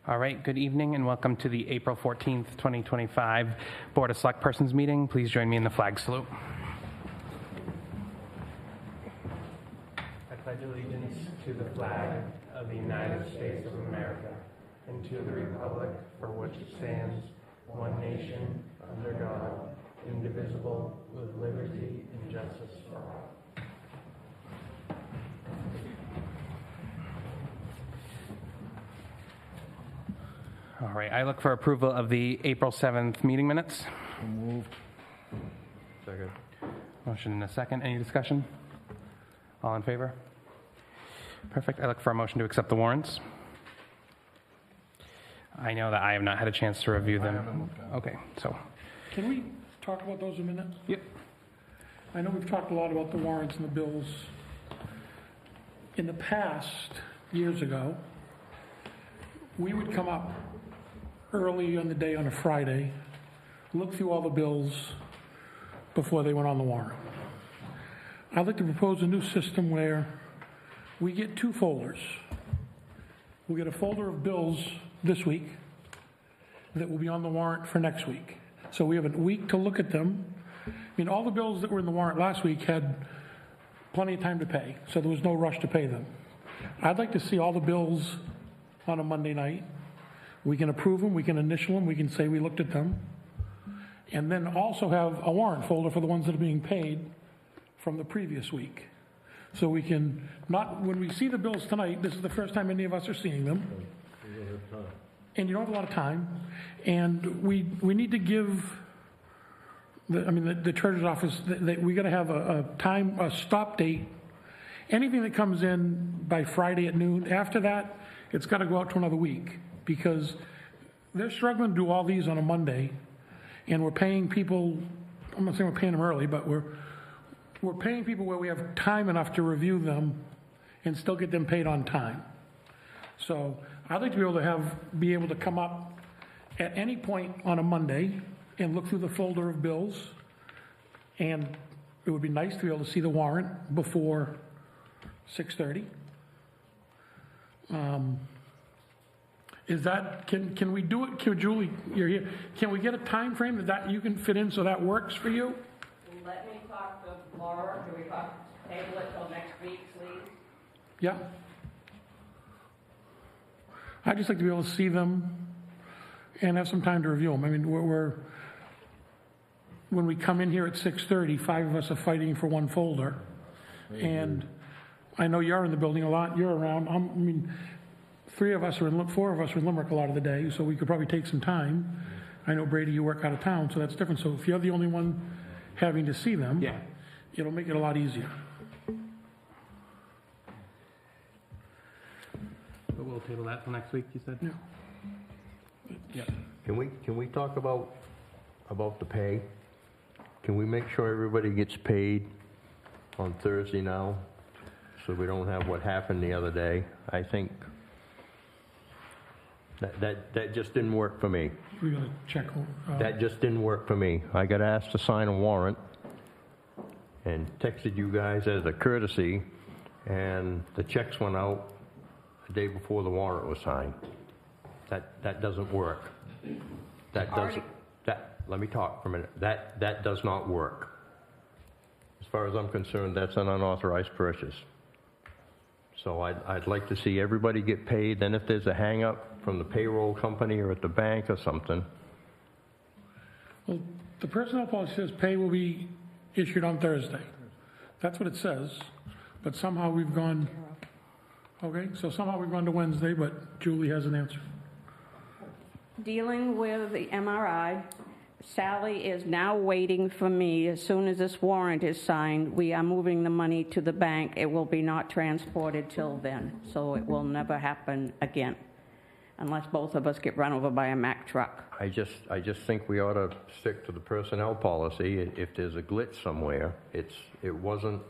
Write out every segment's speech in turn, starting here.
All right, good evening and welcome to the April 14th, 2025 Board of Select Persons meeting. Please join me in the flag salute. I pledge allegiance to the flag of the United States of America and to the republic for which it stands, one nation, under God, indivisible, with liberty and justice for all. All right, I look for approval of the April 7th meeting minutes. Moved. Second. Motion and a second. Any discussion? All in favor? Perfect. I look for a motion to accept the warrants. I know that I have not had a chance to review them. Okay, so. Can we talk about those a minute? Yep. I know we've talked a lot about the warrants and the bills. In the past, years ago, we would come up early on the day on a Friday, look through all the bills before they went on the warrant. I'd like to propose a new system where we get two folders. We get a folder of bills this week that will be on the warrant for next week. So we have a week to look at them. I mean, all the bills that were in the warrant last week had plenty of time to pay, so there was no rush to pay them. I'd like to see all the bills on a Monday night. We can approve them, we can initial them, we can say we looked at them, and then also have a warrant folder for the ones that are being paid from the previous week. So we can, not, when we see the bills tonight, this is the first time any of us are seeing them. And you don't have a lot of time. And we need to give, the treasurer's office, we got to have a stop date. Anything that comes in by Friday at noon, after that, it's got to go out to another week, because they're struggling to do all these on a Monday, and we're paying people, I'm not saying we're paying them early, but we're paying people where we have time enough to review them and still get them paid on time. So I'd like to be able to come up at any point on a Monday and look through the folder of bills, and it would be nice to be able to see the warrant before 6:30. Is that, can we do it? Julie, you're here. Can we get a time frame that you can fit in so that works for you? Let me talk to Laura. Can we table it till next week, please? Yeah. I'd just like to be able to see them and have some time to review them. I mean, when we come in here at 6:30, 5 of us are fighting for one folder. And I know you're in the building a lot. You're around. 4 of us are in Limerick a lot of the day, so we could probably take some time. I know, Brady, you work out of town, so that's different. So if you're the only one having to see them, yeah, it'll make it a lot easier. But we'll table that till next week, you said? Yeah. Yeah. Can we talk about the pay? Can we make sure everybody gets paid on Thursday now, so we don't have what happened the other day? I think that just didn't work for me. We got to check. That just didn't work for me. I got asked to sign a warrant and texted you guys as a courtesy, and the checks went out the day before the warrant was signed. That doesn't work. Let me talk for a minute. That does not work. As far as I'm concerned, that's an unauthorized purchase. So I'd like to see everybody get paid. Then if there's a hang-up from the payroll company or at the bank or something. Well, the personnel policy says pay will be issued on Thursday. That's what it says. But somehow we've gone, to Wednesday, but Julie has an answer. Dealing with the MRI, Sally is now waiting for me. As soon as this warrant is signed, we are moving the money to the bank. It will be not transported till then, so it will never happen again, unless both of us get run over by a Mack truck. I just think we ought to stick to the personnel policy. If there's a glitch somewhere, it wasn't.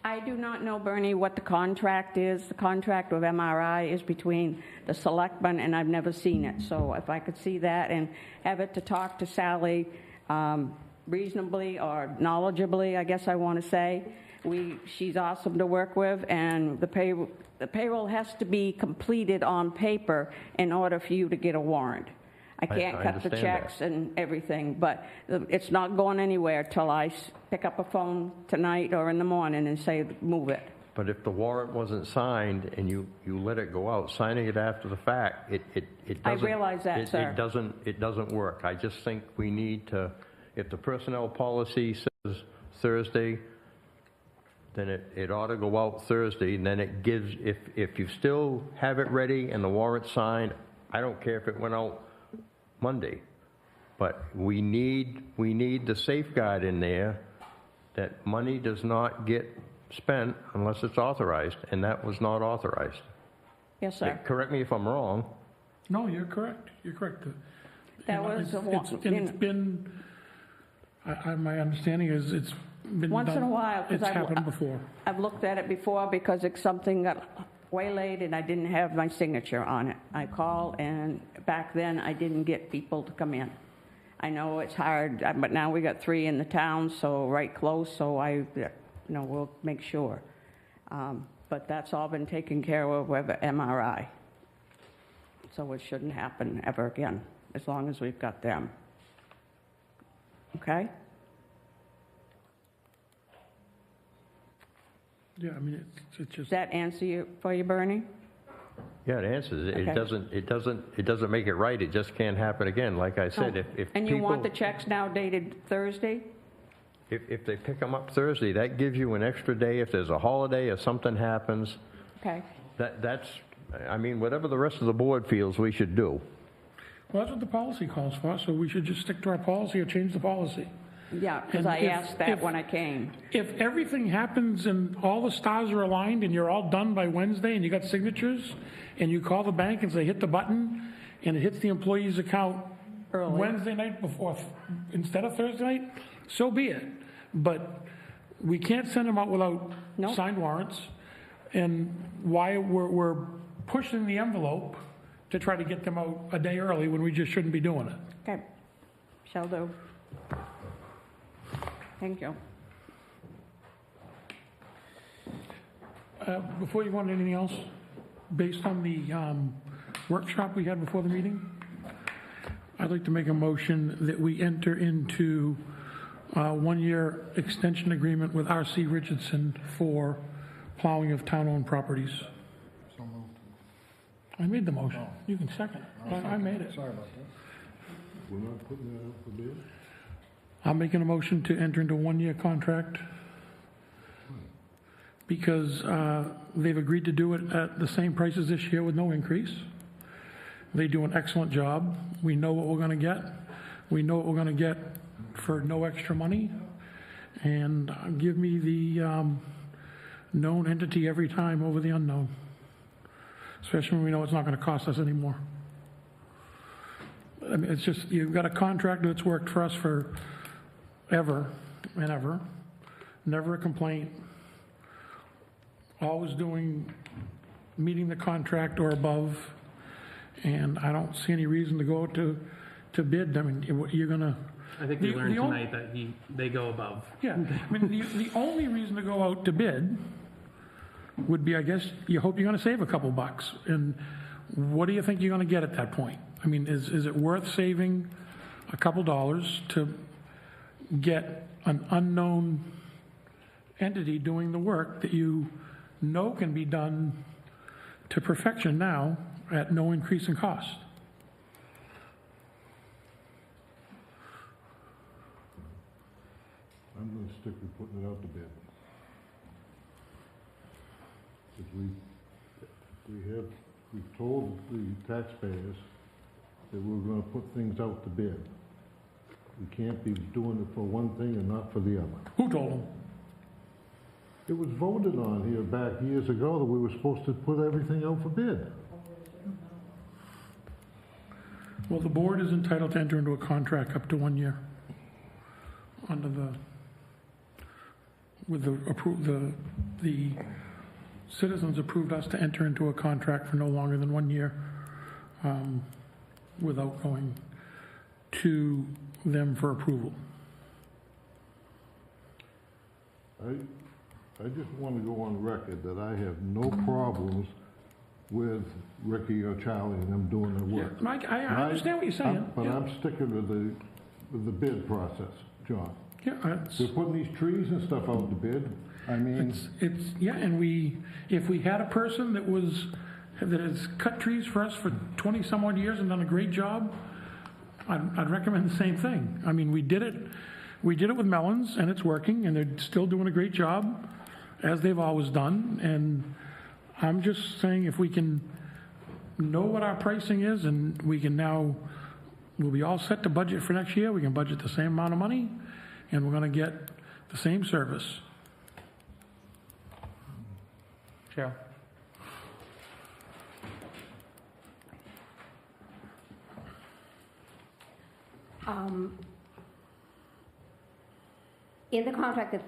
I do not know, Bernie, what the contract is. The contract with MRI is between the selectmen, and I've never seen it. So if I could see that and have it to talk to Sally reasonably or knowledgeably, I guess I want to say. She's awesome to work with, and the payroll has to be completed on paper in order for you to get a warrant. I can't I cut the understand checks that. and everything, but it's not going anywhere till I pick up a phone tonight or in the morning and say, move it. But if the warrant wasn't signed and you let it go out, signing it after the fact, it I doesn't... realize that, sir. It doesn't work. I just think we need to, if the personnel policy says Thursday, then it ought to go out Thursday, and then it gives, if you still have it ready and the warrant's signed, I don't care if it went out Monday. But we need the safeguard in there that money does not get spent unless it's authorized, and that was not authorized. Yes, sir. Correct me if I'm wrong. No, you're correct. You're correct. That was It's been, my understanding is it's been once done- in a while, 'cause It's happened before. I've looked at it before because something got waylaid and I didn't have my signature on it. I called, and back then I didn't get people to come in. I know it's hard, but now we got 3 in the town, so right close, so we'll make sure. But that's all been taken care of with MRI. So it shouldn't happen ever again, as long as we've got them. Okay? Yeah, I mean, it's Does just, that answer you, for you, Bernie? Yeah, it answers it. Okay. It doesn't make it right. It just can't happen again. Like I said, if And you want the people, checks now dated Thursday? if they pick them up Thursday, that gives you an extra day. If there's a holiday or something happens, Okay. I mean, whatever the rest of the board feels we should do. well, that's what the policy calls for, so we should just stick to our policy or change the policy. Yeah, because And I if- asked that if- when I came. If everything happens and all the stars are aligned and you're all done by Wednesday and you got signatures, and you call the bank and say, hit the button, and it hits the employee's account Early. Wednesday night before, instead of Thursday night, so be it. But we can't send them out without Nope. signed warrants. And why we're pushing the envelope to try to get them out a day early when we just shouldn't be doing it. Okay. Shall do. Thank you. Before you go on to anything else, based on the workshop we had before the meeting, I'd like to make a motion that we enter into a 1-year extension agreement with R.C. Richardson for plowing of town-owned properties. So moved. I made the motion. You can second it. I made it. Sorry about that. We're not putting that out for bid? I'm making a motion to enter into a 1-year contract because they've agreed to do it at the same prices this year with no increase. They do an excellent job. We know what we're going to get. We know what we're going to get for no extra money. And give me the known entity every time over the unknown, especially when we know it's not going to cost us anymore. I mean, it's just, you've got a contract that's worked for us for ever and ever. Never a complaint. Always meeting the contract or above. And I don't see any reason to go to bid. I mean, you're gonna, I think we The- learned the only- tonight that they go above. yeah. I mean, the only reason to go out to bid would be, I guess, you hope you're gonna save a couple bucks. And what do you think you're gonna get at that point? I mean, is it worth saving a couple dollars to get an unknown entity doing the work that you know can be done to perfection now at no increase in cost? I'm gonna stick with putting it out to bid. Because we've told the taxpayers that we're gonna put things out to bid. We can't be doing it for one thing and not for the other. Who told them? It was voted on here back years ago that we were supposed to put everything out for bid. Well, the board is entitled to enter into a contract up to 1 year under the citizens approved us to enter into a contract for no longer than 1 year without going to them for approval. I just want to go on record that I have no problems with Ricky or Charlie and them doing their work. Mike, I understand what you're saying. But Yeah. I'm sticking with the bid process, John. Yeah, We're putting these trees and stuff out to bid. I mean, yeah, and if we had a person that has cut trees for us for 20-some odd years and done a great job, I'd recommend the same thing. I mean, we did it with Mellons, and it's working, and they're still doing a great job, as they've always done, and I'm just saying if we can know what our pricing is, and we'll be all set to budget for next year, we can budget the same amount of money, and we're gonna get the same service. Cheryl? In the contract of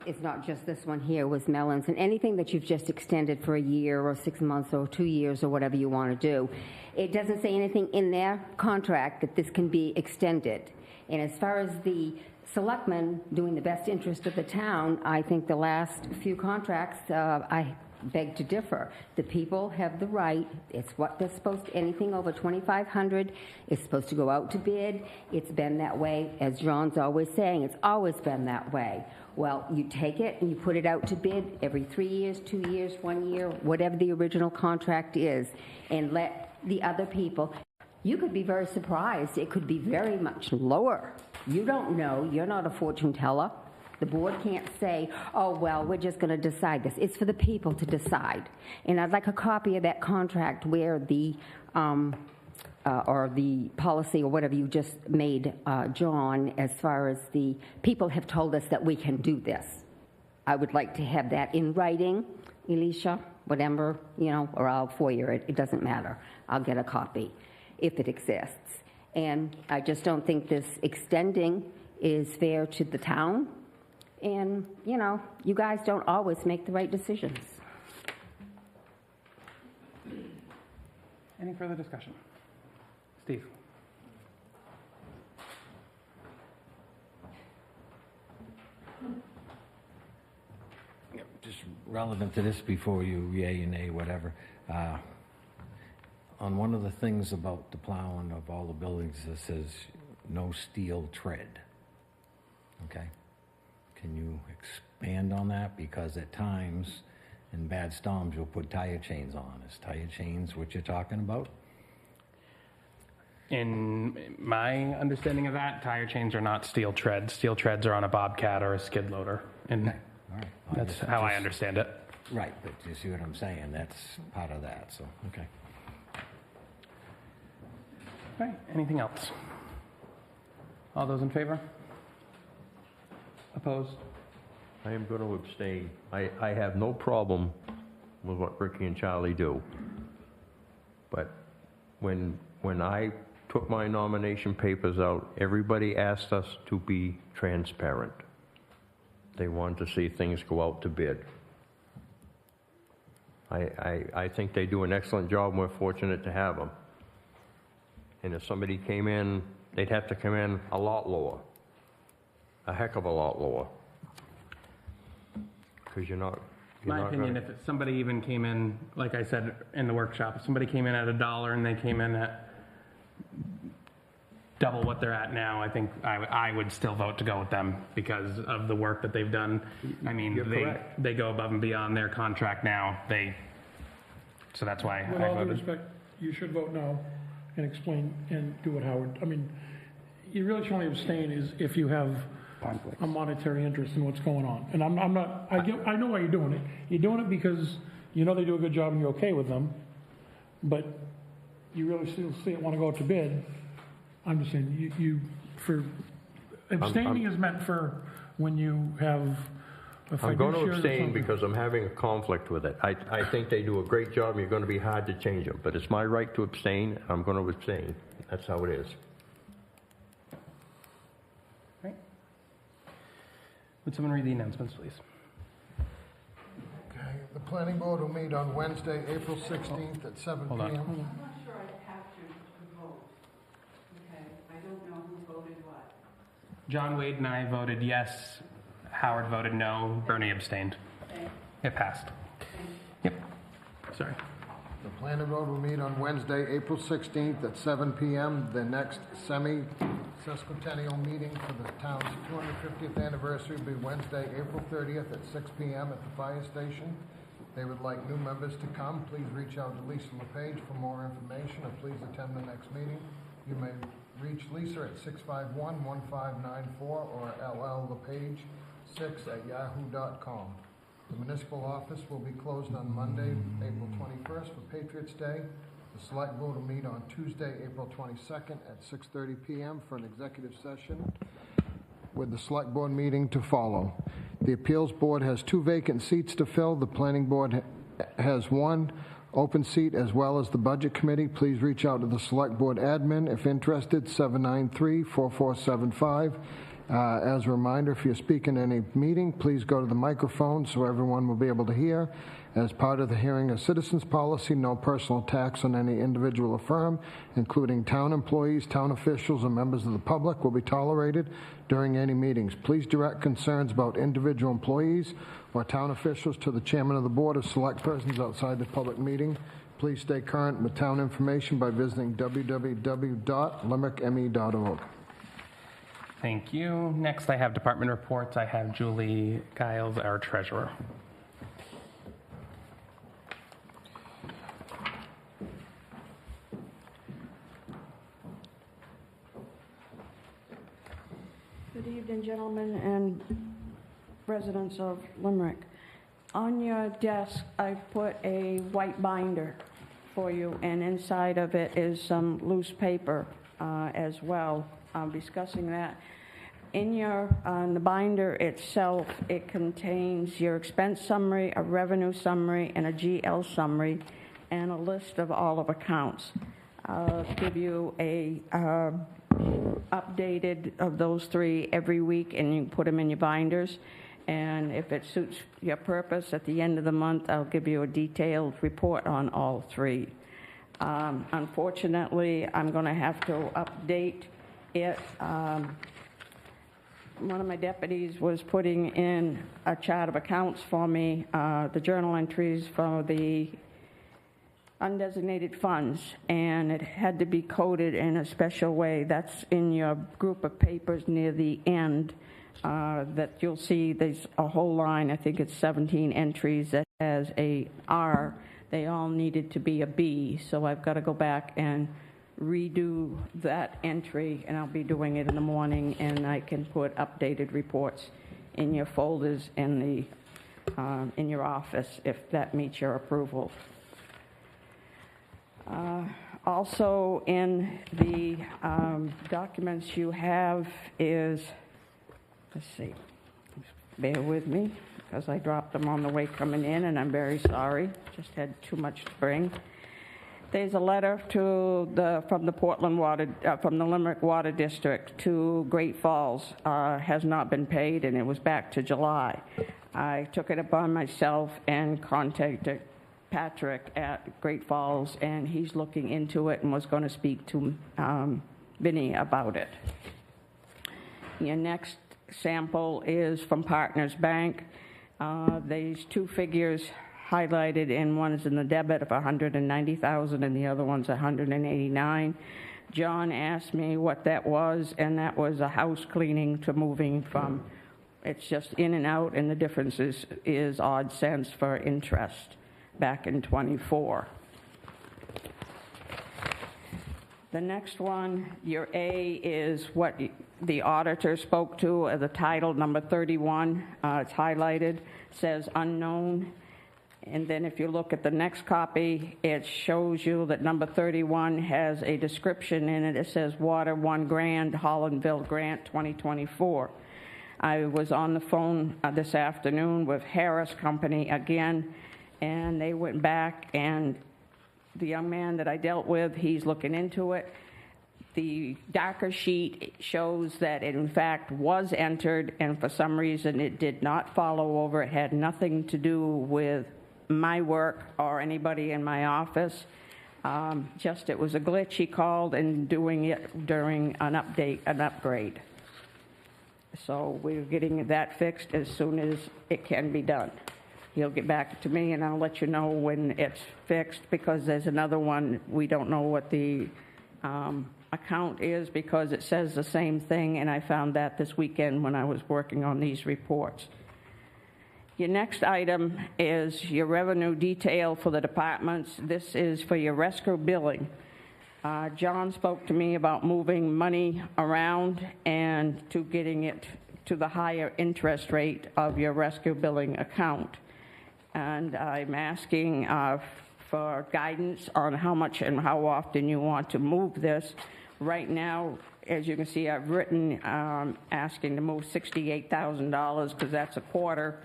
it's not just this one here, was Mellons, and anything that you've just extended for a year or 6 months or 2 years or whatever you want to do, it doesn't say anything in their contract that this can be extended. And as far as the selectmen doing the best interest of the town, I think the last few contracts, I beg to differ. The people have the right, it's what they're supposed to, anything over 2,500 is supposed to go out to bid. It's been that way, as John's always saying, it's always been that way. Well, you take it and you put it out to bid every 3 years, 2 years, 1 year, whatever the original contract is, and let the other people, you could be very surprised. It could be very much lower. You don't know. You're not a fortune teller. The board can't say, oh, well, we're just going to decide this. It's for the people to decide. And I'd like a copy of that contract where the, or the policy or whatever you just made, John, as far as the people have told us that we can do this. I would like to have that in writing, Alicia, whatever, or I'll FOIA it. It doesn't matter. I'll get a copy if it exists. And I just don't think this extending is fair to the town. And, you guys don't always make the right decisions. Any further discussion? Steve? Just relevant to this before you yay and nay, whatever. On one of the things about the plowing of all the buildings, it says no steel tread. Okay? Can you expand on that? Because at times, in bad storms, you'll put tire chains on. Is tire chains what you're talking about? In my understanding of that, tire chains are not steel treads. Steel treads are on a bobcat or a skid loader, and All right. that's how I understand it. Right, but you see what I'm saying? That's part of that, so, okay. All right, anything else? All those in favor? Opposed? I am going to abstain. I have no problem with what Ricky and Charlie do. But when I took my nomination papers out, everybody asked us to be transparent. They wanted to see things go out to bid. I think they do an excellent job, and we're fortunate to have them. And if somebody came in, they'd have to come in a lot lower, a heck of a lot lower. Because you're not My opinion, gonna, if somebody even came in, like I said in the workshop, if somebody came in at $1 and they came in at double what they're at now, I think I would still vote to go with them because of the work that they've done. I mean, You're correct. they go above and beyond their contract now. So that's why With I all due voted. respect, you should vote no and explain and do what Howard, I mean, you really should only abstain is if you have Conflicts. a monetary interest in what's going on. And I'm not, I know why you're doing it. You're doing it because you know they do a good job and you're okay with them, but you really still see it, want to go out to bid. I'm just saying, abstaining is meant for when you have a I'm going fiduciary to or abstain something. because I'm having a conflict with it. I think they do a great job, and you're going to be hard to change them. But it's my right to abstain, and I'm going to abstain. That's how it is. Right. Would someone read the announcements, please? Okay, the planning board will meet on Wednesday, April 16th at 7 Hold on. p.m. I'm not sure I captured the vote. Okay, I don't know who voted what. John Wade and I voted yes. Howard voted no. Bernie abstained. It passed. Yep. Sorry. The planning board will meet on Wednesday, April 16th at 7 p.m. The next semi-sesquicentennial meeting for the town's 250th anniversary will be Wednesday, April 30th at 6 p.m. at the fire station. They would like new members to come. Please reach out to Lisa LePage for more information, or please attend the next meeting. You may reach Lisa at 651-1594 or LLLePage6@yahoo.com. The municipal office will be closed on Monday, April 21st for Patriots' Day. The select board will meet on Tuesday, April 22nd at 6:30 p.m. for an executive session with the select board meeting to follow. The appeals board has 2 vacant seats to fill. The planning board has 1 open seat, as well as the budget committee. Please reach out to the select board admin if interested, 793-4475. As a reminder, if you're speaking in a meeting, please go to the microphone so everyone will be able to hear. As part of the hearing of citizens policy, no personal attacks on any individual or firm, including town employees, town officials, and members of the public, will be tolerated during any meetings. Please direct concerns about individual employees or town officials to the chairman of the board or select persons outside the public meeting. Please stay current with town information by visiting www.limerickme.org. Thank you. Next, I have department reports. I have Julie Giles, our treasurer. Good evening, gentlemen and residents of Limerick. On your desk, I put a white binder for you, and inside of it is some loose paper as well. I'll be discussing that. On the binder itself, it contains your expense summary, a revenue summary, and a GL summary, and a list of all of accounts. I'll give you a updated of those 3 every week, and you can put them in your binders. And if it suits your purpose, at the end of the month, I'll give you a detailed report on all 3. Unfortunately, I'm going to have to update it. One of my deputies was putting in a chart of accounts for me, the journal entries for the undesignated funds, and it had to be coded in a special way. That's in your group of papers near the end that you'll see. There's a whole line, I think it's 17 entries that has a R. They all needed to be a B, so I've got to go back and redo that entry, and I'll be doing it in the morning, and I can put updated reports in your folders in your office if that meets your approval. Also in the documents you have is, let's see, bear with me because I dropped them on the way coming in, and I'm very sorry, just had too much to bring. There's a letter from the Limerick Water District to Great Falls. Has not been paid, and it was back to July. I took it upon myself and contacted Patrick at Great Falls, and he's looking into it and was going to speak to Vinny about it. Your next sample is from Partners Bank. These 2 figures highlighted, and one is in the debit of $190,000 and the other one's $189,000. John asked me what that was, and that was a house cleaning to moving from. It's just in and out, and the difference is odd cents for interest back in '24. The next one, your A, is what the auditor spoke to, the title, number 31. It's highlighted, says unknown. And then if you look at the next copy, it shows you that number 31 has a description in it. It says water $1,000, Hollandville grant 2024. I was on the phone this afternoon with Harris Company again, and they went back, and the young man that I dealt with, he's looking into it. The darker sheet shows that it in fact was entered, and for some reason it did not follow over. It had nothing to do with my work or anybody in my office. Just it was a glitch. He called and doing it during an upgrade. So we're getting that fixed as soon as it can be done. He'll get back to me, and I'll let you know when it's fixed, because there's another one, we don't know what the account is, because it says the same thing, and I found that this weekend when I was working on these reports. Your next item is your revenue detail for the departments. This is for your rescue billing. John spoke to me about moving money around and to getting it to the higher interest rate of your rescue billing account. And I'm asking for guidance on how much and how often you want to move this. Right now, as you can see, I've written asking to move $68,000, because that's a quarter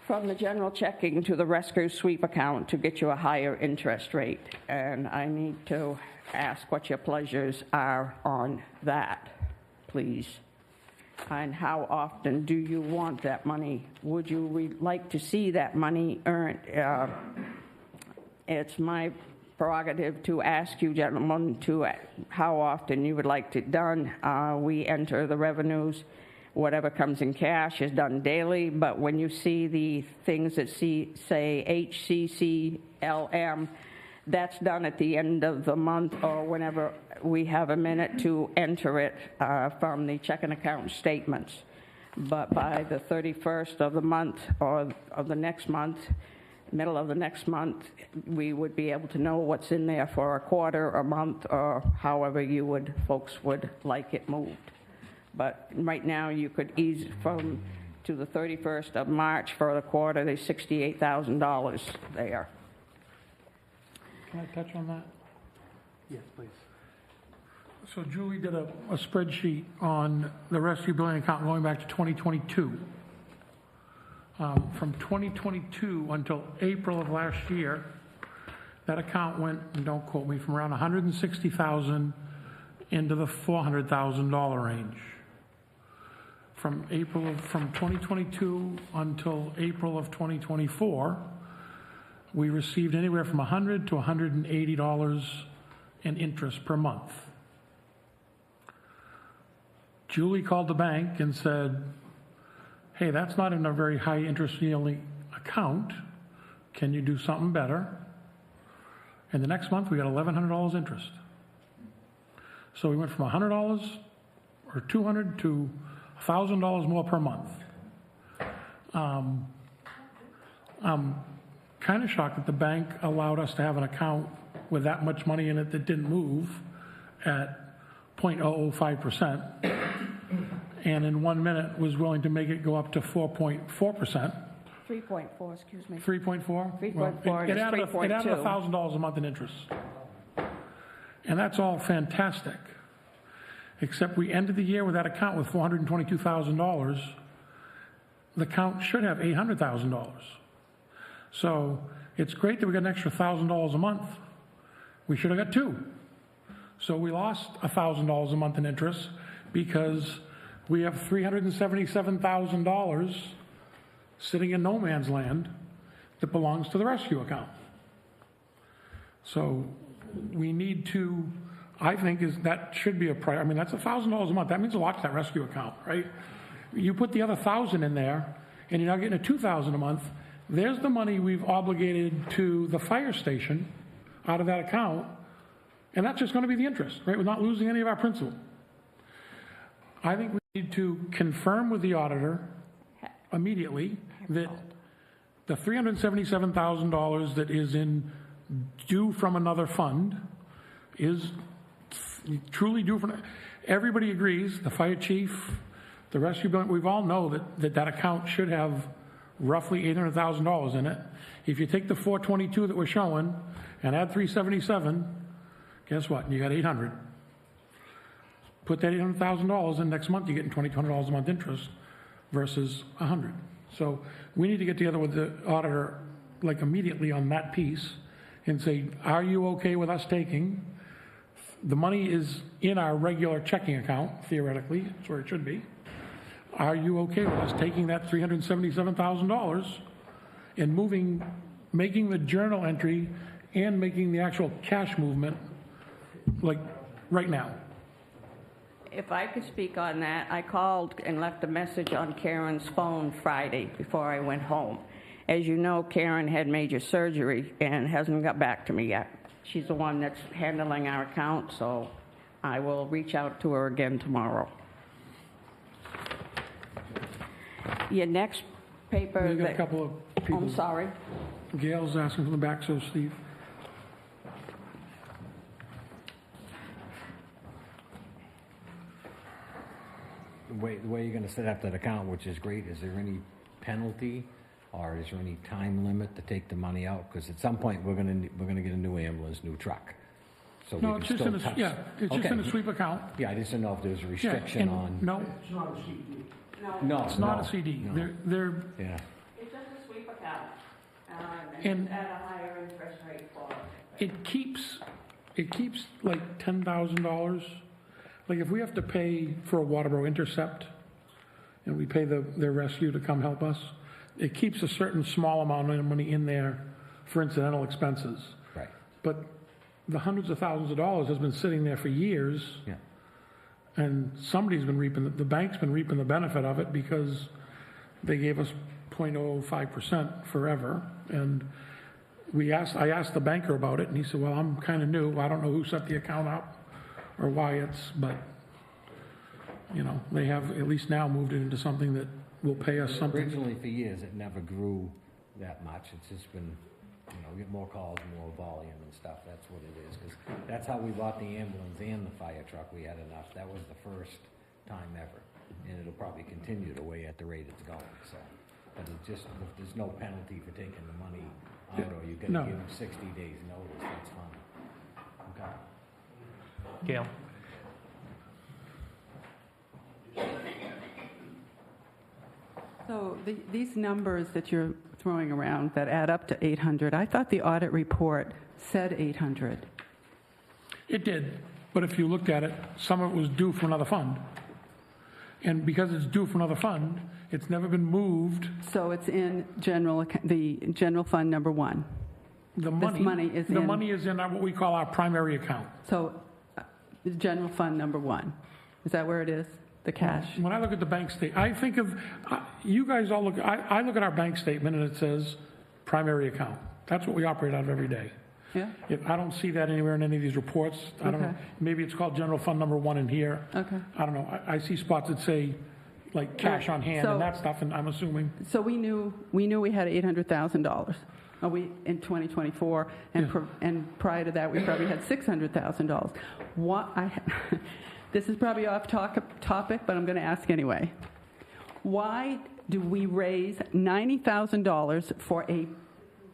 from the general checking to the rescue sweep account to get you a higher interest rate. And I need to ask what your pleasures are on that, please. And how often do you want that money? Would you like to see that money earned? It's my prerogative to ask you gentlemen to how often you would like it done. We enter the revenues. Whatever comes in cash is done daily, but when you see the things that say HCCLM, that's done at the end of the month or whenever we have a minute to enter it from the checking account statements. But by the 31st of the month or of the next month, middle of the next month, we would be able to know what's in there for a quarter, a month, or however folks would like it moved. But right now, you could ease from to the 31st of March for the quarter, there's $68,000 there. Can I touch on that? Yes, please. So Julie did a spreadsheet on the rescue billing account going back to 2022. From 2022 until April of last year, that account went, and don't quote me, from around $160,000 into the $400,000 range. From 2022 until April of 2024, we received anywhere from $100 to $180 in interest per month. Julie called the bank and said, hey, that's not in a very high interest yielding account. Can you do something better? And the next month we got $1,100 interest. So we went from $100 or $200 to $1,000 more per month. I'm kind of shocked that the bank allowed us to have an account with that much money in it that didn't move at 0.005%, and in 1 minute was willing to make it go up to 4.4%. 3.4, excuse me. 3.4? 3.4, Well, it added it's 3.2. $1,000 a month in interest. And that's all fantastic. Except we ended the year with that account with $422,000. The account should have $800,000. So it's great that we got an extra $1,000 a month. We should have got two. So we lost $1,000 a month in interest because we have $377,000 sitting in no man's land that belongs to the rescue account. So we need to, I think, that should be a priority. I mean, that's $1,000 a month. That means a lot to that rescue account, right? You put the other $1,000 in there, and you're now getting a $2,000 a month. There's the money we've obligated to the fire station out of that account, and that's just going to be the interest, right? We're not losing any of our principal. I think we need to confirm with the auditor immediately that the $377,000 that is due from another fund is truly due from. Everybody agrees, the fire chief, the rescue building, we all know that account should have roughly $800,000 in it. If you take the 422 that we're showing and add 377, guess what? You got 800. Put that $800,000 in next month, you're getting $2,200 a month interest versus 100. So we need to get together with the auditor like immediately on that piece and say, are you okay with us taking, the money is in our regular checking account, theoretically, that's where it should be. Are you okay with us taking that $377,000 and making the journal entry and making the actual cash movement like right now? If I could speak on that, I called and left a message on Karen's phone Friday before I went home. As you know, Karen had major surgery and hasn't got back to me yet. She's the one that's handling our account, so I will reach out to her again tomorrow. Your next paper... We got a couple of people. I'm sorry. Gail's asking from the back, so Steve. The way you're gonna set up that account, which is great, is there any penalty or is there any time limit to take the money out? Because at some point, we're gonna get a new ambulance, new truck. So No, we it's can just still in a, touch. yeah, it's just in a Okay. sweep account. Yeah, I just didn't know if there was a Yeah, restriction and on. No, No, it's not no, a CD. no. They're, Yeah, It's just a sweep account, And- at a higher interest rate for it. it keeps like $10,000. Like if we have to pay for a Waterboro intercept and we pay their rescue to come help us, it keeps a certain small amount of money in there for incidental expenses. right, But the hundreds of thousands of dollars has been sitting there for years, yeah. and somebody's been reaping, the bank's been reaping the benefit of it because they gave us 0.05% forever. And I asked the banker about it, and he said, well, I'm kind of new. I don't know who set the account up or why but, they have at least now moved it into something that will pay us something. Originally, for years, it never grew that much. It's just been, get more calls, more volume and stuff. That's what it is. Because that's how we bought the ambulance and the fire truck. We had enough. That was the first time ever. And it'll probably continue the way at the rate it's going, so. But if there's no penalty for taking the money out, or you gotta No. give them 60 days notice, that's fine. Okay. Gail? So these numbers that you're throwing around that add up to 800, I thought the audit report said 800. It did, but if you looked at it, some of it was due from another fund. And because it's due from another fund, it's never been moved. So it's in the general fund number one. The money, money is the in- money is in what we call our primary account. So the general fund number one, is that where it is? The cash? When I look at the bank statement, I think of, you guys all look, I look at our bank statement and it says primary account. That's what we operate out of every day. Yeah? I don't see that anywhere in any of these reports. I don't know. Okay. Maybe it's called general fund number one in here. Okay. I don't know. I see spots that say like cash on hand So- and that stuff, and I'm assuming. So we knew we had $800,000 in 2024, and prior to that, we probably had $600,000. This is probably off topic, but I'm going to ask anyway. Why do we raise $90,000 for a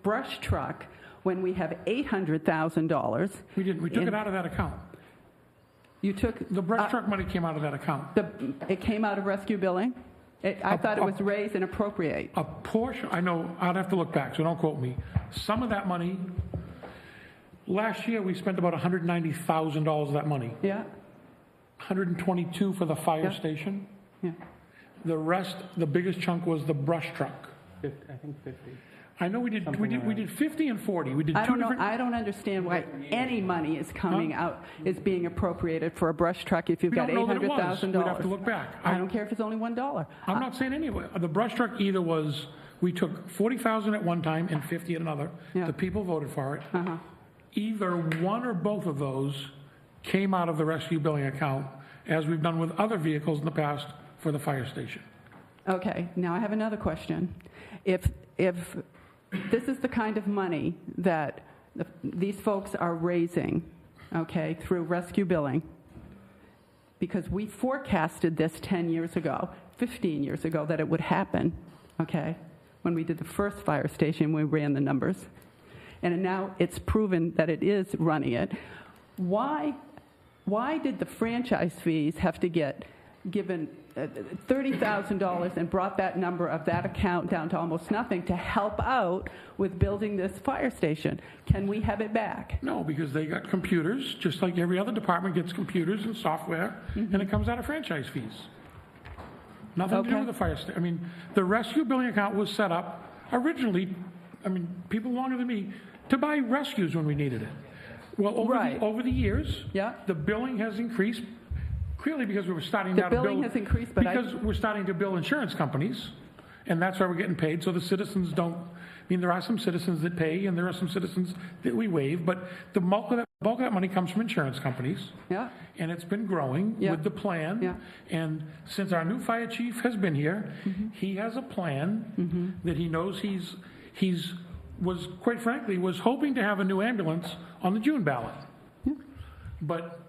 brush truck when we have $800,000? We didn't. We took it out of that account. You took The brush truck money came out of that account. it came out of rescue billing. I thought it was raise and appropriate. A portion, I know, I'd have to look back, so don't quote me. Some of that money, last year we spent about $190,000 of that money. Yeah, 122 for the fire Yeah. station. yeah. The rest, the biggest chunk was the brush truck. I think 50. I know we did 50 and 40. We did I two don't know. different. I don't understand why any money is coming out, is being appropriated for a brush truck if you've We got don't know that it was. $800,000. We'd have to look back. I don't care if it's only $1. I'm not saying anyway. The brush truck either was, we took 40,000 at one time and 50 at another. Yeah. The people voted for it. Uh-huh. Either one or both of those came out of the rescue billing account, as we've done with other vehicles in the past for the fire station. Okay, now I have another question. If this is the kind of money that these folks are raising, okay, through rescue billing, because we forecasted this 10 years ago, 15 years ago, that it would happen, okay, when we did the first fire station, we ran the numbers, and now it's proven that it is running it. Why did the franchise fees have to get given $30,000 and brought that number of that account down to almost nothing to help out with building this fire station? Can we have it back? No, because they got computers, just like every other department gets computers and software, and it comes out of franchise fees. Nothing to do Okay. with the fire station. I mean, the rescue billing account was set up originally, people longer than me, to buy rescues when we needed it. Well, Right. over the years, Yeah. the billing has increased Clearly because we were starting The now to bill. billing has increased, but Because we're starting to bill insurance companies, and that's why we're getting paid, so the citizens don't, I mean, there are some citizens that pay, and there are some citizens that we waive, but the bulk of that money comes from insurance companies. Yeah. And it's been growing Yeah. with the plan. Yeah. And since our new fire chief has been here, he has a plan that he knows was, quite frankly, was hoping to have a new ambulance on the June ballot. But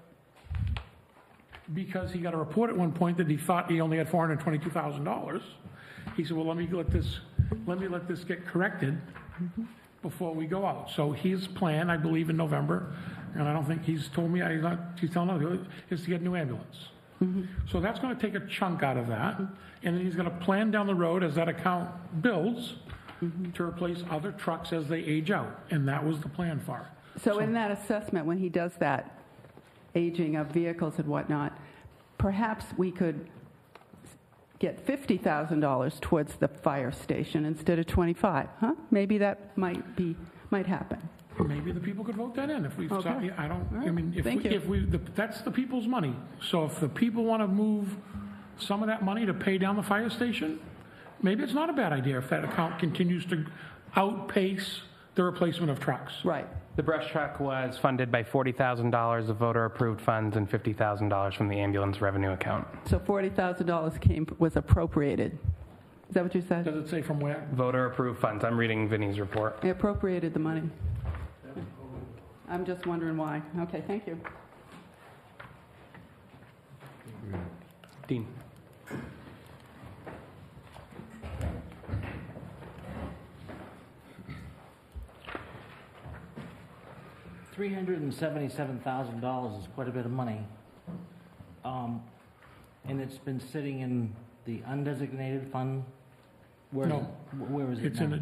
because he got a report at one point that he thought he only had $422,000, he said, well, let me let this get corrected before we go out. So his plan, I believe, in November, and I don't think he's told me, he's telling us, is to get a new ambulance. So that's going to take a chunk out of that, and then he's going to plan down the road as that account builds to replace other trucks as they age out, and that was the plan for it. So in that assessment, when he does that aging of vehicles and whatnot, perhaps we could get $50,000 towards the fire station instead of 25, huh? Maybe that might happen. Maybe the people could vote that in if we, Okay. I don't, All I right. mean, Thank you. that's the people's money. So if the people want to move some of that money to pay down the fire station, maybe it's not a bad idea if that account continues to outpace the replacement of trucks. Right. The brush truck was funded by $40,000 of voter-approved funds and $50,000 from the ambulance revenue account. So $40,000 was appropriated. Is that what you said? Does it say from where? Voter-approved funds. I'm reading Vinnie's report. They appropriated the money. I'm just wondering why. Okay, thank you. Dean. $377,000 is quite a bit of money. And it's been sitting in the undesignated fund? Where is it now?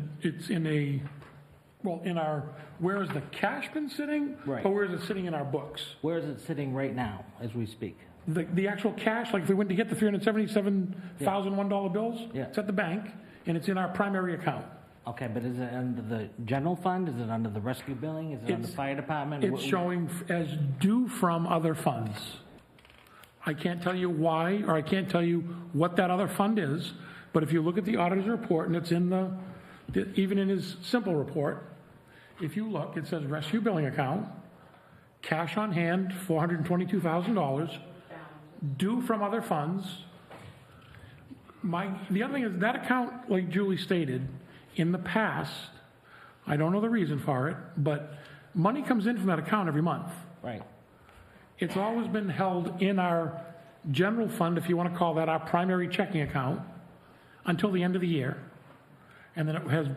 Where has the cash been sitting? Right. Or where is it sitting in our books? Where is it sitting right now, as we speak? The actual cash, like if we went to get the $377,001 bills, Yeah. it's at the bank, and it's in our primary account. Okay, but is it under the general fund? Is it under the rescue billing? Is it under the fire department? It's showing as due from other funds. I can't tell you why, or I can't tell you what that other fund is, but if you look at the auditor's report, and it's in even in his simple report, if you look, it says rescue billing account, cash on hand, $422,000, due from other funds. The other thing is that account, like Julie stated, in the past, I don't know the reason for it, but money comes in from that account every month. Right. It's always been held in our general fund, if you want to call that our primary checking account, until the end of the year. And then it has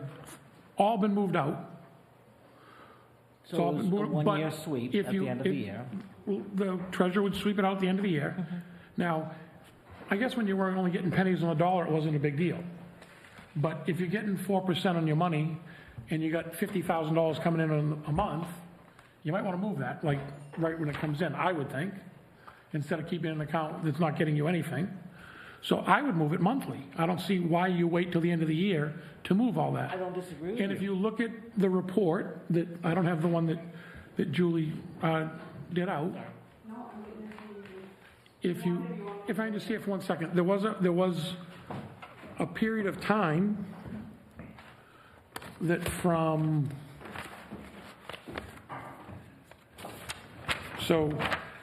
all been moved out. It's all So it's been a moved, but one-year sweep if at the end of the year? The treasurer would sweep it out at the end of the year. Now, I guess when you were only getting pennies on the dollar, it wasn't a big deal. But if you're getting 4% on your money, and you got $50,000 coming in a month, you might want to move that, like, right when it comes in, I would think, instead of keeping an account that's not getting you anything. So I would move it monthly. I don't see why you wait till the end of the year to move all that. I don't disagree with And if you look at the report, that, I don't have the one that Julie did out. If I can just see it for 1 second, there was a period of time that so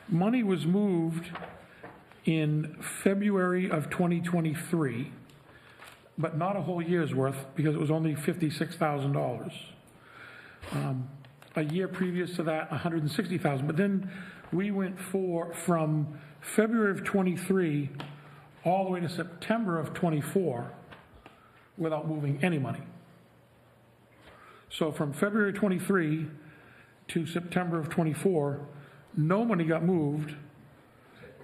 money was moved in February of 2023, but not a whole year's worth because it was only $56,000. A year previous to that, $160,000. But then we went from February of 23 all the way to September of 24 without moving any money. So from February 23 to September of 24, no money got moved,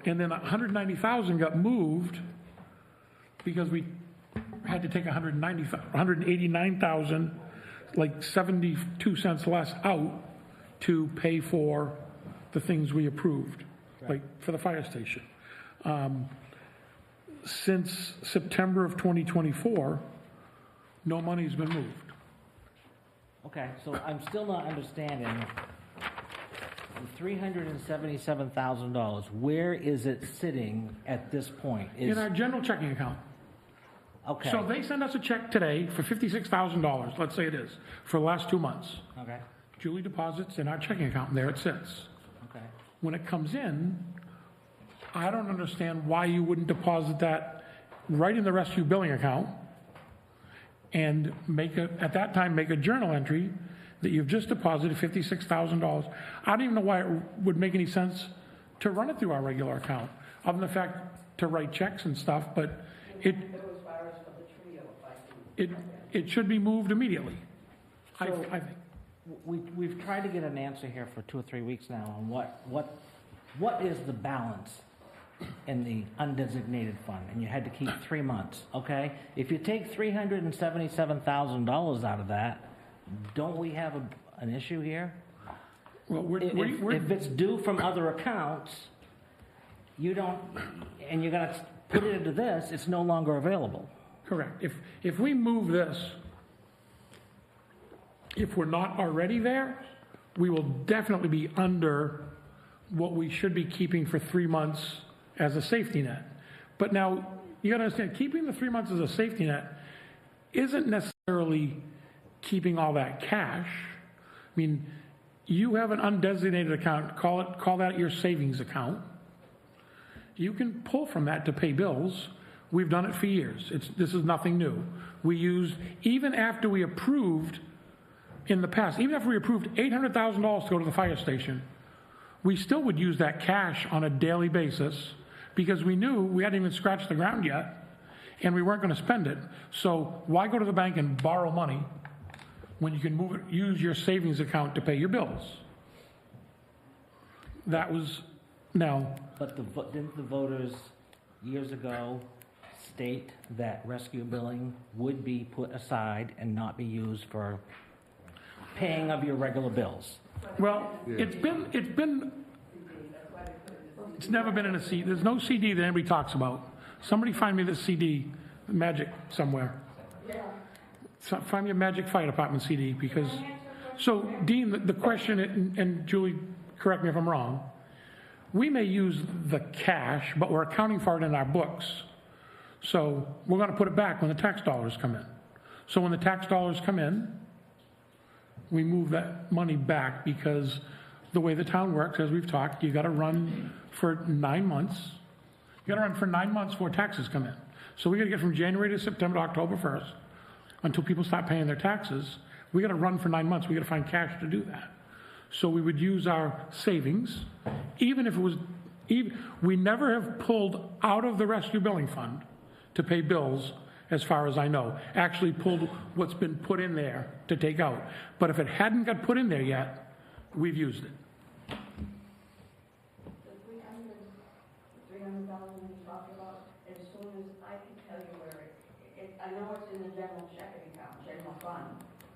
and then 190,000 got moved because we had to take 189,000, like 72 cents less out to pay for the things we approved, like for the fire station. Since September of 2024, no money's been moved. Okay, so I'm still not understanding The $377,000, where is it sitting at this point? In our general checking account. Okay. So they send us a check today for $56,000, let's say it is, for the last 2 months. Okay, Julie deposits in our checking account, and there it sits. okay. When it comes in, I don't understand why you wouldn't deposit that right in the rescue billing account and at that time, make a journal entry that you've just deposited $56,000. I don't even know why it would make any sense to run it through our regular account, other than the fact to write checks and stuff, but it should be moved immediately, I So- think. We've tried to get an answer here for 2 or 3 weeks now on what is the balance in the undesignated fund, and you had to keep 3 months, okay? If you take $377,000 out of that, don't we have an issue here? Well, If it's due from other accounts, you don't, and you're gonna put it into this, it's no longer available. Correct. If we move this, if we're not already there, we will definitely be under what we should be keeping for 3 months as a safety net. But now, you gotta understand, keeping the 3 months as a safety net isn't necessarily keeping all that cash. I mean, you have an undesignated account, call that your savings account. You can pull from that to pay bills. We've done it for years. This is nothing new. We used, even after we approved in the past, even after we approved $800,000 to go to the fire station, we still would use that cash on a daily basis because we knew we hadn't even scratched the ground yet and we weren't going to spend it. So why go to the bank and borrow money when you can use your savings account to pay your bills? That was, now, But didn't the voters years ago state that rescue billing would be put aside and not be used for paying of your regular bills? well, it's never been in a CD. There's no CD that anybody talks about. Somebody find me this CD, Magic somewhere. So find me a Magic Fire Department CD because, so Dean, the question, and Julie, correct me if I'm wrong, we may use the cash, but we're accounting for it in our books. So we're going to put it back when the tax dollars come in. So when the tax dollars come in, we move that money back because the way the town works, as we've talked, you got to run for 9 months. You got to run for 9 months before taxes come in. So we got to get from January to September to October 1st until people start paying their taxes. We got to run for 9 months. We got to find cash to do that. So we would use our savings, even if it was, we never have pulled out of the rescue billing fund to pay bills, as far as I know. Actually pulled what's been put in there to take out. But if it hadn't got put in there yet, we've used it. The 300,000 you talked about, as soon as I can tell you where I know it's in the general checking account, general fund,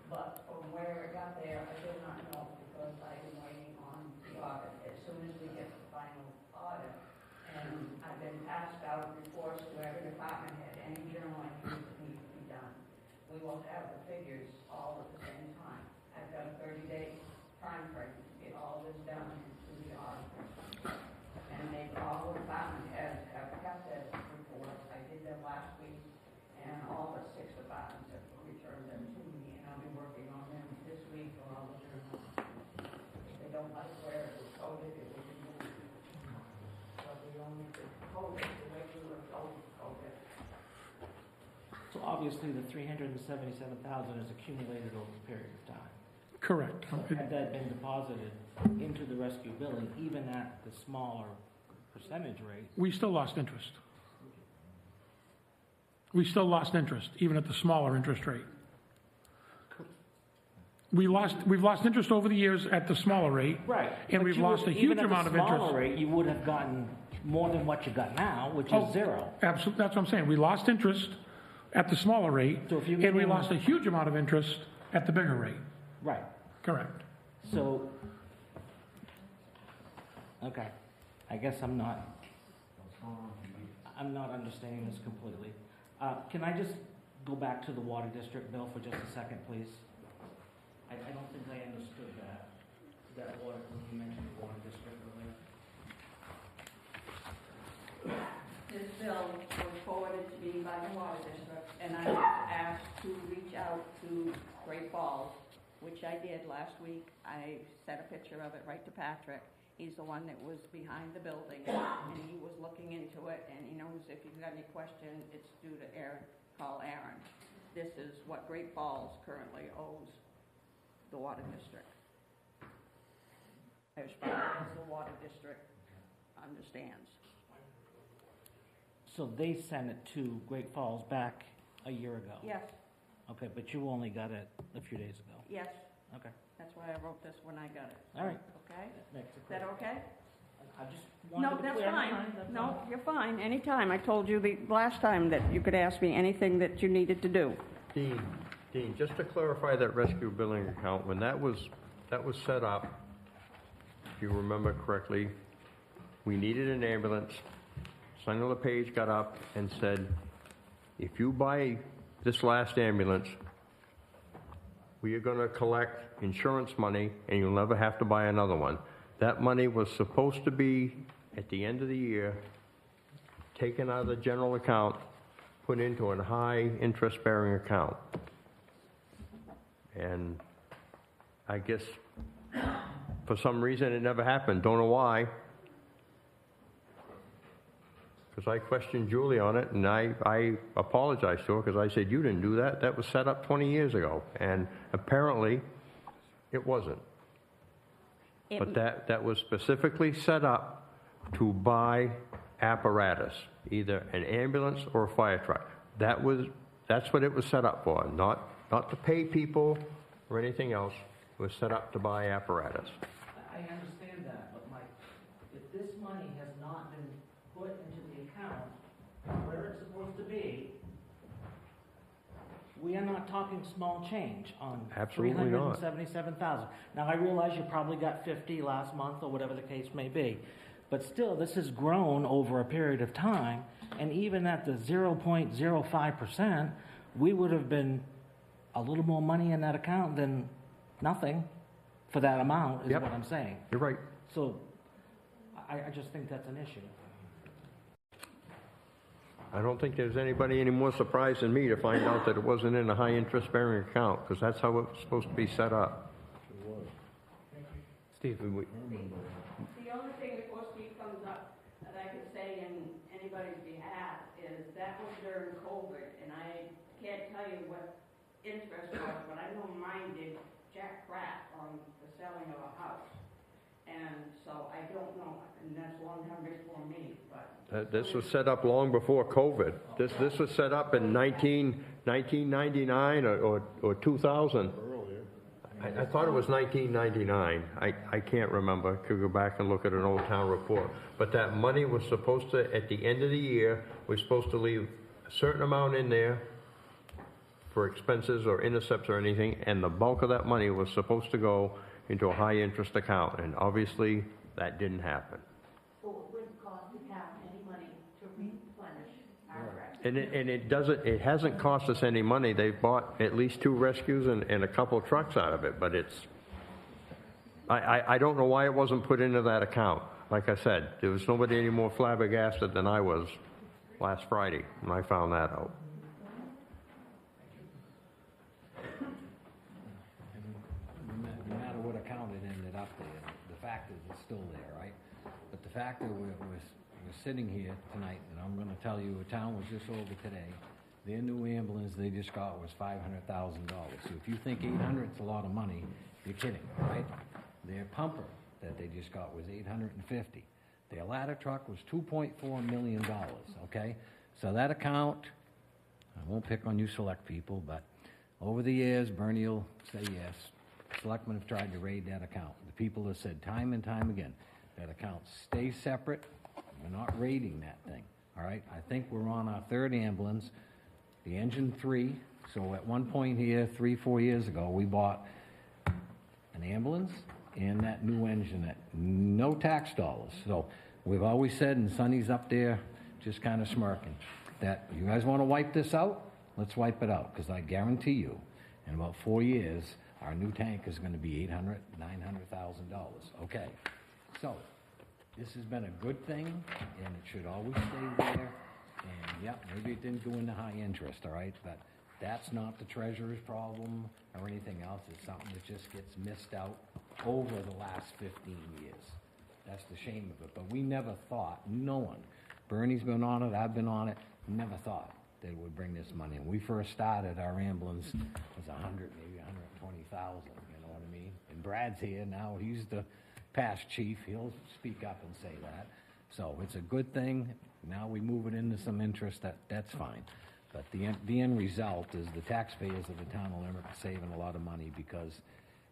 but from where it got there, I do not know because I've been waiting on the audit. As soon as we get the final audit, and I've been passed out reports to every department head, any journal entries that need to be done, we will have the figures all at the same time. I've got a 30-day time frame to get all this done to the auditor. And all the department heads have kept that report. I did that last week, and all but 6 departments have returned them to me, and I'll be working on them this week or all the journals. If they don't like where it was coded, it will be moved. But we only could code it the way we were told to code it. So obviously, the $377,000 is accumulated over a period of time. Correct. So had that been deposited into the rescue billing, even at the smaller percentage rate, We still lost interest. We still lost interest, even at the smaller interest rate. We've lost interest over the years at the smaller rate. right? And but we've you lost would- a huge even amount of at the smaller interest. rate, you would have gotten more than what you got now, which Oh, is zero. Absolutely, that's what I'm saying. We lost interest at the smaller rate, So if you and we give them- lost a huge amount of interest at the bigger rate. Right. Correct. So, okay, I guess I'm not understanding this completely. Can I just go back to the water district bill for just a second, please? I don't think I understood that. that water, when you mentioned the water district earlier? This bill was forwarded to me by the water district, and I was asked to reach out to Great Falls, which I did last week. I sent a picture of it right to Patrick. He's the one that was behind the building, and he was looking into it, and he knows if you've got any question, it's due to Aaron, call Aaron. This is what Great Falls currently owes the water district, as far as the water district understands. So they sent it to Great Falls back a year ago? Yes, Okay, but you only got it a few days ago? yes, Okay, that's why I wrote this when I got it. all right. Okay? Makes it Is that clear. okay? I just wanted No, to that's clear my fine. mind, that's No, all. you're fine, anytime. I told you the last time that you could ask me anything that you needed to do. Dean, just to clarify that rescue billing account, when that was set up, if you remember correctly, we needed an ambulance. Sonny LePage got up and said, if you buy this last ambulance, we are going to collect insurance money and you'll never have to buy another one. That money was supposed to be, at the end of the year, taken out of the general account, put into a high interest-bearing account. And I guess for some reason it never happened. Don't know why. Because I questioned Julie on it, and I apologized to her because I said, you didn't do that. That was set up 20 years ago. And apparently, it wasn't. But that was specifically set up to buy apparatus, either an ambulance or a fire truck. That's what it was set up for, not to pay people or anything else. It was set up to buy apparatus. I understand that, but Mike, if this money has not been put into the account where it's supposed to be, we are not talking small change on Absolutely not. 377,000. Now, I realize you probably got 50 last month or whatever the case may be, but still, this has grown over a period of time, and even at the 0.05%, we would have been a little more money in that account than nothing for that amount, is Yep. what I'm saying. You're right. So, I just think that's an issue. I don't think there's anybody any more surprised than me to find out that it wasn't in a high interest-bearing account, because that's how it was supposed to be set up. Steve? The only thing before Steve comes up that I could say in anybody's behalf is that was during COVID, and I can't tell you what interest was, but I know mine did Jack Pratt on the selling of a house. And so I don't know, and that's a long time before me, but. This was set up long before COVID. This was set up in 1999 or 2000. I thought it was 1999. I can't remember. Could go back and look at an old town report. But that money was supposed to, at the end of the year, we're supposed to leave a certain amount in there for expenses or intercepts or anything, and the bulk of that money was supposed to go into a high interest account, and obviously that didn't happen. So it wouldn't cost the town any money to replenish our And it hasn't cost us any money. They've bought at least 2 rescues and a couple of trucks out of it, but I don't know why it wasn't put into that account. Like I said, there was nobody any more flabbergasted than I was last Friday when I found that out. No matter what account it ended up there, the fact is it's still there, right? But the fact that we're sitting here tonight, and I'm gonna tell you, a town was just over today, their new ambulance they just got was $500,000. So if you think 800 is a lot of money, you're kidding, right? Their pumper that they just got was 850. Their ladder truck was $2.4 million, okay? So that account, I won't pick on you select people, but over the years, Bernie will say yes. Selectmen have tried to raid that account. The people have said time and time again, that account stays separate. We're not raiding that thing, all right? I think we're on our 3rd ambulance, the engine 3. So at one point here, 3-4 years ago, we bought an ambulance and that new engine at no tax dollars. So we've always said, and Sonny's up there just kind of smirking, that you guys want to wipe this out? Let's wipe it out, because I guarantee you, in about 4 years, Our new tank is gonna be $800,000, $900,000, okay. So, this has been a good thing, and it should always stay there. And, yeah, maybe it didn't go into high interest, all right? But that's not the treasurer's problem or anything else. It's something that just gets missed out over the last 15 years. That's the shame of it. But we never thought, no one, Bernie's been on it, I've been on it, never thought that it would bring this money. When we first started, our ambulance was 100, maybe 120,000, you know what I mean? And Brad's here now, he's the past chief, he'll speak up and say that. So it's a good thing. Now we move it into some interest, that's fine. But the end result is the taxpayers of the town of Limerick are saving a lot of money, because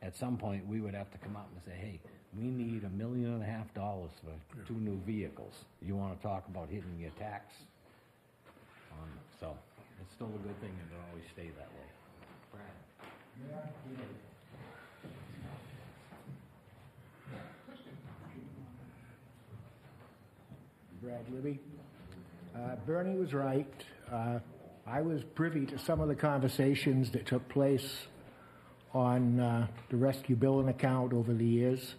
at some point we would have to come up and say, hey, we need $1.5 million for 2 new vehicles. You want to talk about hitting your tax? So it's still a good thing that it always stay that way. Brad? Brad Libby. Bernie was right. I was privy to some of the conversations that took place on the rescue billing account over the years,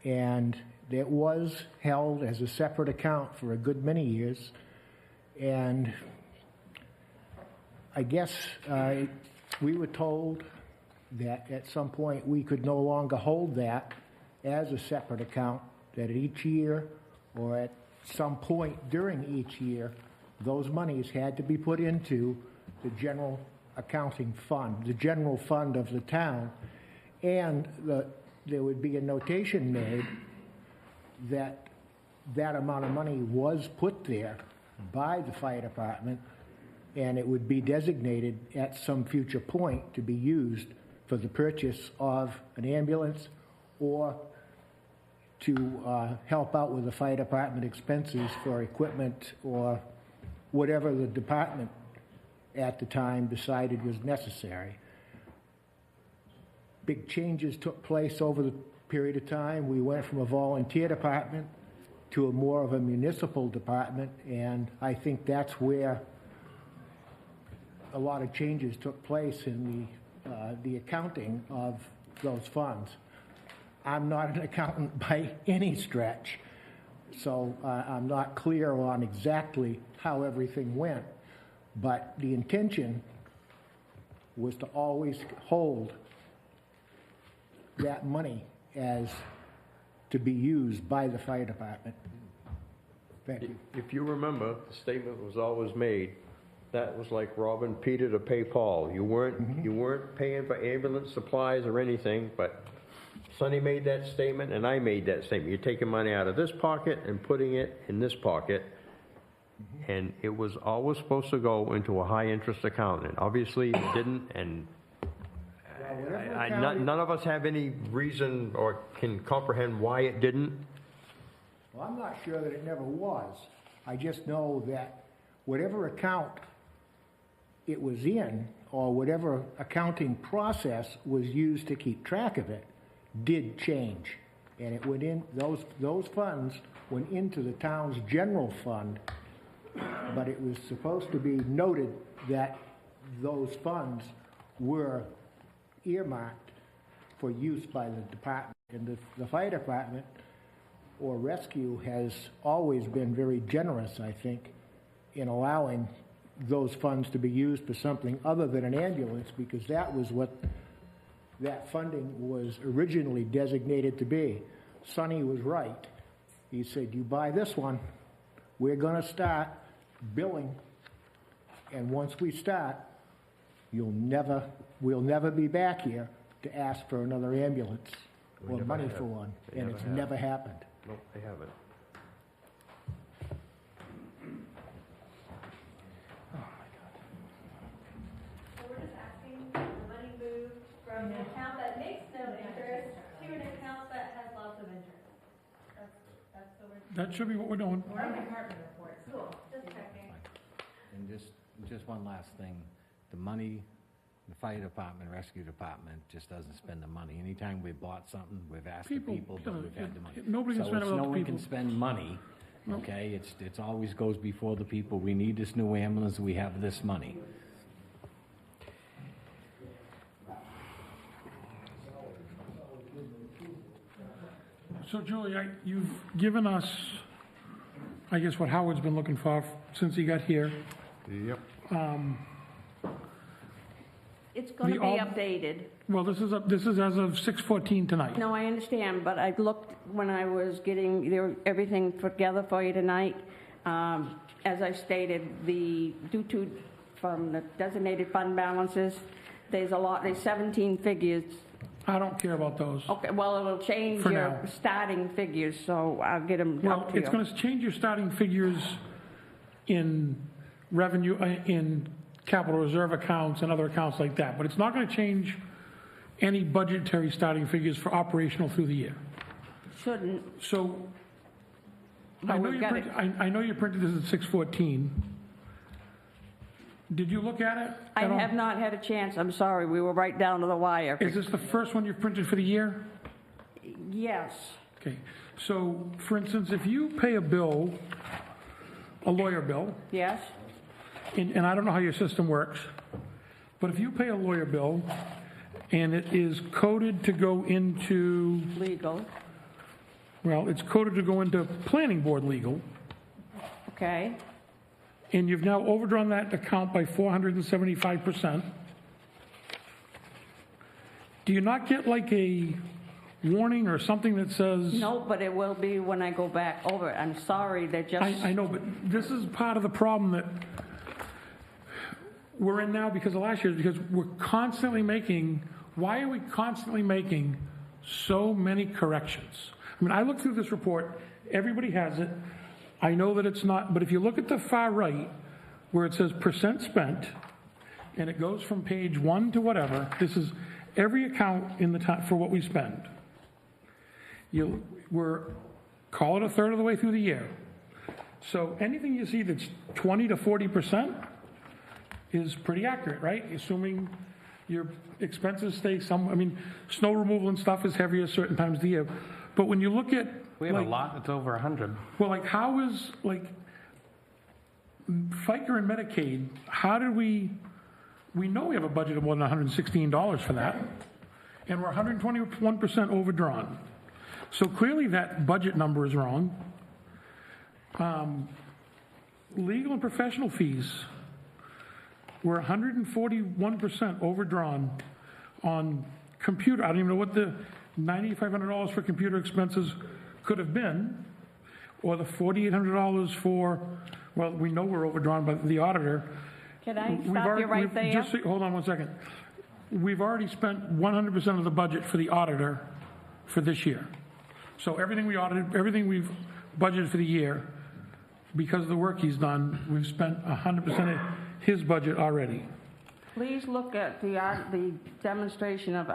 and it was held as a separate account for a good many years. And I guess we were told that at some point we could no longer hold that as a separate account, that each year or at some point during each year, those monies had to be put into the general accounting fund, the general fund of the town, and there would be a notation made that that amount of money was put there by the fire department, and it would be designated at some future point to be used for the purchase of an ambulance or to help out with the fire department expenses for equipment or whatever the department at the time decided was necessary. Big changes took place over the period of time. We went from a volunteer department to a more of a municipal department, and I think that's where a lot of changes took place in the accounting of those funds. I'm not an accountant by any stretch, so I'm not clear on exactly how everything went, but the intention was to always hold that money as to be used by the fire department. Thank you. If you remember, the statement was always made, that was like robbing Peter to pay Paul. You weren't paying for ambulance supplies or anything, but Sonny made that statement and I made that statement. You're taking money out of this pocket and putting it in this pocket, and it was always supposed to go into a high interest account, and obviously it didn't, and none of us have any reason or can comprehend why it didn't. Well, I'm not sure that it never was. I just know that whatever account it was in, or whatever accounting process was used to keep track of it, did change. And it went in, those funds went into the town's general fund, but it was supposed to be noted that those funds were earmarked for use by the department. And the fire department or rescue has always been very generous, I think, in allowing those funds to be used for something other than an ambulance, because that was what that funding was originally designated to be. Sonny was right. He said, you buy this one, we're going to start billing, and once we start, we'll never be back here to ask for another ambulance or money for one, and it's never happened. No, they haven't. So we're just asking the money moved from an account that makes no interest to an account that has lots of interest. That's the word. That should be what we're doing. Or a department report. Cool, just checking. And just one last thing, the money, the fire department, rescue department just doesn't spend the money. Anytime we bought something, we've asked the people, but we've had the money. Nobody can spend it without the No one people. can spend money, okay? It's always goes before the people. We need this new ambulance, we have this money. So Julie, you've given us, I guess, what Howard's been looking for since he got here. Yep. It's going to be updated. Well, this is as of 6:14 tonight. No, I understand, but I looked when I was getting everything together for you tonight. As I stated, from the designated fund balances, there's 17 figures. I don't care about those. Okay, well, it'll change For your now. starting figures, so I'll get them Well, up to you. it's going to change your starting figures in revenue, in capital reserve accounts and other accounts like that, but it's not going to change any budgetary starting figures for operational through the year. Shouldn't. So, But I know we've you got printed, I know you printed this at 6:14. Did you look at it? I at all? have not had a chance, I'm sorry, we were right down to the wire. Is this the first one you've printed for the year? Yes, Okay, so, for instance, if you pay a bill, a lawyer bill, yes, and I don't know how your system works, but if you pay a lawyer bill and it is coded to go into, legal, well, it's coded to go into planning board legal, okay, and you've now overdrawn that account by 475%, do you not get like a warning or something that says? no, but it will be when I go back over it, I'm sorry, they're just. I know, but this is part of the problem that we're in now because of last year, because we're constantly making, why are we constantly making so many corrections? I mean, I looked through this report, everybody has it, I know that it's not, but if you look at the far right, where it says percent spent, and it goes from page 1 to whatever, this is every account in the top for what we spend. We're, call it a third of the way through the year. So anything you see that's 20 to 40% is pretty accurate, right? Assuming your expenses stay I mean, snow removal and stuff is heavier certain times of the year. But when you look at, We have a lot that's over 100. well, like how is, like, FICA and Medicaid, how did we know we have a budget of more than $116 for that, and we're 121% overdrawn. So clearly that budget number is wrong. Legal and professional fees, we're 141% overdrawn on computer. I don't even know what the $9,500 for computer expenses could have been, or the $4,800 for, well, we know we're overdrawn by the auditor. Can I stop you right there? Hold on one second. We've already spent 100% of the budget for the auditor for this year. So everything we audited, everything we've budgeted for the year, because of the work he's done, we've spent 100% of his budget already. Please look at the demonstration of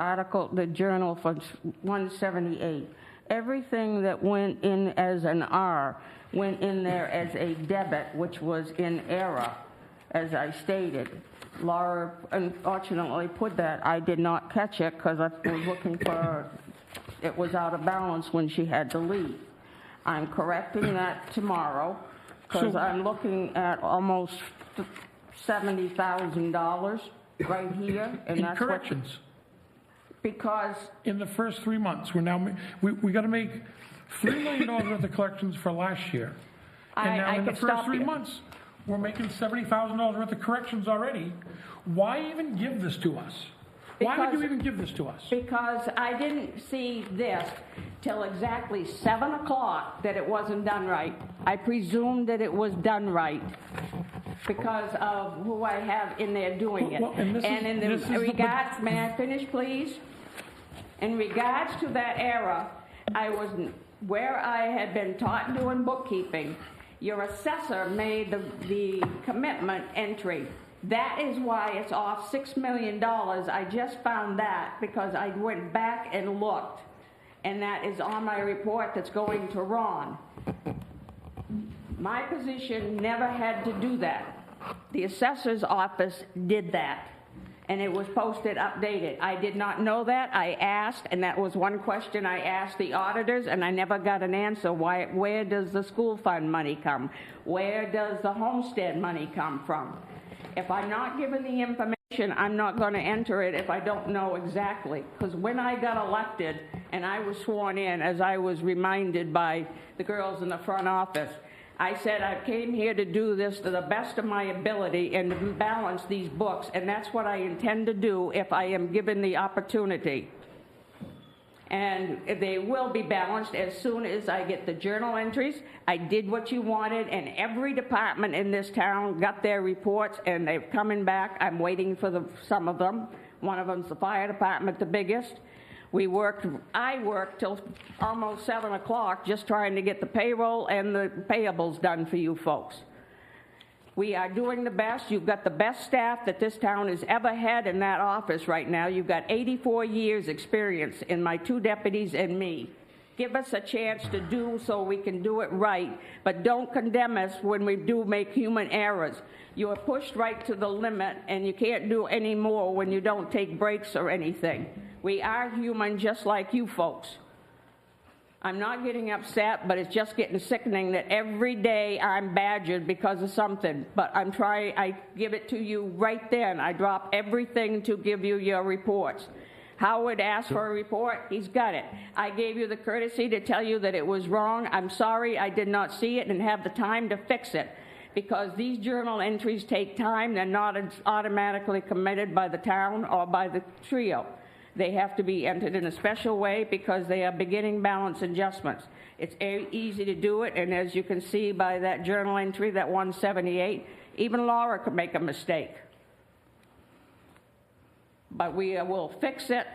the journal for 178. Everything that went in as an R went in there as a debit, which was in error, as I stated. Laura unfortunately put that. I did not catch it because I was looking for, it was out of balance when she had to leave. I'm correcting that tomorrow because I'm looking at almost $70,000 right here. And in that's corrections. Because in the first 3 months, we're now, we got to make $3 million worth of collections for last year. And now in the first 3 months, we're making $70,000 worth of corrections already. Why even give this to us? Why would you even give this to us? Because I didn't see this till exactly 7 o'clock that it wasn't done right. I presumed that it was done right because of who I have in there doing it. Well, and in the regards, may I finish, please? In regards to that error, where I had been taught doing bookkeeping, your assessor made the commitment entry. That is why it's off $6 million. I just found that because I went back and looked, and that is on my report that's going to Ron. My position never had to do that. The assessor's office did that, and it was posted updated. I did not know that. I asked, and that was one question I asked the auditors, and I never got an answer. Where does the school fund money come? Where does the homestead money come from? If I'm not given the information I'm not going to enter it if I don't know exactly. Because when I got elected and I was sworn in, as I was reminded by the girls in the front office, I said I came here to do this to the best of my ability and to balance these books, and that's what I intend to do if I am given the opportunity. And they will be balanced as soon as I get the journal entries. I did what you wanted, and every department in this town got their reports, and they're coming back. I'm waiting for some of them. One of them's the fire department, the biggest. I worked till almost 7 o'clock just trying to get the payroll and the payables done for you folks. We are doing the best. You've got the best staff that this town has ever had in that office right now. You've got 84 years experience in my 2 deputies and me. Give us a chance to do so we can do it right, but don't condemn us when we do make human errors. You are pushed right to the limit, and you can't do any more when you don't take breaks or anything. We are human just like you folks. I'm not getting upset, but it's just getting sickening that every day I'm badgered because of something. But I give it to you right then. I drop everything to give you your reports. Howard asked for a report, he's got it. I gave you the courtesy to tell you that it was wrong. I'm sorry I did not see it and have the time to fix it. Because these journal entries take time, they're not automatically committed by the town or by the trio. They have to be entered in a special way because they are beginning balance adjustments. It's easy to do it, and as you can see by that journal entry, that 178, even Laura could make a mistake. But we will fix it.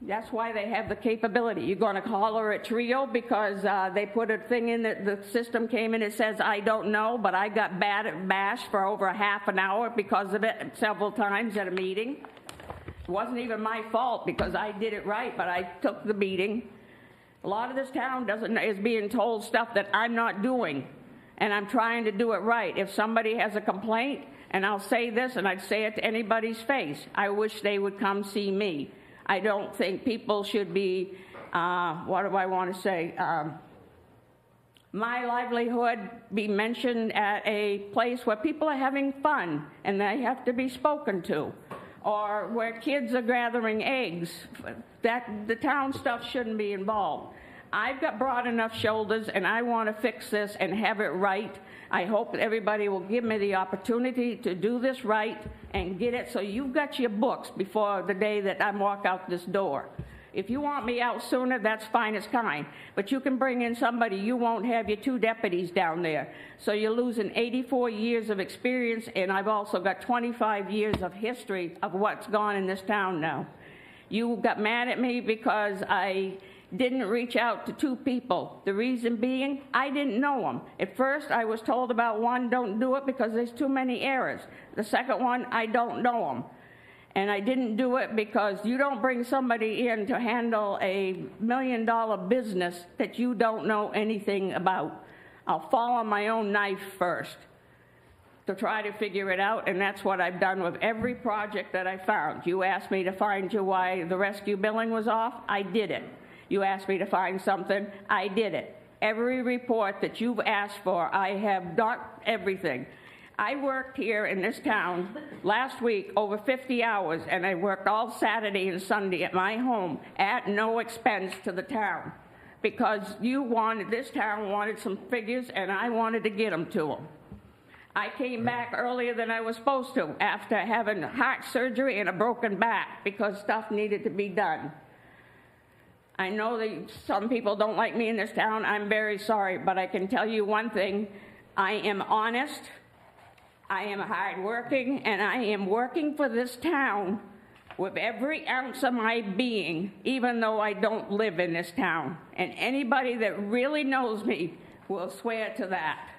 That's why they have the capability. You're going to call her a trio because they put a thing in that the system came in, it says, I don't know, but I got bashed for over a half an hour because of it several times at a meeting. It wasn't even my fault because I did it right, but I took the beating. A lot of this town is being told stuff that I'm not doing, and I'm trying to do it right. If somebody has a complaint, and I'll say this, and I'd say it to anybody's face, I wish they would come see me. I don't think people should be, what do I want to say, my livelihood be mentioned at a place where people are having fun, and they have to be spoken to. Or where kids are gathering eggs, the town stuff shouldn't be involved. I've got broad enough shoulders, and I want to fix this and have it right. I hope that everybody will give me the opportunity to do this right and get it so you've got your books before the day that I walk out this door. If you want me out sooner, that's fine as kind. But you can bring in somebody, you won't have your 2 deputies down there. So you're losing 84 years of experience, and I've also got 25 years of history of what's gone in this town now. You got mad at me because I didn't reach out to 2 people. The reason being, I didn't know them. At first, I was told about one, don't do it because there's too many errors. The second one, I don't know them. And I didn't do it because you don't bring somebody in to handle a $1 million business that you don't know anything about. I'll fall on my own knife first to try to figure it out, and that's what I've done with every project that I found. You asked me to find you why the rescue billing was off, I did it. You asked me to find something, I did it. Every report that you've asked for, I have done everything. I worked here in this town last week over 50 hours, and I worked all Saturday and Sunday at my home at no expense to the town because this town wanted some figures, and I wanted to get them to them. I came back earlier than I was supposed to after having heart surgery and a broken back because stuff needed to be done. I know that some people don't like me in this town. I'm very sorry, but I can tell you one thing. I am honest. I am hardworking, and I am working for this town with every ounce of my being, even though I don't live in this town. And anybody that really knows me will swear to that.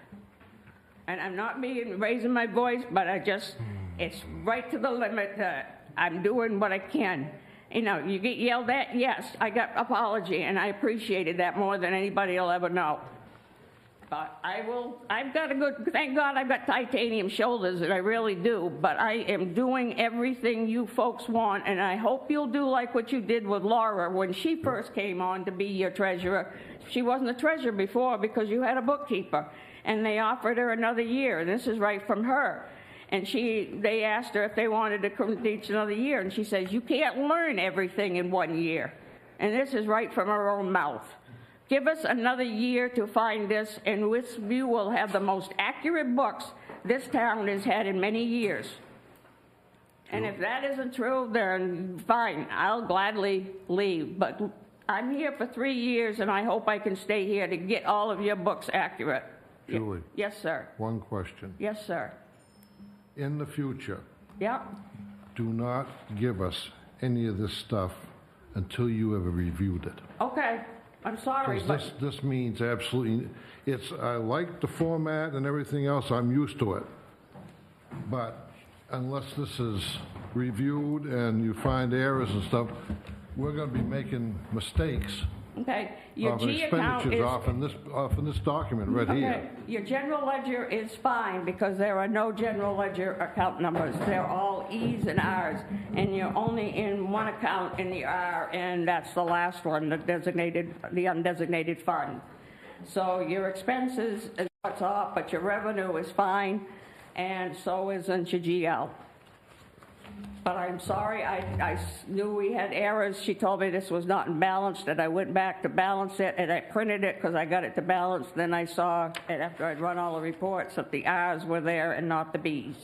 And I'm not raising my voice, but it's right to the limit that I'm doing what I can. You know, you get yelled at, yes, I got apology, and I appreciated that more than anybody will ever know. But thank God I've got titanium shoulders, and I really do, but I am doing everything you folks want, and I hope you'll do like what you did with Laura when she first came on to be your treasurer. She wasn't a treasurer before because you had a bookkeeper, and they offered her another year, and this is right from her. And they asked her if they wanted to come teach another year, and she says, you can't learn everything in 1 year. And this is right from her own mouth. Give us another year to find this, and we will have the most accurate books this town has had in many years. And if that isn't true, then fine, I'll gladly leave. But I'm here for 3 years, and I hope I can stay here to get all of your books accurate. Julie, Yes, sir. one question. Yes, sir. In the future, Yep. do not give us any of this stuff until you have reviewed it. Okay, I'm sorry, but... Because this means absolutely, I like the format and everything else, I'm used to it. But unless this is reviewed and you find errors and stuff, we're gonna be making mistakes Okay, your of G account expenditures is... off in this document right Okay, here. your general ledger is fine because there are no general ledger account numbers. They're all E's and R's, and you're only in one account in the R, and that's the last one, the undesignated fund. So your expenses is what's off, but your revenue is fine, and so isn't your GL. But I'm sorry, I knew we had errors. She told me this was not in balance, that I went back to balance it, and I printed it because I got it to balance. Then I saw, and after I'd run all the reports, that the R's were there and not the B's.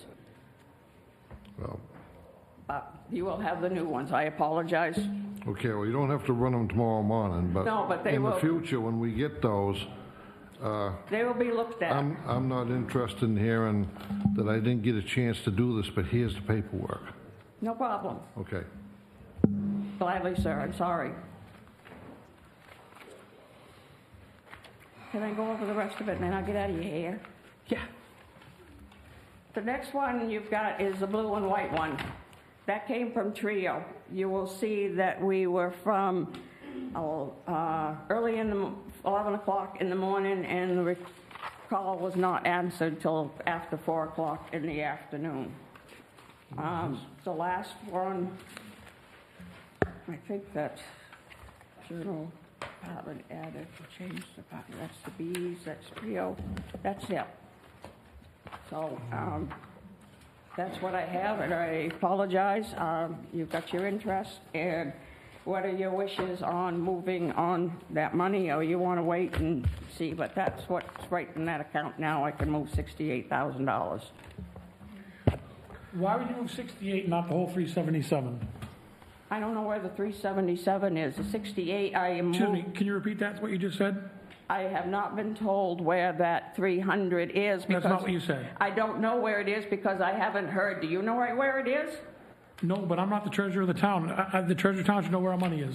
Well, But you will have the new ones. I apologize. okay, well, you don't have to run them tomorrow morning, but No, but they in the will. future, when we get those, They will be looked at. I'm not interested in hearing that I didn't get a chance to do this, but here's the paperwork. No problem. Okay. Gladly, sir. I'm sorry. Can I go over the rest of it and then I'll get out of your hair? Yeah. The next one you've got is the blue and white one. That came from Trio. You will see that we were from early in the 11 o'clock in the morning, and the call was not answered till after 4 o'clock in the afternoon. The last one, I think that's journal department added, change department, that's the B's, that's Trio, that's it. So, that's what I have, and I apologize. You've got your interest, and what are your wishes on moving on that money, or you want to wait and see? But that's what's right in that account now. I can move $68,000. Why would you move 68, not the whole 377? I don't know where the 377 is. The 68, I am Excuse me, can you repeat that, what you just said? I have not been told where that 300 is because... That's not what you said. I don't know where it is because I haven't heard. Do you know where it is? No, but I'm not the treasurer of the town. The treasurer of the town should know where our money is.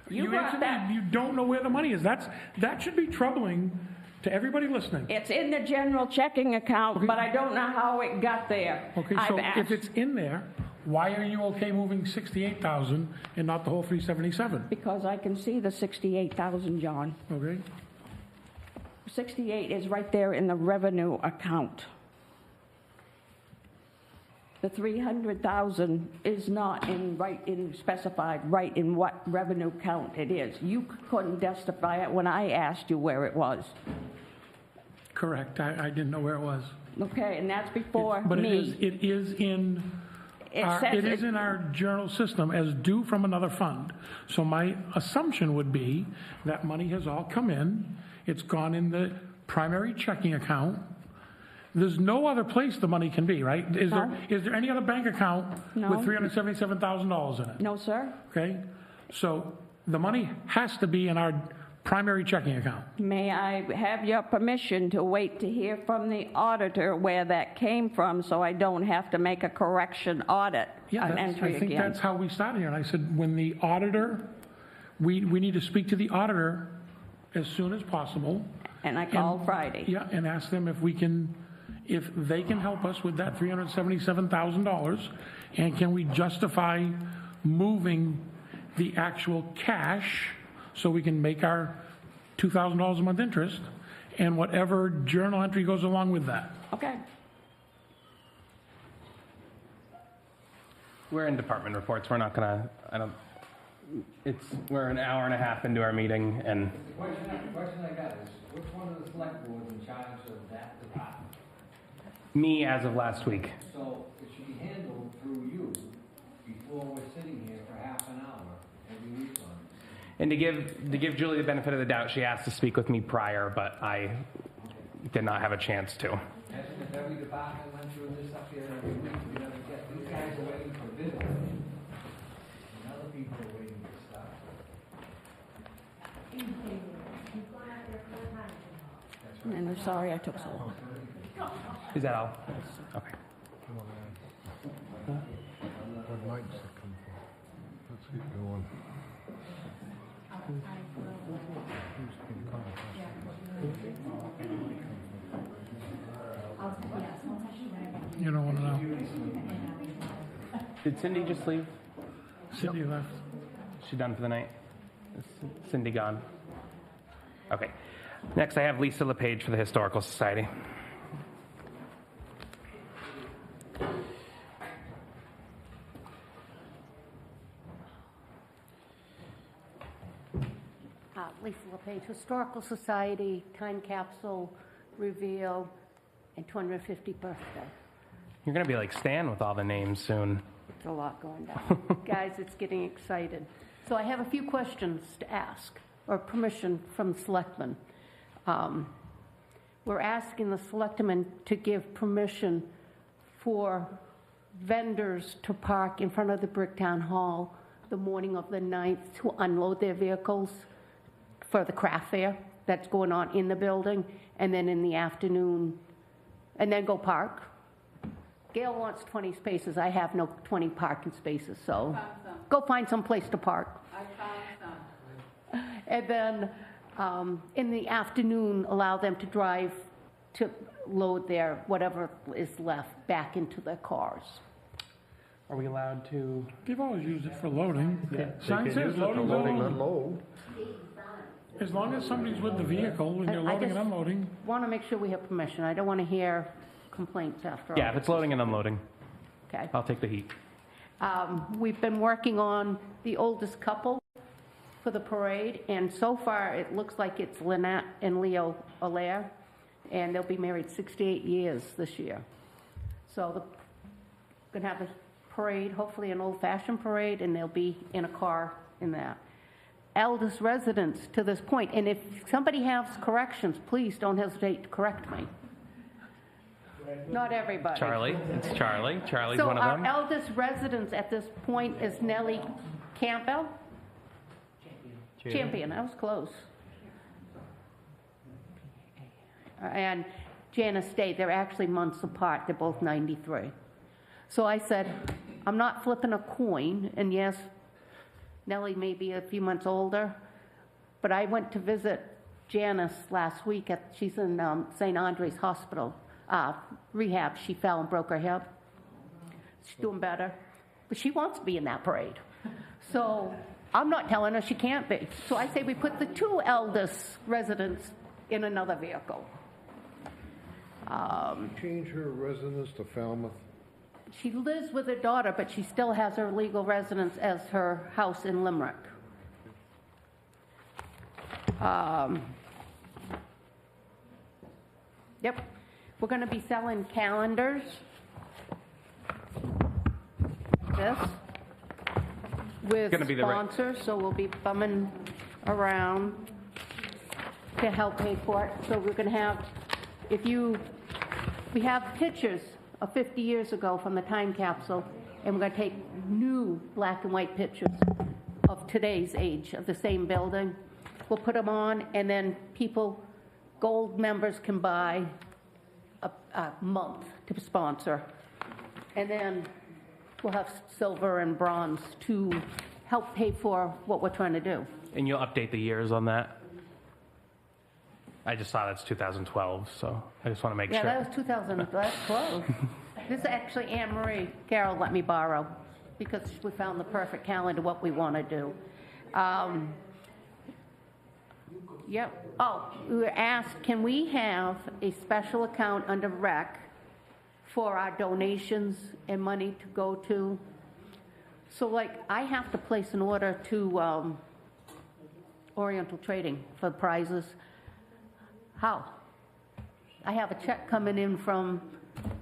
You got answered that. me, you don't know where the money is. That should be troubling to everybody listening. It's in the general checking account, Okay. but I don't know how it got there. Okay, I've so asked. if it's in there, why are you okay moving 68,000 and not the whole 377? Because I can see the 68,000, John. Okay? 68 is right there in the revenue account. The 300,000 is not specified right in what revenue count it is. You couldn't justify it when I asked you where it was. Correct. I didn't know where it was. Okay, and that's before But me. it is in our journal system as due from another fund. So my assumption would be that money has all come in. It's gone in the primary checking account. There's no other place the money can be, right? Is there any other bank account No. with $377,000 in it? No, sir. Okay? So the money has to be in our primary checking account. May I have your permission to wait to hear from the auditor where that came from so I don't have to make a correction audit an entry I think again? that's how we started here. And I said, when the auditor, we need to speak to the auditor as soon as possible. And I called Friday. Yeah, and ask them if they can help us with that $377,000, and can we justify moving the actual cash so we can make our $2,000 a month interest, and whatever journal entry goes along with that. Okay. We're in department reports. We're not gonna, we're an hour and a half into our meeting, and The question I got is, which one of the select boards in charge of that department? Me as of last week. So it should be handled through you before we're sitting here for half an hour every week on it. And to give Julie the benefit of the doubt, she asked to speak with me prior, but I did not have a chance to. Imagine if every department went through this up here every week, we're gonna get, these guys are waiting for business. And other people are waiting for stuff. And I'm sorry I took so long. Is that all? Okay. What mics that come from? Let's keep going. You don't want to know. Did Cindy just leave? Cindy left. She done for the night? Is Cindy gone? Okay. Next, I have Lisa LePage for the Historical Society. Lisa LePage, Historical Society, Time Capsule, Reveal, and 250th birthday. You're going to be like Stan with all the names soon. It's a lot going down. Guys, it's getting excited. So I have a few questions to ask, or permission from the selectmen. We're asking the selectmen to give permission for vendors to park in front of the Bricktown Hall the morning of the 9th to unload their vehicles for the craft fair that's going on in the building, and then in the afternoon, and then go park. Gail wants 20 spaces. I have no 20 parking spaces, so go find some place to park. I found some. And then in the afternoon, allow them to drive to load their whatever is left back into their cars. Are we allowed to? They've always used it for loading. Yeah, Sign says loading, loading, unloading. unload. As long as somebody's with the vehicle when you're I loading and just unloading. want to make sure we have permission. I don't want to hear complaints after all. Yeah, if it's loading and unloading, Okay. I'll take the heat. We've been working on the oldest couple for the parade, and so far, it looks like it's Lynette and Leo Allaire, and they'll be married 68 years this year. So we're going to have a parade, hopefully an old-fashioned parade, and they'll be in a car in that. Eldest residents to this point, and if somebody has corrections, please don't hesitate to correct me. Not everybody. Charlie, it's Charlie. Charlie's So one of our them. eldest residents at this point is Nellie Campbell? Champion, I was close. And Janice Day, they're actually months apart, they're both 93. So I said, I'm not flipping a coin, and yes, Nellie may be a few months older, but I went to visit Janice last week, she's in St. Andre's Hospital, rehab. She fell and broke her hip. She's doing better, but she wants to be in that parade. So I'm not telling her she can't be. So I say we put the two eldest residents in another vehicle. Change her residence to Falmouth. She lives with her daughter, but she still has her legal residence as her house in Limerick. Yep. We're going to be selling calendars. This. With Gonna be the sponsors, so we'll be bumming around to help pay for it. So we're going to have, we have pictures of 50 years ago from the time capsule, and we're going to take new black and white pictures of today's age of the same building. We'll put them on, and then gold members can buy a month to sponsor. And then we'll have silver and bronze to help pay for what we're trying to do. And you'll update the years on that? I just saw that's 2012, so I just want to make Yeah, sure. that was 2012. This is actually Anne Marie Carroll let me borrow because we found the perfect calendar, what we want to do. Yep. Oh, we were asked, can we have a special account under rec for our donations and money to go to? So like, I have to place an order to Oriental Trading for prizes. How? I have a check coming in from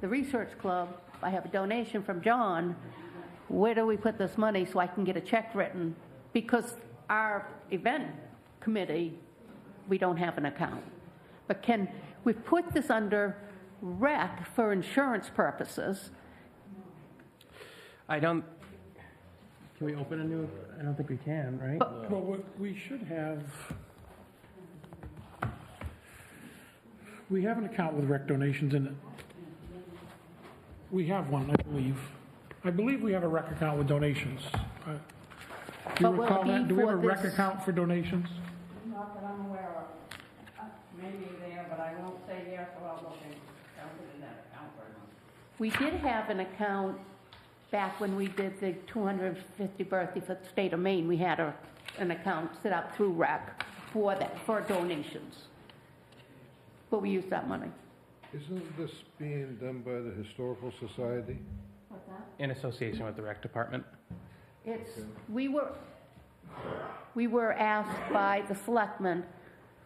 the research club, I have a donation from John, where do we put this money so I can get a check written? Because our event committee, we don't have an account. But we put this under rec for insurance purposes. Can we open a new, I don't think we can, right? Well, we should have, we have an account with rec donations in it. We have one, I believe. I believe we have a rec account with donations. Do you But will it recall that? be Do we have a for rec this- account for donations? Not that I'm aware of. Maybe there, but I won't say yes without looking. I'll put in that account for them. We did have an account back when we did the 250th birthday for the state of Maine. We had an account set up through rec for that, for donations. But we used that money. Isn't this being done by the Historical Society? What's that? In association with the rec department. We were asked by the selectmen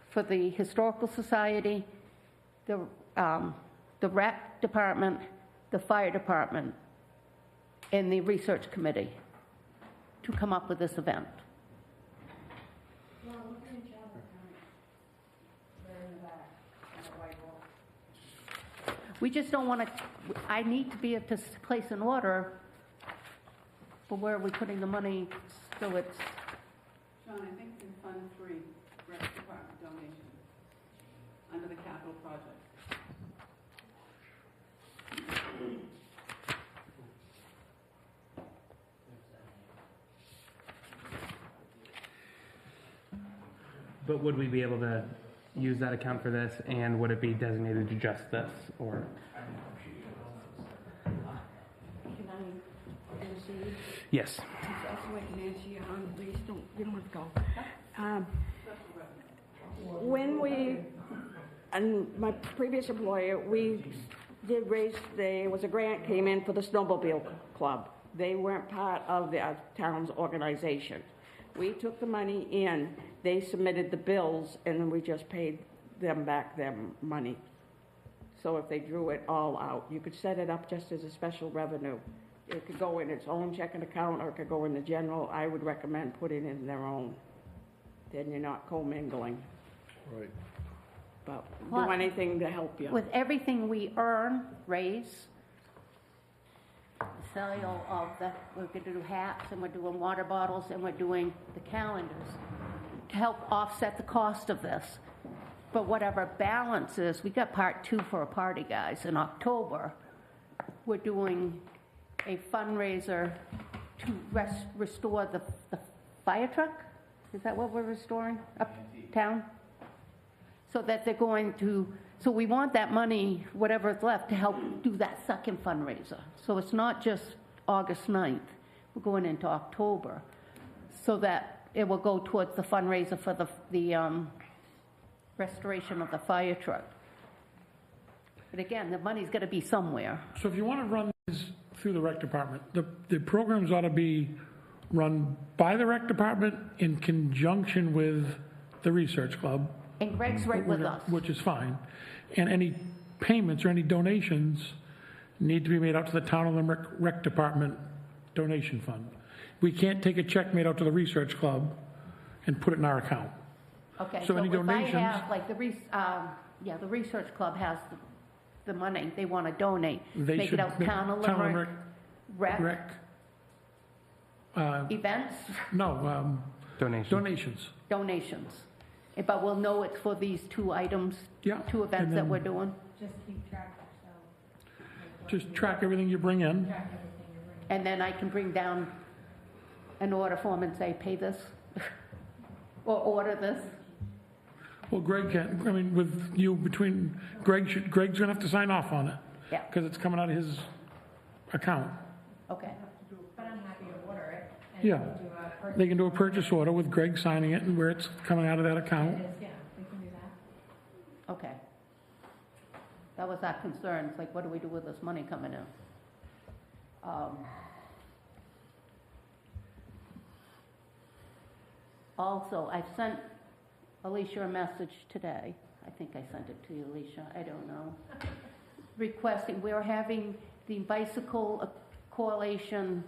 for the Historical Society, the rec department, the fire department, and the research committee to come up with this event. We just don't want to, I need to be able to place an order for where are we putting the money so it's, John, I think in Fund 3, Rec Department donation, under the capital project. But would we be able to use that account for this, and would it be designated to just this, or? Can I intercede? Yes. That's what Nancy, please don't, you don't have to go. When we, and my previous employer, we did raise, there was a grant came in for the snowmobile club. They weren't part of the town's organization. We took the money in, they submitted the bills, and then we just paid them back their money. So if they drew it all out, you could set it up just as a special revenue. It could go in its own checking account, or it could go in the general. I would recommend putting it in their own. Then you're not commingling. Right. But Well, do anything to help you. with everything we earn, raise, sale of the, we're going to do hats, and we're doing water bottles, and we're doing the calendars to help offset the cost of this. But whatever balance is, we got part 2 for a party, guys. In October, we're doing a fundraiser to restore the fire truck. Is that what we're restoring uptown? So that they're going to, so we want that money, whatever is left, to help do that second fundraiser. So it's not just August 9th, we're going into October, so that it will go towards the fundraiser for the restoration of the fire truck. But again, the money's got to be somewhere. So if you want to run this through the rec department, the programs ought to be run by the rec department in conjunction with the research club. And Greg's right with us. Which is fine. And any payments or any donations need to be made out to the Town of Limerick Rec Department donation fund. We can't take a check made out to the research club and put it in our account. Okay, So any if I donations- have, like, the research club has the money they want to donate. They Make should it out make Town of Town of Limerick Rec. events, No, Donations. donations. but we'll know it's for these 2 items, Yeah, 2 events and that then- we're doing. Just keep track, so. Just track everything you bring in. Track everything you're bringing. And then I can bring down an order form and say, pay this, or order this. Well, Greg can, I mean, with you between, Greg's gonna have to sign off on it. Yeah. Because it's coming out of his account. Okay. But I'm happy to order it. And Yeah. do a purchase They can do a purchase order with Greg signing it and where it's coming out of that account. It is, yeah, we can do that. Okay. That was our concern, it's like, what do we do with this money coming in? Also, I sent Alicia a message today. I think I sent it to you, Alicia, I don't know. requesting, we're having the Bicycle Coalition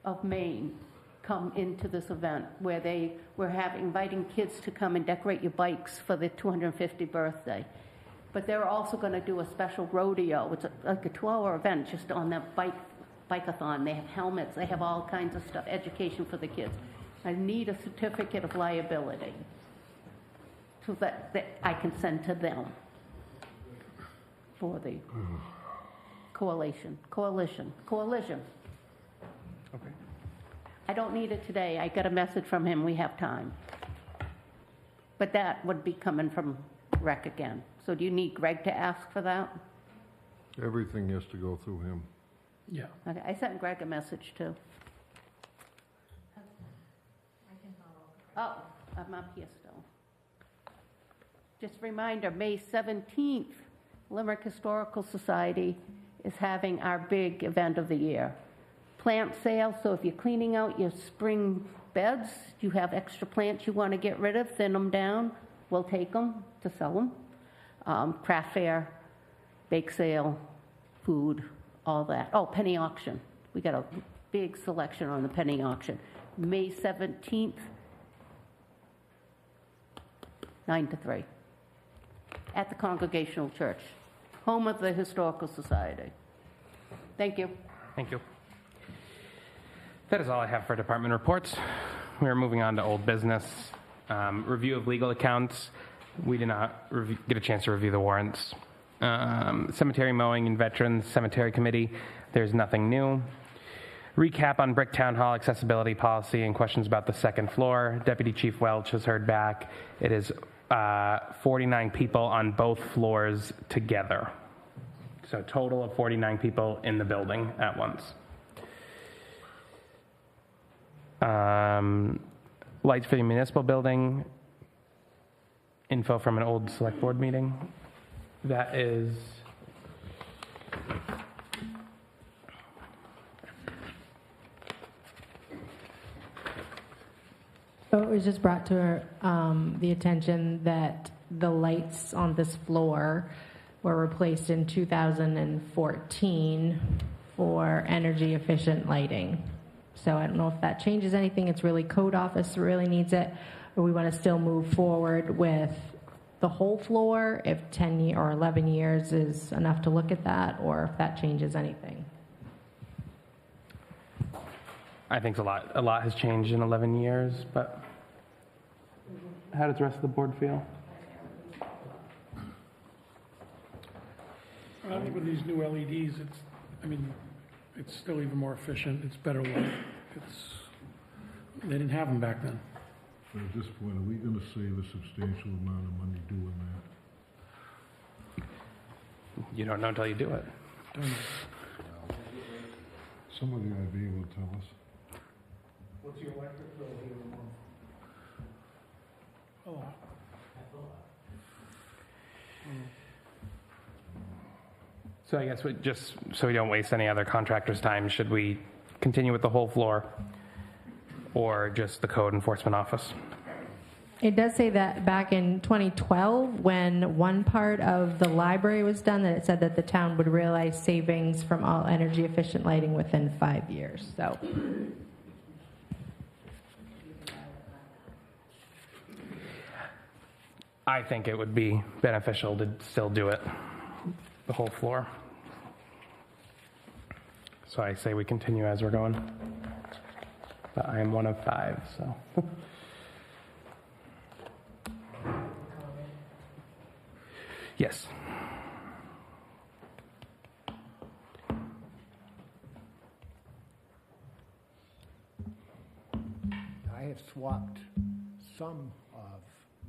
of Maine come into this event where we're inviting kids to come and decorate your bikes for the 250th birthday. But they're also going to do a special rodeo. It's like a 2-hour event just on that bike-a-thon. They have helmets, they have all kinds of stuff, education for the kids. I need a certificate of liability so that I can send to them for the coalition. Okay. I don't need it today. I got a message from him. We have time. But that would be coming from rec again. So do you need Greg to ask for that? Everything has to go through him. Yeah. Okay, I sent Greg a message too. Oh, I'm up here still. Just a reminder, May 17th, Limerick Historical Society is having our big event of the year. Plant sale, so if you're cleaning out your spring beds, you have extra plants you want to get rid of, thin them down, we'll take them to sell them. Craft fair, bake sale, food, all that. Oh, penny auction. We got a big selection on the penny auction. May 17th, 9 to 3, at the Congregational Church, home of the Historical Society. Thank you. Thank you. That is all I have for department reports. We are moving on to old business. Review of legal accounts. We did not get a chance to review the warrants. Cemetery mowing and Veterans Cemetery Committee, there's nothing new. Recap on Brick Town Hall accessibility policy and questions about the second floor. Deputy Chief Welch has heard back. It is 49 people on both floors together. So a total of 49 people in the building at once. Lights for the municipal building. Info from an old select board meeting. That is... So it was just brought to the attention that the lights on this floor were replaced in 2014 for energy efficient lighting. So I don't know if that changes anything. It's really code office that really needs it, or we want to still move forward with the whole floor if 10 or 11 years is enough to look at that, or if that changes anything. I think a lot has changed in 11 years, but how does the rest of the board feel? I think with these new LEDs, it's still even more efficient. It's better light. They didn't have them back then. But at this point, are we going to save a substantial amount of money doing that? You don't know until you do it. Somebody ought to be able to tell us. What's your electric bill here a month? A lot. So I guess just so we don't waste any other contractors' time, should we continue with the whole floor or just the code enforcement office? It does say that back in 2012, when one part of the library was done, that it said that the town would realize savings from all energy efficient lighting within 5 years. So. I think it would be beneficial to still do it, the whole floor. So I say we continue as we're going. But I am one of 5, so. Yes. I have swapped some of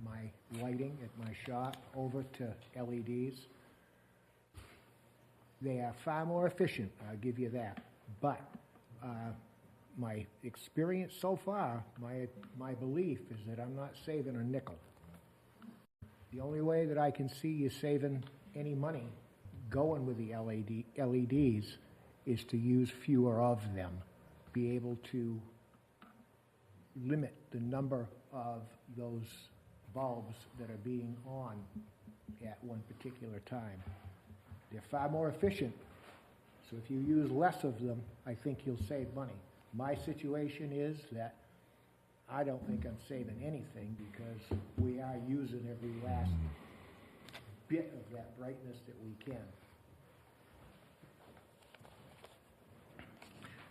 my lighting at my shop over to LEDs. They are far more efficient, I'll give you that. But my experience so far, my belief is that I'm not saving a nickel. The only way that I can see you saving any money going with the LEDs is to use fewer of them, be able to limit the number of those bulbs that are being on at one particular time. They're far more efficient. So if you use less of them, I think you'll save money. My situation is that I don't think I'm saving anything because we are using every last bit of that brightness that we can.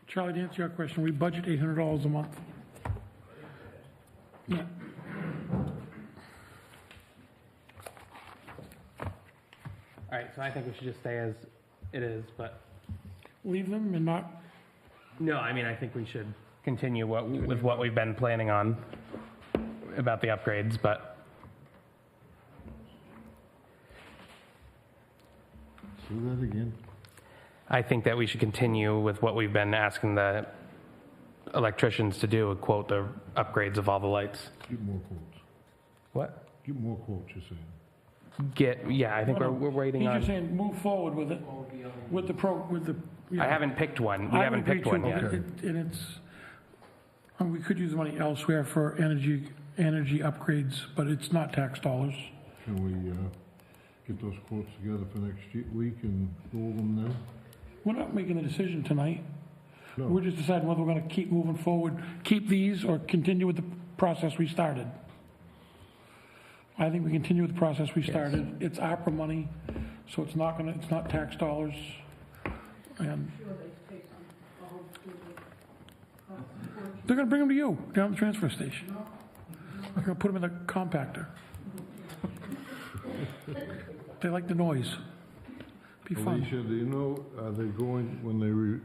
Charlie, to answer your question, we budget $800 a month. Yeah. All right, so I think we should just stay as it is, but Leave them and not, no, I mean, I think we should continue with what we've been planning on about the upgrades, but Say that again. I think that we should continue with what we've been asking the electricians to do, quote the upgrades of all the lights. Get more quotes. What? Get more quotes, you're saying. Yeah, I think we're waiting he's on. just saying, move forward with it, with the. I haven't picked one. We haven't picked one yet. And it's, we could use the money elsewhere for energy upgrades, but it's not tax dollars. Can we get those quotes together for next week and go over them then? We're not making a decision tonight. No. We're just deciding whether we're going to keep moving forward, keep these, or continue with the process we started. I think we continue with the process we started. It's ARPA money, so it's not tax dollars. And they're going to bring them to you down at the transfer station. They're going to put them in the compactor. They like the noise. Be fun. Alicia, do you know, are they going, when they,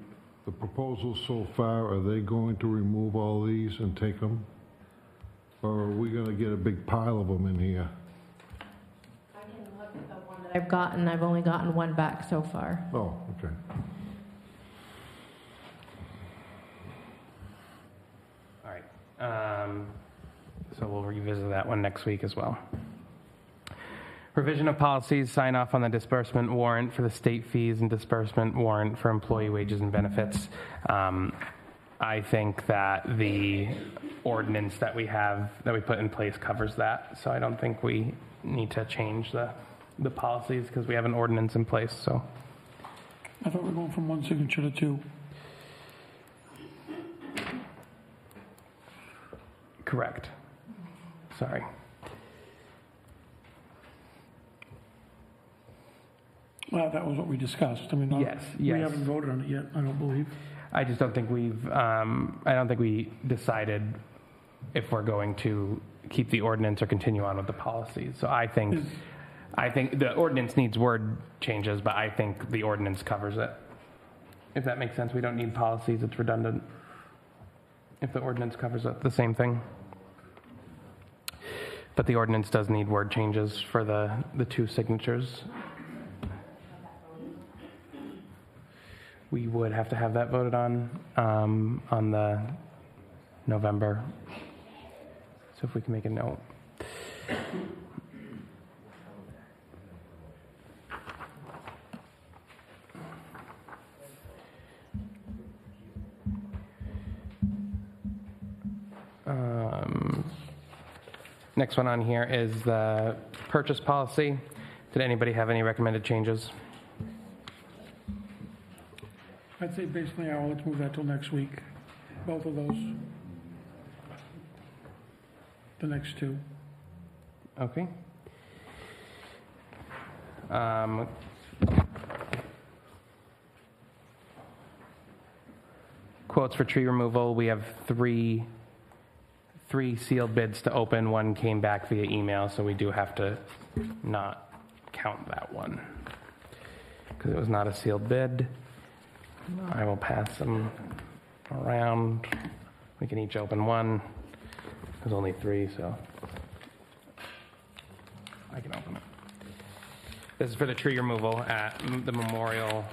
the proposals so far, are they going to remove all these and take them? Or are we going to get a big pile of them in here? I can look at the one that I've gotten. I've only gotten one back so far. Oh, okay. All right. So we'll revisit that one next week as well. Revision of policies, sign off on the disbursement warrant for the state fees and disbursement warrant for employee wages and benefits. I think that the ordinance that we put in place covers that. So I don't think we need to change the policies because we have an ordinance in place. So I thought we were going from one signature to two. correct. Sorry. Well, that was what we discussed. I mean, Yes, we yes. haven't voted on it yet, I don't believe. I just don't think I don't think we decided if we're going to keep the ordinance or continue on with the policies. So I think the ordinance needs word changes, but I think the ordinance covers it. If that makes sense, we don't need policies, it's redundant. If the ordinance covers it, the same thing. But the ordinance does need word changes for the two signatures. We would have to have that voted on the November. So if we can make a note. Next one on here is the purchase policy. Did anybody have any recommended changes? I'd say basically, let's move that till next week, both of those. The next two. Okay. Quotes for tree removal, we have three sealed bids to open. One came back via email, so we do have to not count that one because it was not a sealed bid. I will pass them around. We can each open one. There's only three, so I can open it. This is for the tree removal at the memorial,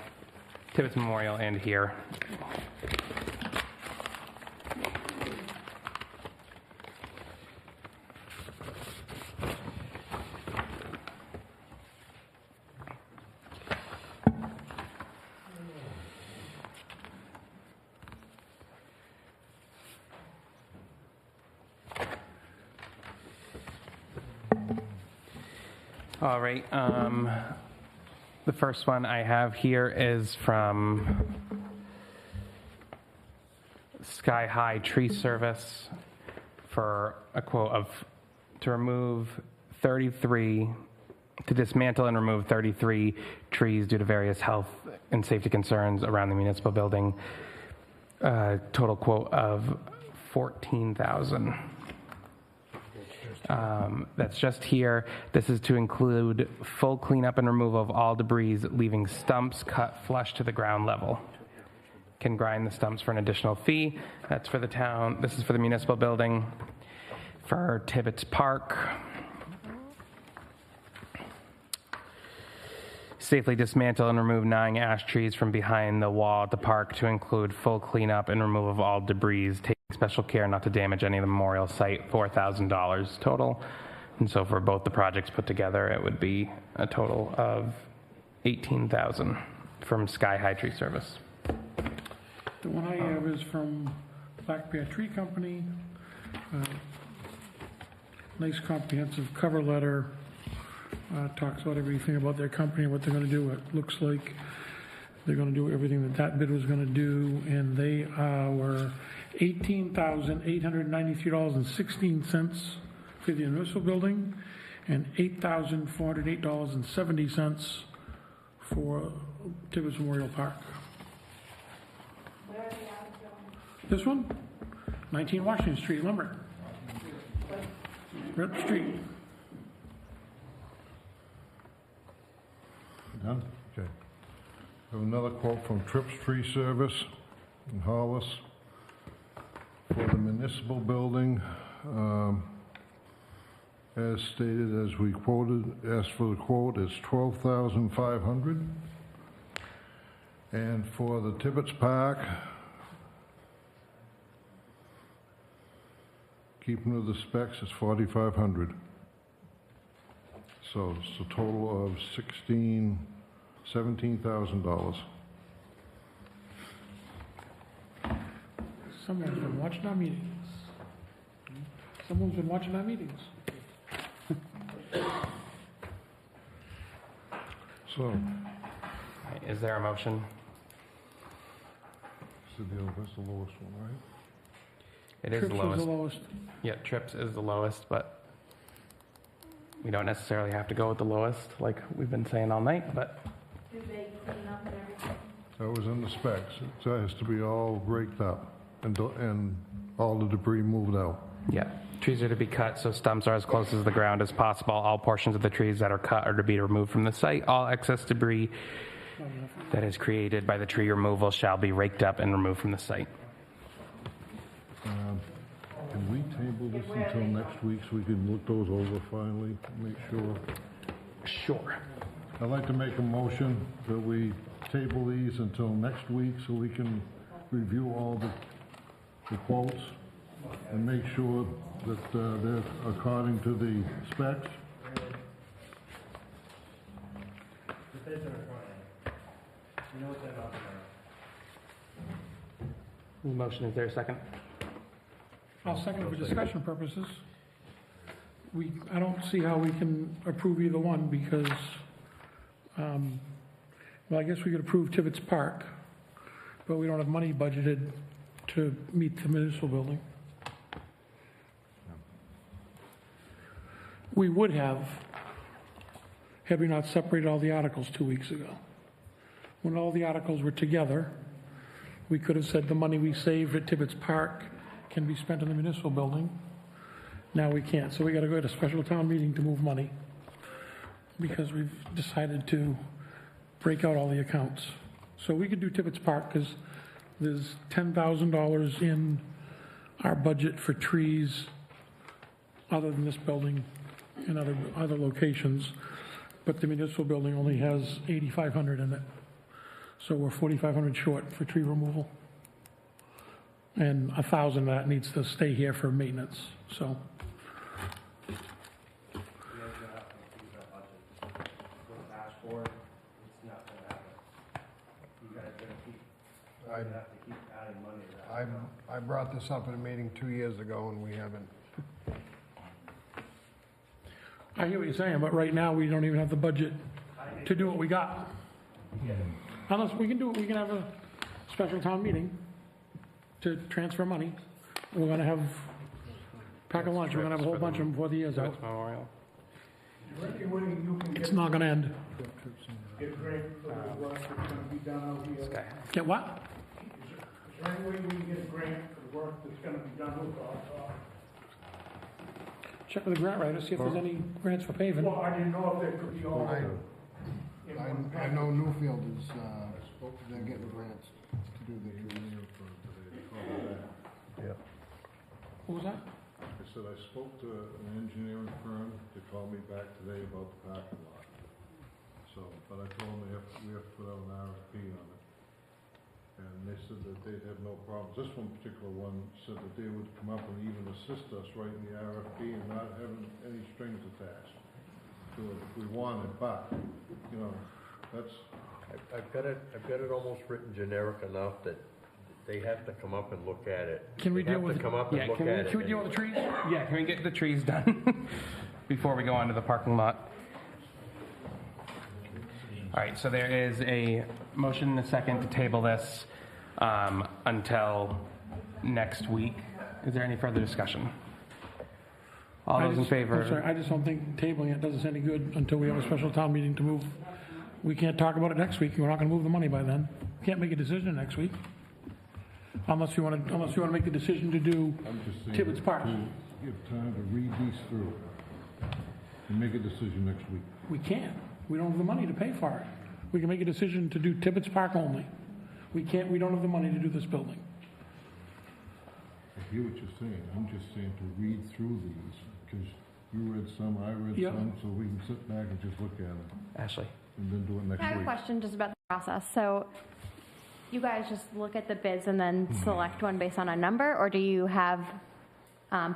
Tibbetts Memorial, and here. All right. The first one I have here is from Sky High Tree Service for a quote of to dismantle and remove 33 trees due to various health and safety concerns around the municipal building. Total quote of $14,000. That's just here. This is to include full cleanup and removal of all debris, leaving stumps cut flush to the ground level. Can grind the stumps for an additional fee. That's for the town. This is for the municipal building. For Tibbetts Park, safely dismantle and remove 9 ash trees from behind the wall at the park to include full cleanup and removal of all debris, taking special care not to damage any of the memorial site, $4,000 total. And so for both the projects put together, it would be a total of $18,000 from Sky High Tree Service. The one I have is from Black Bear Tree Company. Nice comprehensive cover letter. Talks about everything about their company and what they're going to do. It looks like they're going to do everything that bid was going to do, and they were $18,893.16 for the municipal building and $8,408.70 for Tibbetts Memorial Park. Where are the hours going? This one, 19 Washington Street, Limerick. Rep Street. Done? Okay. I have another quote from Trips Tree Service in Hollis for the municipal building. As stated, as we quoted, as for the quote, it's $12,500. And for the Tibbetts Park, keeping with the specs, is $4,500. So it's a total of $17,000. Someone's been watching our meetings. Someone's been watching our meetings. So, Is there a motion? that's the lowest one, right? It is Trips the was lowest. the lowest. Yeah, Trips is the lowest, but we don't necessarily have to go with the lowest, like we've been saying all night, but Do they clean up and everything? That was in the specs. It has to be all raked up and all the debris moved out. yeah. Trees are to be cut so stumps are as close to the ground as possible. All portions of the trees that are cut are to be removed from the site. All excess debris that is created by the tree removal shall be raked up and removed from the site. Can we table this until next week so we can look those over finally, make sure? Sure. I'd like to make a motion that we table these until next week so we can review all the quotes and make sure that they're according to the specs. Motion, is there a second? I'll second it for discussion purposes. I don't see how we can approve either one because, well, I guess we could approve Tibbetts Park, but we don't have money budgeted to meet the municipal building. We would have, had we not separated all the articles 2 weeks ago. When all the articles were together, we could have said the money we saved at Tibbetts Park can be spent in the municipal building. Now we can't, so we gotta go to a special town meeting to move money because we've decided to break out all the accounts. So we could do Tibbetts Park because there's $10,000 in our budget for trees other than this building and other locations, but the municipal building only has $8,500 in it. So we're $4,500 short for tree removal. And $1,000 of that needs to stay here for maintenance, so. I brought this up at a meeting 2 years ago and we haven't. I hear what you're saying, but right now we don't even have the budget. to do what we got. Unless we can have a special town meeting to transfer money. We're gonna have, pack a lunch, we're gonna have a whole bunch of them before the year's out. Memorial. It's not gonna end. Get grant for the work that's gonna be done out here. Get what? Is there any way we can get a grant for the work that's gonna be done with our, Check with the grant writer, see if there's any grants for paving. well, I didn't know if there could be all. I know Newfield is, they're getting grants to do the trees. Yeah. What was that? I said I spoke to an engineering firm. They called me back today about the parking lot. So, but I told them we have to put out an RFP on it. And they said that they'd have no problems. This one particular one said that they would come up and even assist us writing the RFP and not having any strings attached to it if we wanted, but, you know, that's, I've got it almost written generic enough that they have to come up and look at it. Can we They deal have with, to come up and look at it. can we deal with the trees? Yeah, can we get the trees done before we go on to the parking lot? All right, so there is a motion and a second to table this until next week. Is there any further discussion? All those in favor? I'm sorry, I just don't think tabling it does us any good until we have a special town meeting to move. We can't talk about it next week, we're not gonna move the money by then. Can't make a decision next week. Unless you wanna make the decision to do I'm just saying. Tibbetts Park. to Give time to read these through and make a decision next week. We can't. We don't have the money to pay for it. We can make a decision to do Tibbetts Park only. We don't have the money to do this building. I hear what you're saying. I'm just saying to read through these, because you read some, I read Yep. some, so we can sit back and just look at them Ashley. and then do it next I have a week. question just about the process. So you guys just look at the bids and then select one based on a number, or do you have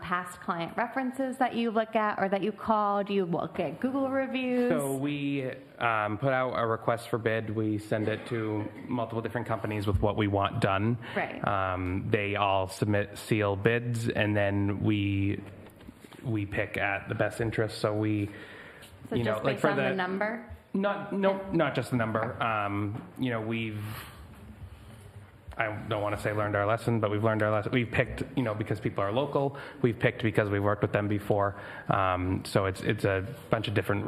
past client references that you look at or that you call? Do you look at Google reviews? So we put out a request for bid. We send it to multiple different companies with what we want done. Right. They all submit seal bids, and then we pick at the best interest. So we, So you know, just like based for on the number? not just the number. You know, I don't want to say learned our lesson, but we've learned our lesson. We've picked, you know, because people are local. We've picked because we've worked with them before. So it's a bunch of different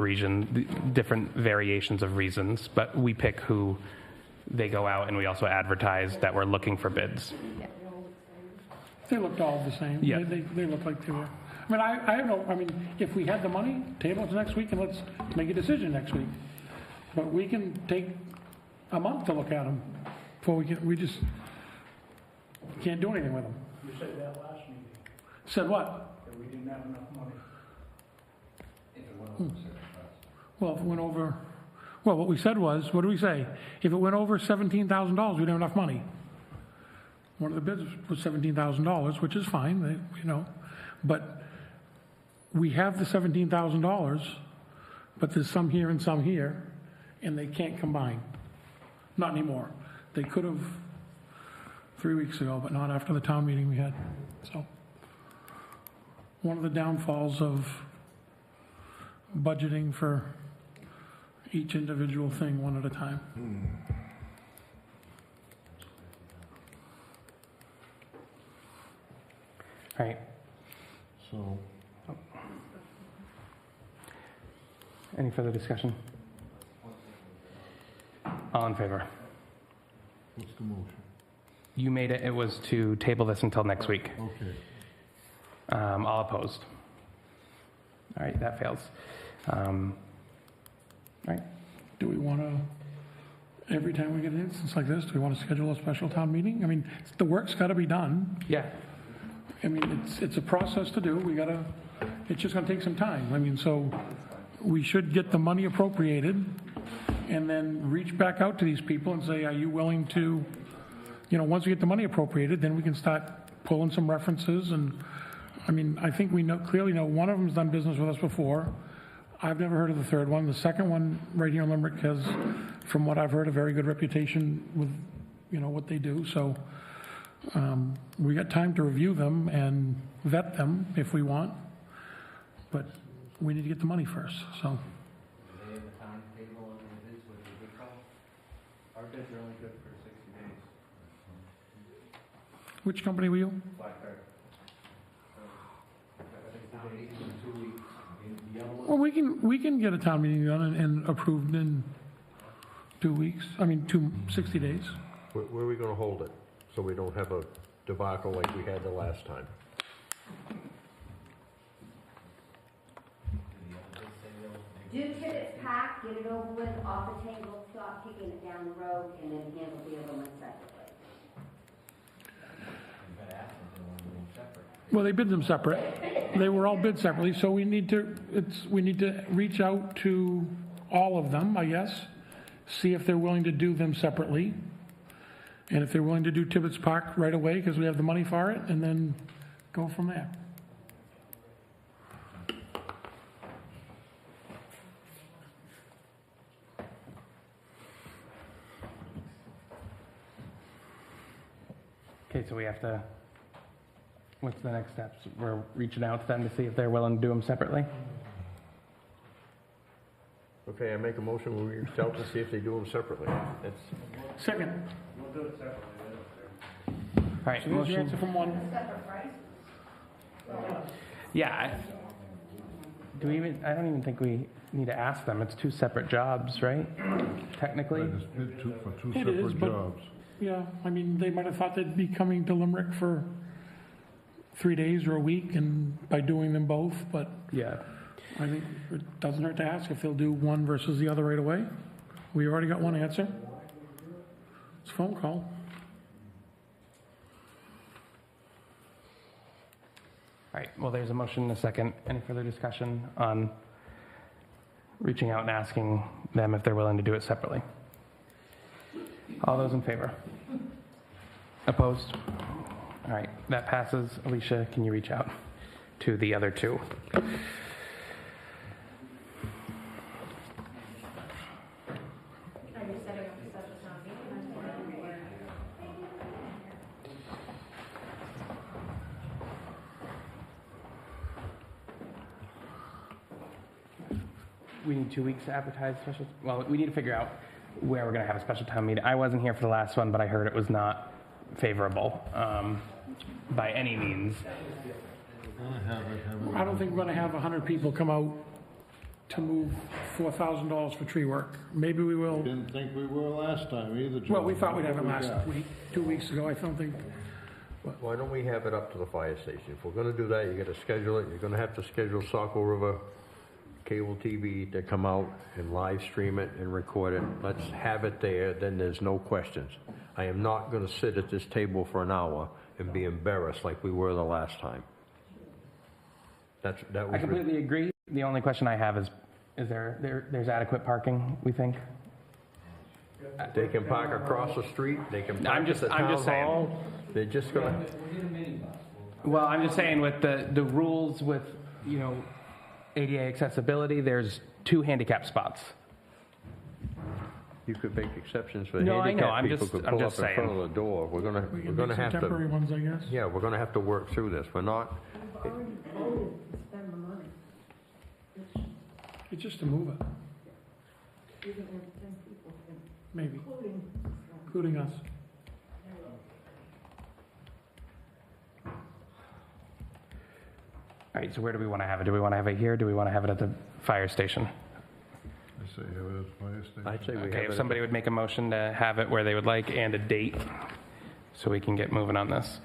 variations of reasons, but we pick who they go out, and we also advertise that we're looking for bids. Yeah. They looked all the same. Yeah. They look like they were. I mean, if we had the money, table it next week and let's make a decision next week. But we can take a month to look at them before we just can't do anything with them. You said that last meeting, Said what? that we didn't have enough money. Well, if it went over, well, what we said was, what do we say? If it went over $17,000, we don't have enough money. One of the bids was $17,000, which is fine, you know, but we have the $17,000, but there's some here and some here, and they can't combine. Not anymore. They could have 3 weeks ago, but not after the town meeting we had. So, one of the downfalls of budgeting for each individual thing one at a time. All right. So, Any further discussion? All in favor? what's the motion? You made it. It was to table this until next week. Okay. All opposed? All right, that fails. All right. Do we want to, every time we get an instance like this, do we want to schedule a special town meeting? I mean, the work's got to be done. Yeah. I mean, it's a process to do. It's just going to take some time. I mean, so we should get the money appropriated and then reach back out to these people and say, are you willing to, you know, once we get the money appropriated, then we can start pulling some references. And I mean, I think we clearly know one of them's done business with us before. I've never heard of the third one. The second one right here in Limerick has, from what I've heard, a very good reputation with, you know, what they do. So we got time to review them and vet them if we want, but we need to get the money first, so. bids are only good for 60 days. Which company were you? Black card. So, 60 days in 2 weeks. Well, we can get a town meeting done and approved in 2 weeks, 60 days. Where are we going to hold it, so we don't have a debacle like we had the last time? Do Tibbetts Park, get it over with, off the table, stop kicking it down the road, and then handle the other one separately. Well, they bid them separate. They were all bid separately, so we need to reach out to all of them, I guess, see if they're willing to do them separately. And if they're willing to do Tibbetts Park right away, because we have the money for it, and then go from there. Okay, so we have to, what's the next steps? We're reaching out to them to see if they're willing to do them separately? Okay, I make a motion, we reach out to see if they do them separately. Second. We'll do it separately. All right, So there's your answer motion. from one. Yeah. I don't even think we need to ask them. It's two separate jobs, right? Technically? I just bid for two It is, separate but- jobs. Yeah, they might have thought they'd be coming to Limerick for 3 days or a week, and by doing them both, but Yeah. I think it doesn't hurt to ask if they'll do one versus the other right away. We already got one answer. It's a phone call. All right, well, there's a motion and a second. Any further discussion on reaching out and asking them if they're willing to do it separately? All those in favor? Opposed? All right, that passes. Alicia, can you reach out to the other two? We need 2 weeks to advertise special, well, we need to figure out where we're going to have a special town meeting. I wasn't here for the last one, but I heard it was not favorable by any means. I don't think we're gonna have 100 people come out to move $4,000 for tree work. Maybe we will. Didn't think we were last time either, John. Well, we thought we'd have it What we last got? week, 2 weeks ago. I don't think, Why don't we have it up to the fire station? If we're gonna do that, you gotta schedule it. You're gonna have to schedule Saco River Cable TV to come out and live stream it and record it. Let's have it there, then there's no questions. I am not gonna sit at this table for an hour and be embarrassed like we were the last time. That was. I completely agree. The only question I have is there's adequate parking, we think? They can park across the street, they can park at the town saying. hall. They're just gonna, Well, I'm just saying with the rules with, ADA accessibility, there's 2 handicap spots. you could make exceptions for No, I know. handicapped I'm people just- could I'm pull just up in front saying. of the door. We're we can gonna make some have temporary to, ones, I guess. yeah, we're gonna have to work through this. We're not, It's just to move it. Maybe. Including us. All right, so where do we want to have it? Do we want to have it here? Do we want to have it at the fire station? I say have it at the fire station. I'd say we have Okay, it. if somebody would make a motion to have it where they would like and a date, so we can get moving on this.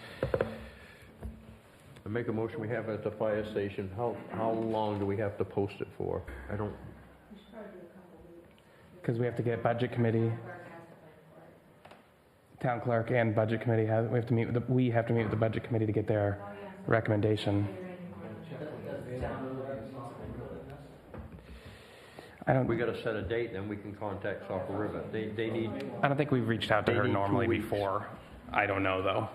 I make a motion, we have it at the fire station. How long do we have to post it for? I don't, Because we have to get budget committee, town clerk and budget committee, we have to meet with the budget committee to get their recommendation. we gotta set a date, then we can contact Saco River. They need, I don't think we've reached out to They her need 2 normally weeks. before. I don't know, though.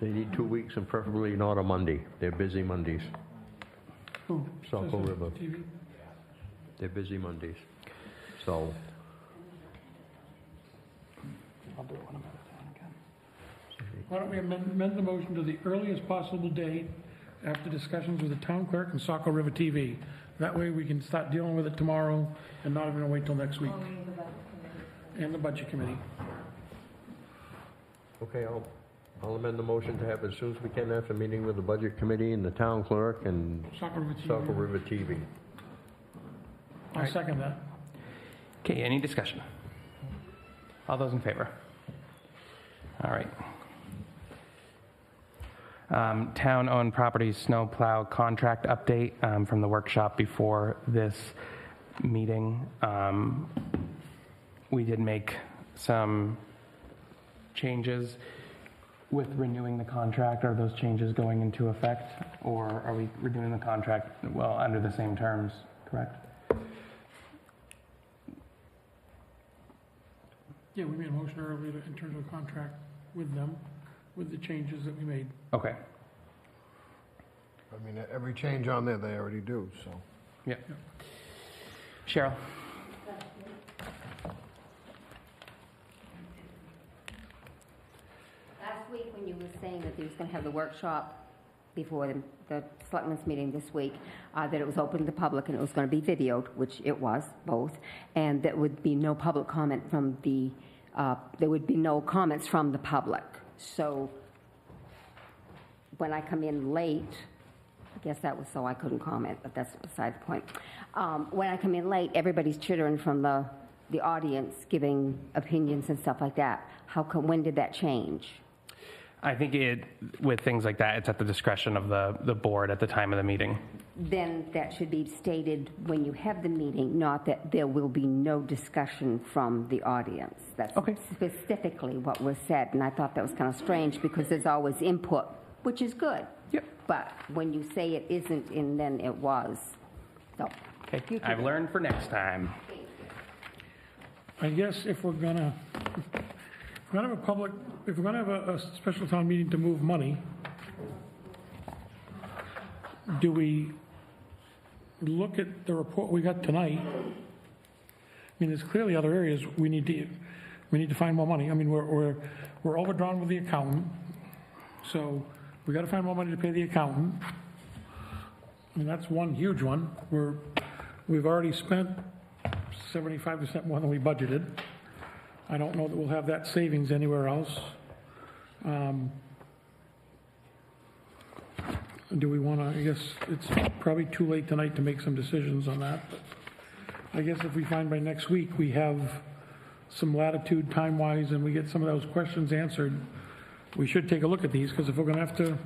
they need 2 weeks and preferably not a Monday. They're busy Mondays. Who? Saco River. TV? They're busy Mondays. So, I'll do it when I'm out of town again. Why don't we amend the motion to the earliest possible date after discussions with the town clerk and Saco River TV? That way we can start dealing with it tomorrow and not even wait till next week. and the Budget Committee. Okay, I'll amend the motion to have as soon as we can after meeting with the Budget Committee and the Town Clerk and Saco River TV. I'll second that. Okay, any discussion? All those in favor? All right. Town-owned property snowplow contract update from the workshop before this meeting. We did make some changes with renewing the contract. Are those changes going into effect, or are we renewing the contract, well, under the same terms, correct? Yeah, we made a motion earlier in terms of contract with them, with the changes that we made. Okay. I mean, every change on there, they already do, so. Yeah. Cheryl? Last week, when you were saying that they was going to have the workshop before the selectmen's meeting this week, that it was open to the public and it was going to be videoed, which it was, both, and there would be no public comment from the, there would be no comments from the public. So when I come in late, I guess that was so I couldn't comment, but that's beside the point. When I come in late, everybody's chittering from the audience, giving opinions and stuff like that. How come? When did that change? I think with things like that, it's at the discretion of the board at the time of the meeting. Then that should be stated when you have the meeting, not that there will be no discussion from the audience. That's specifically what was said, and I thought that was kind of strange because there's always input, which is good. Yep. But when you say it isn't, and then it was. So. Okay, I've learned for next time. I guess if we're gonna have a public, if we're gonna have a special town meeting to move money, do we look at the report we got tonight? I mean, there's clearly other areas we need to find more money. I mean, we're overdrawn with the accountant, so we got to find more money to pay the accountant. I mean, that's one huge one. We've already spent 75% more than we budgeted. I don't know that we'll have that savings anywhere else. Do we want to, I guess it's probably too late tonight to make some decisions on that. But I guess if we find by next week we have some latitude time-wise and we get some of those questions answered, we should take a look at these, because if we're going to have to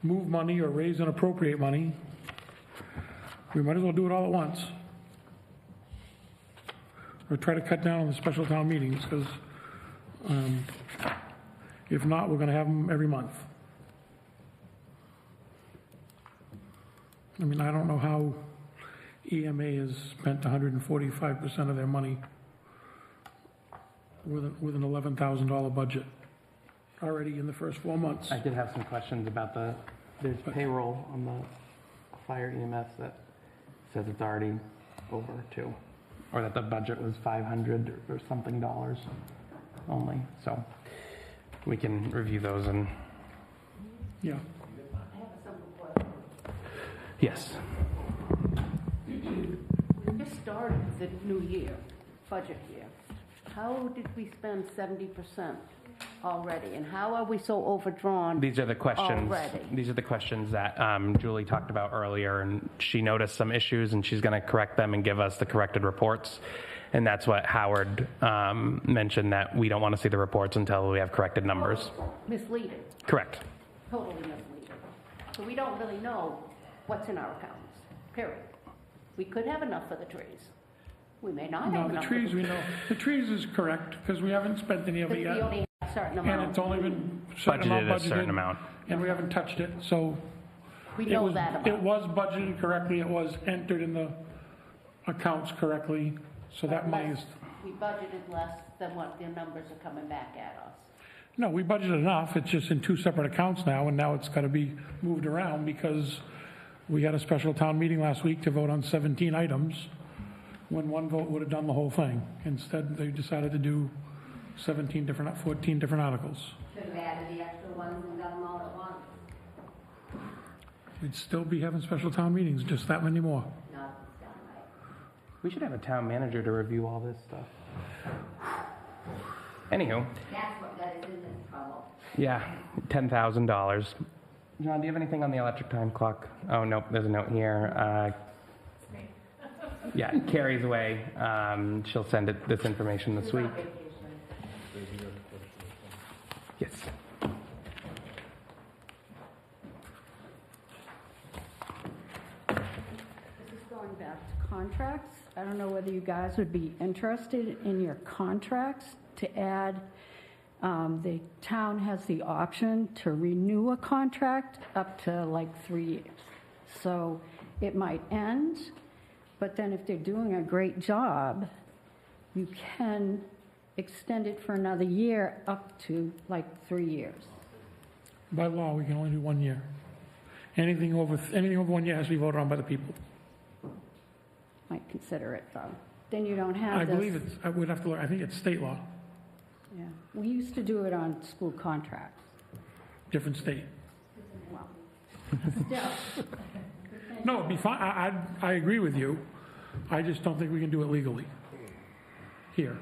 move money or raise and appropriate money, we might as well do it all at once. Or try to cut down on the special town meetings, because if not, we're going to have them every month. I mean, I don't know how EMA has spent 145% of their money with an $11,000 budget already in the first 4 months. I did have some questions about there's payroll on the fire EMS that says it's already over too, or that the budget was $500 or something dollars only. So we can review those and. Yeah. I have a simple question. Yes. Just started the new year, budget year. How did we spend 70% already, and how are we so overdrawn? These are the questions. Already? These are the questions that Julie talked about earlier, and she noticed some issues, and she's going to correct them and give us the corrected reports. And that's what Howard mentioned, that we don't want to see the reports until we have corrected numbers. Misleading. Correct. Totally misleading. So we don't really know what's in our accounts, period. We could have enough for the trees. We may not have No, the enough. trees, we know. The trees is correct, because we haven't spent any of it We yet. only have a certain amount. And it's only been certain amount Budgeted a certain budgeted, amount. and we haven't touched it, so. We it know was- that amount. It was budgeted correctly, it was entered in the accounts correctly, so that money is, We budgeted less than what the numbers are coming back at us. no, we budgeted enough, it's just in two separate accounts now, and now it's gotta be moved around, because we had a special town meeting last week to vote on 17 items, when one vote would have done the whole thing. Instead, they decided to do 14 different articles. Should have added the extra ones and done them all at once. We'd still be having special town meetings, just that many more. No, it's done right. We should have a town manager to review all this stuff. Anywho. That's what got us in this trouble. Yeah, $10,000. John, do you have anything on the electric time clock? Oh, nope, there's a note here. Yeah, Carrie's away. She'll send this information this week. Yes. This is going back to contracts. I don't know whether you guys would be interested in your contracts to add, the town has the option to renew a contract up to like 3 years. So it might end, but then if they're doing a great job, you can extend it for another year up to like 3 years. By law, we can only do 1 year. Anything over 1 year has to be voted on by the people. Might consider it, though. Then you don't have I this. believe I would have to look, I think it's state law, Yeah, we used to do it on school contracts. different state. Well, still. No, it'd be fine, I agree with you. I just don't think we can do it legally here.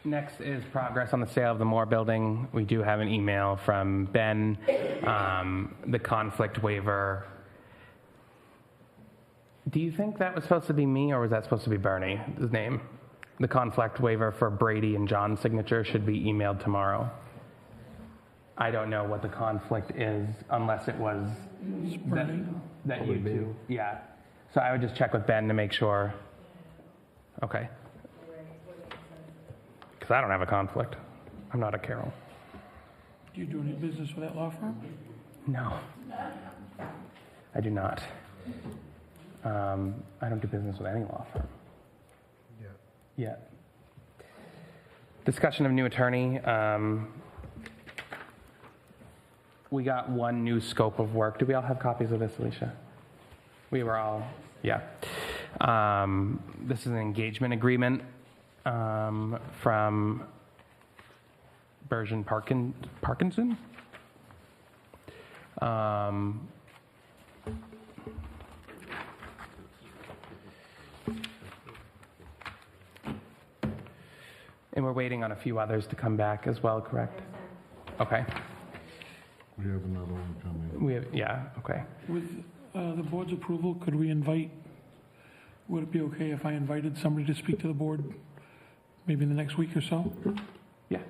Next is progress on the sale of the Moore Building. We do have an email from Ben, the conflict waiver. Do you think that was supposed to be me, or was that supposed to be Bernie, his name? The conflict waiver for Brady and John's signature should be emailed tomorrow. I don't know what the conflict is unless it was that you two. Yeah. So I would just check with Ben to make sure. Okay. Because I don't have a conflict. I'm not a Carroll. Do you do any business with that law firm? No. I do not. I don't do business with any law firm. Yet. Discussion of new attorney. We got one new scope of work. Do we all have copies of this, Alicia? We were all, yeah. This is an engagement agreement from Bergen Parkinson. And we're waiting on a few others to come back as well, correct? Okay. We have another one coming. Yeah, okay. With the board's approval, could we invite, would it be okay if I invited somebody to speak to the board maybe in the next week or so? Yeah.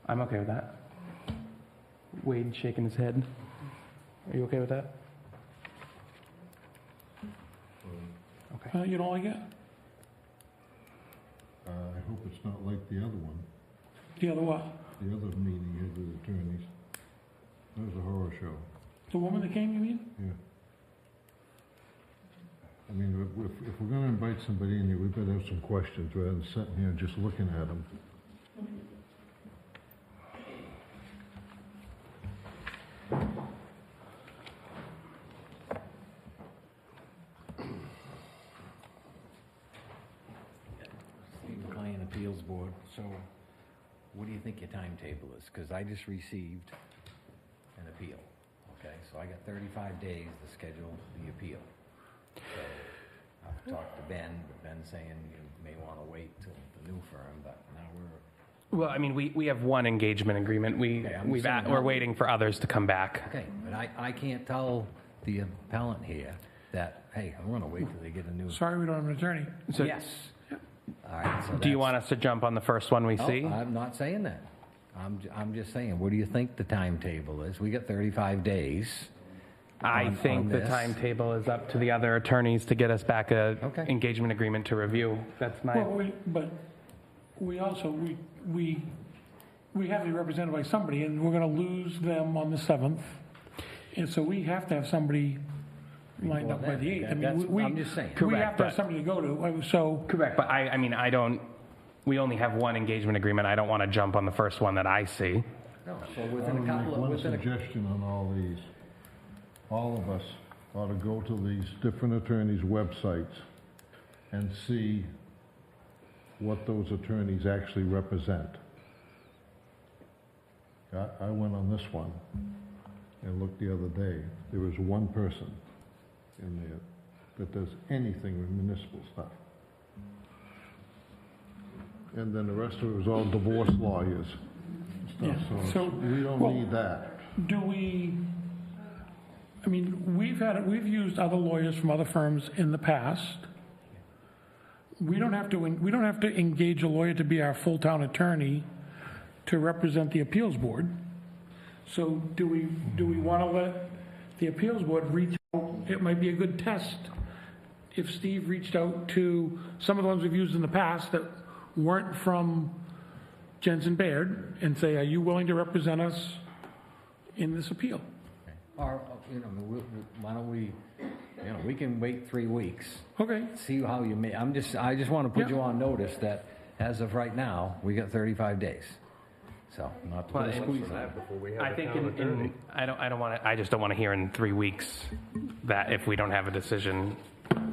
I'm okay with that. Wade shaking his head. Are you okay with that? Okay. You don't like it? I hope it's not like the other one. The other what? The other meeting you had with attorneys. That was a horror show. The woman that came, you mean? Yeah. I mean, if we're going to invite somebody in here, we better have some questions rather than sitting here and just looking at them. Client Appeals Board, so what do you think your timetable is? Because I just received an appeal, okay? So I got 35 days to schedule the appeal. So I've talked to Ben, but Ben's saying you may want to wait till the new firm, but now we're... Well, I mean, we have one engagement agreement. We're waiting for others to come back. Okay, but I can't tell the appellant here that, hey, I'm going to wait till they get a new... Sorry, we don't have an attorney. So, yes. All right, so do you want us to jump on the first one we see? I'm not saying that. I'm just saying, what do you think the timetable is? We got 35 days. I think the timetable is up to the other attorneys to get us back a engagement agreement to review. That's my... Well, but we also, we have to be represented by somebody, and we're going to lose them on the 7th. And so we have to have somebody lined up by the 8th. I mean, I'm just saying. We have to have somebody to go to, so... Correct, but I mean, I don't... We only have one engagement agreement. I don't want to jump on the first one that I see. No, so within a couple of... One suggestion on all these. All of us ought to go to these different attorneys' websites and see what those attorneys actually represent. I went on this one and looked the other day. There was one person. in there that does anything with municipal stuff. And then the rest of it was all divorce lawyers and stuff, Yeah, so so, we don't well, need that. Do we, I mean, we've used other lawyers from other firms in the past. We don't have to engage a lawyer to be our full town attorney to represent the appeals board. So do we want to let the appeals board reach out? It might be a good test if Steve reached out to some of the ones we've used in the past that weren't from Jensen Baird and say, are you willing to represent us in this appeal? Or, why don't we, we can wait 3 weeks. Okay. See how you may, I just want to put you on notice that as of right now, we got 35 days. So, not to put a squeeze on it. I think I just don't want to hear in 3 weeks that if we don't have a decision.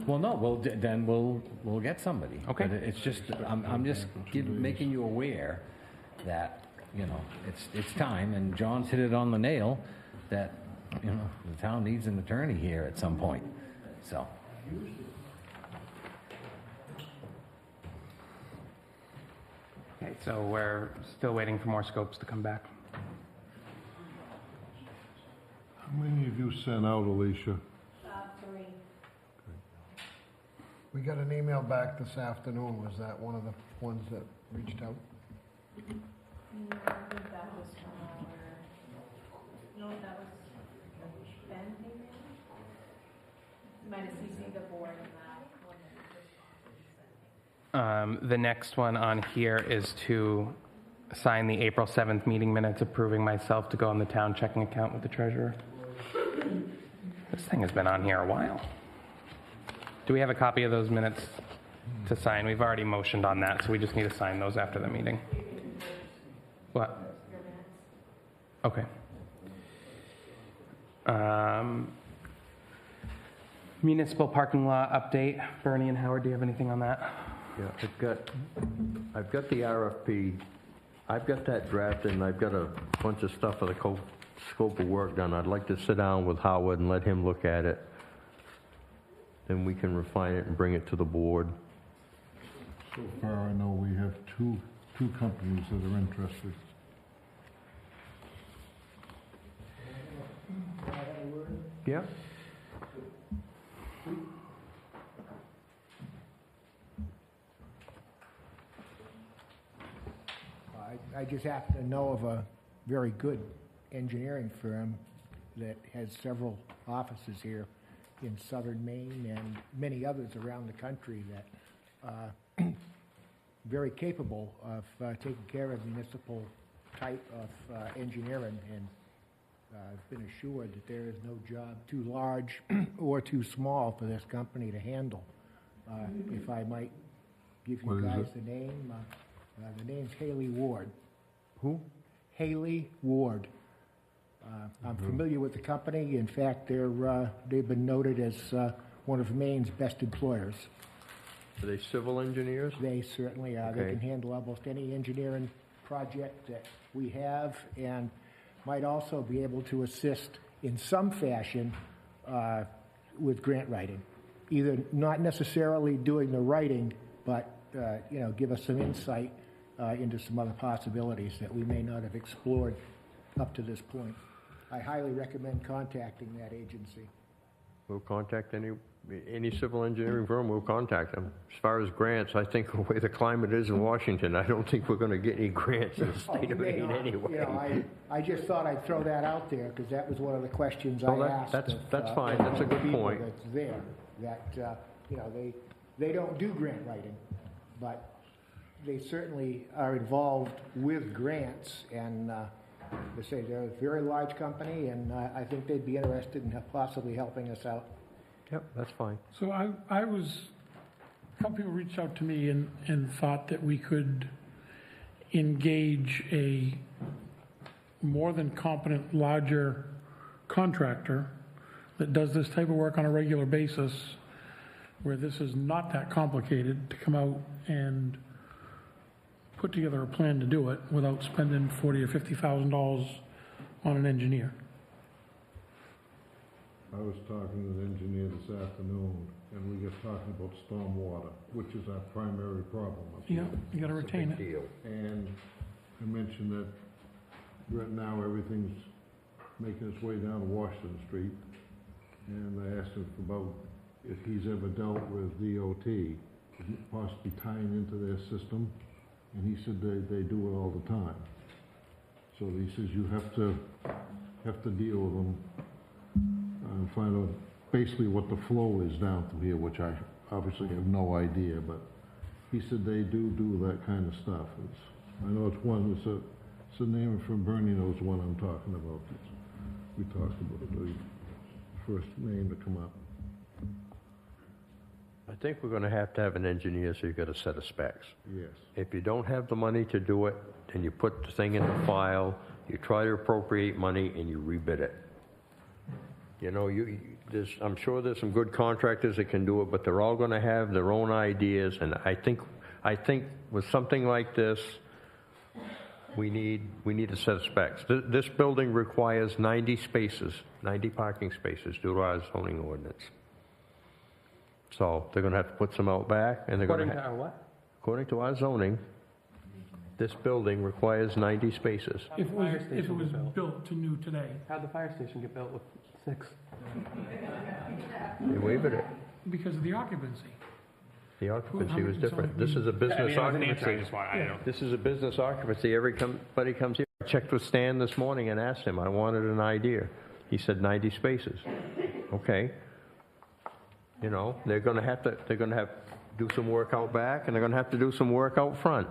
Well, no, then we'll get somebody. Okay. But it's just, I'm just making you aware that, it's time, and John's hit it on the nail, that, the town needs an attorney here at some point, so. Okay, so we're still waiting for more scopes to come back. How many of you sent out, Alicia? 3. We got an email back this afternoon. Was that one of the ones that reached out? No, I think that was from no, that was Ben, maybe? Might have CC'd the board in that. The next one on here is to sign the April 7th meeting minutes approving myself to go on the town checking account with the treasurer. This thing has been on here a while. Do we have a copy of those minutes to sign? We've already motioned on that, so we just need to sign those after the meeting. What? Okay. Municipal parking lot update. Bernie and Howard, do you have anything on that? Yeah, I've got the RFP. I've got that drafted, and I've got a bunch of stuff for the scope of work done. I'd like to sit down with Howard and let him look at it. Then we can refine it and bring it to the board. So far, I know we have two companies that are interested. Yeah. I just happen to know of a very good engineering firm that has several offices here in southern Maine and many others around the country that are very capable of taking care of municipal type of engineering, and I've been assured that there is no job too large or too small for this company to handle. If I might give you guys the name, the name's Haley Ward. Who? Haley Ward. I'm familiar with the company. In fact, they've been noted as one of Maine's best employers. Are they civil engineers? They certainly are. They Okay. can handle almost any engineering project that we have, and might also be able to assist in some fashion with grant writing. Either not necessarily doing the writing, but give us some insight into some other possibilities that we may not have explored up to this point. I highly recommend contacting that agency. We'll contact any civil engineering firm, we'll contact them. As far as grants, I think the way the climate is in Washington, I don't think we're going to get any grants in the state of Maine anyway. I just thought I'd throw that out there because that was one of the questions I asked. That's fine. That's a good point. That's there, that they don't do grant writing, but they certainly are involved with grants, and they say they're a very large company, and I think they'd be interested in possibly helping us out. Yep, that's fine. So a couple people reached out to me and thought that we could engage a more than competent, larger contractor that does this type of work on a regular basis, where this is not that complicated, to come out and put together a plan to do it without spending $40,000 or $50,000 on an engineer. I was talking to an engineer this afternoon, and we got talking about stormwater, which is our primary problem up Yeah, here. you gotta retain it. Deal. And I mentioned that right now, everything's making its way down to Washington Street. And I asked him about if he's ever dealt with DOT, possibly tying into their system. And he said they do it all the time. So he says you have to deal with them and find out basically what the flow is down through here, which I obviously have no idea, but he said they do that kind of stuff. I know it's one, it's a name from Bernie knows the one I'm talking about. We talked about it, the first name to come up. I think we're gonna have to have an engineer, so you've got a set of specs. Yes. If you don't have the money to do it, then you put the thing in the file, you try to appropriate money, and you rebid it. You know, I'm sure there's some good contractors that can do it, but they're all gonna have their own ideas, and I think with something like this, we need a set of specs. This building requires 90 parking spaces due to our zoning ordinance. So they're gonna have to put some out back, and they're According gonna to our what? according to our zoning, this building requires 90 spaces. If it was built to new today. How'd the fire station get built with 6? They waived it. Because of the occupancy. The occupancy was different. This is a business occupancy. This is a business occupancy. Everybody comes here. I checked with Stan this morning and asked him, I wanted an idea. He said 90 spaces. Okay. You know, they're gonna have to do some work out back, and they're gonna have to do some work out front.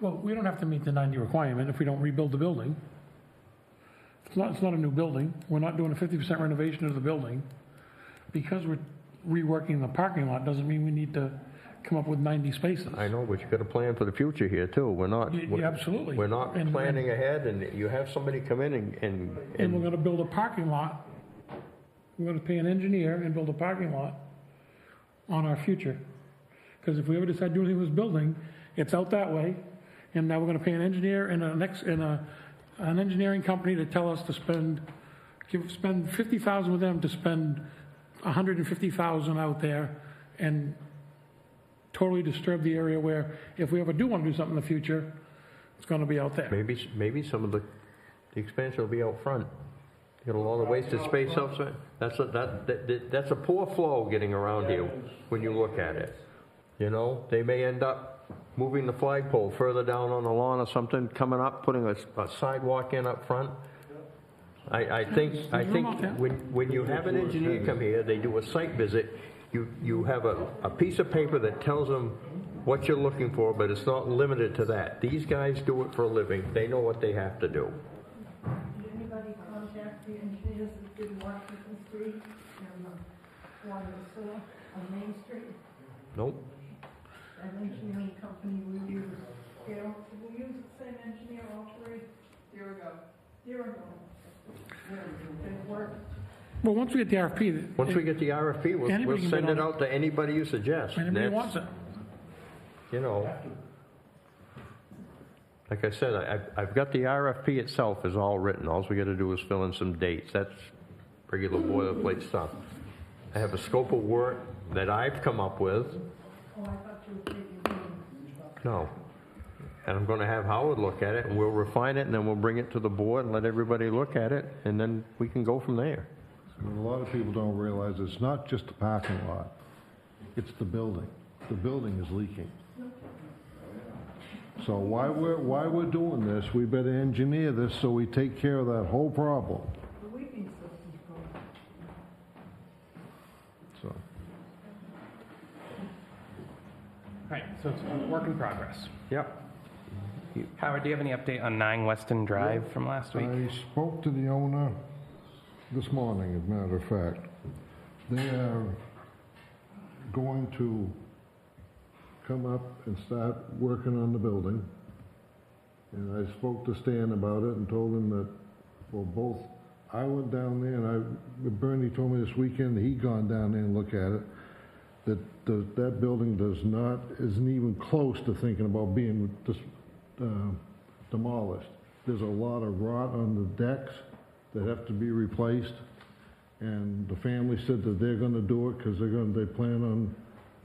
Well, we don't have to meet the 90 requirement if we don't rebuild the building. It's not a new building. We're not doing a 50% renovation of the building. Because we're reworking the parking lot doesn't mean we need to come up with 90 spaces. I know, but you got to plan for the future here too. We're not. Yeah, absolutely. We're not planning ahead, and you have somebody come in And we're gonna build a parking lot. We're gonna pay an engineer and build a parking lot on our future. Because if we ever decide to do anything with this building, it's out that way, and now we're gonna pay an engineer and an engineering company to tell us to spend $50,000 with them to spend $150,000 out there and totally disturb the area where if we ever do want to do something in the future, it's going to be out there. maybe some of the expansion will be out front. You got a lot of wasted space outside. That's a poor flow getting around here when you look at it. You know, they may end up moving the flagpole further down on the lawn or something, coming up, putting a sidewalk in up front. I think when you have an engineer come here, they do a site visit, you have a piece of paper that tells them what you're looking for, but it's not limited to that. These guys do it for a living. They know what they have to do. Did anybody contact the engineers that did Washington Street and the one that's on Main Street? Nope. That engineering company we use, Carroll, did we use the same engineer all three? Year ago. Well, once we get the RFP... Once we get the RFP, we'll send it out to anybody you suggest. Anybody wants it. You know, like I said, I've got the RFP itself is all written. All we got to do is fill in some dates. That's regular boilerplate stuff. I have a scope of work that I've come up with. Oh, I thought you were taking... No. And I'm going to have Howard look at it, and we'll refine it, and then we'll bring it to the board and let everybody look at it, and then we can go from there. A lot of people don't realize it's not just the parking lot, it's the building. The building is leaking. So while we're doing this, we better engineer this so we take care of that whole problem. The leaking system's going. So. All right, so it's a work in progress. Yep. Howard, do you have any update on 9 Weston Drive from last week? I spoke to the owner this morning, as a matter of fact. They are going to come up and start working on the building. And I spoke to Stan about it and told him that, well, both, I went down there and Bernie told me this weekend that he'd gone down there and looked at it, that building isn't even close to thinking about being demolished. There's a lot of rot on the decks that have to be replaced. and the family said that they're gonna do it because they plan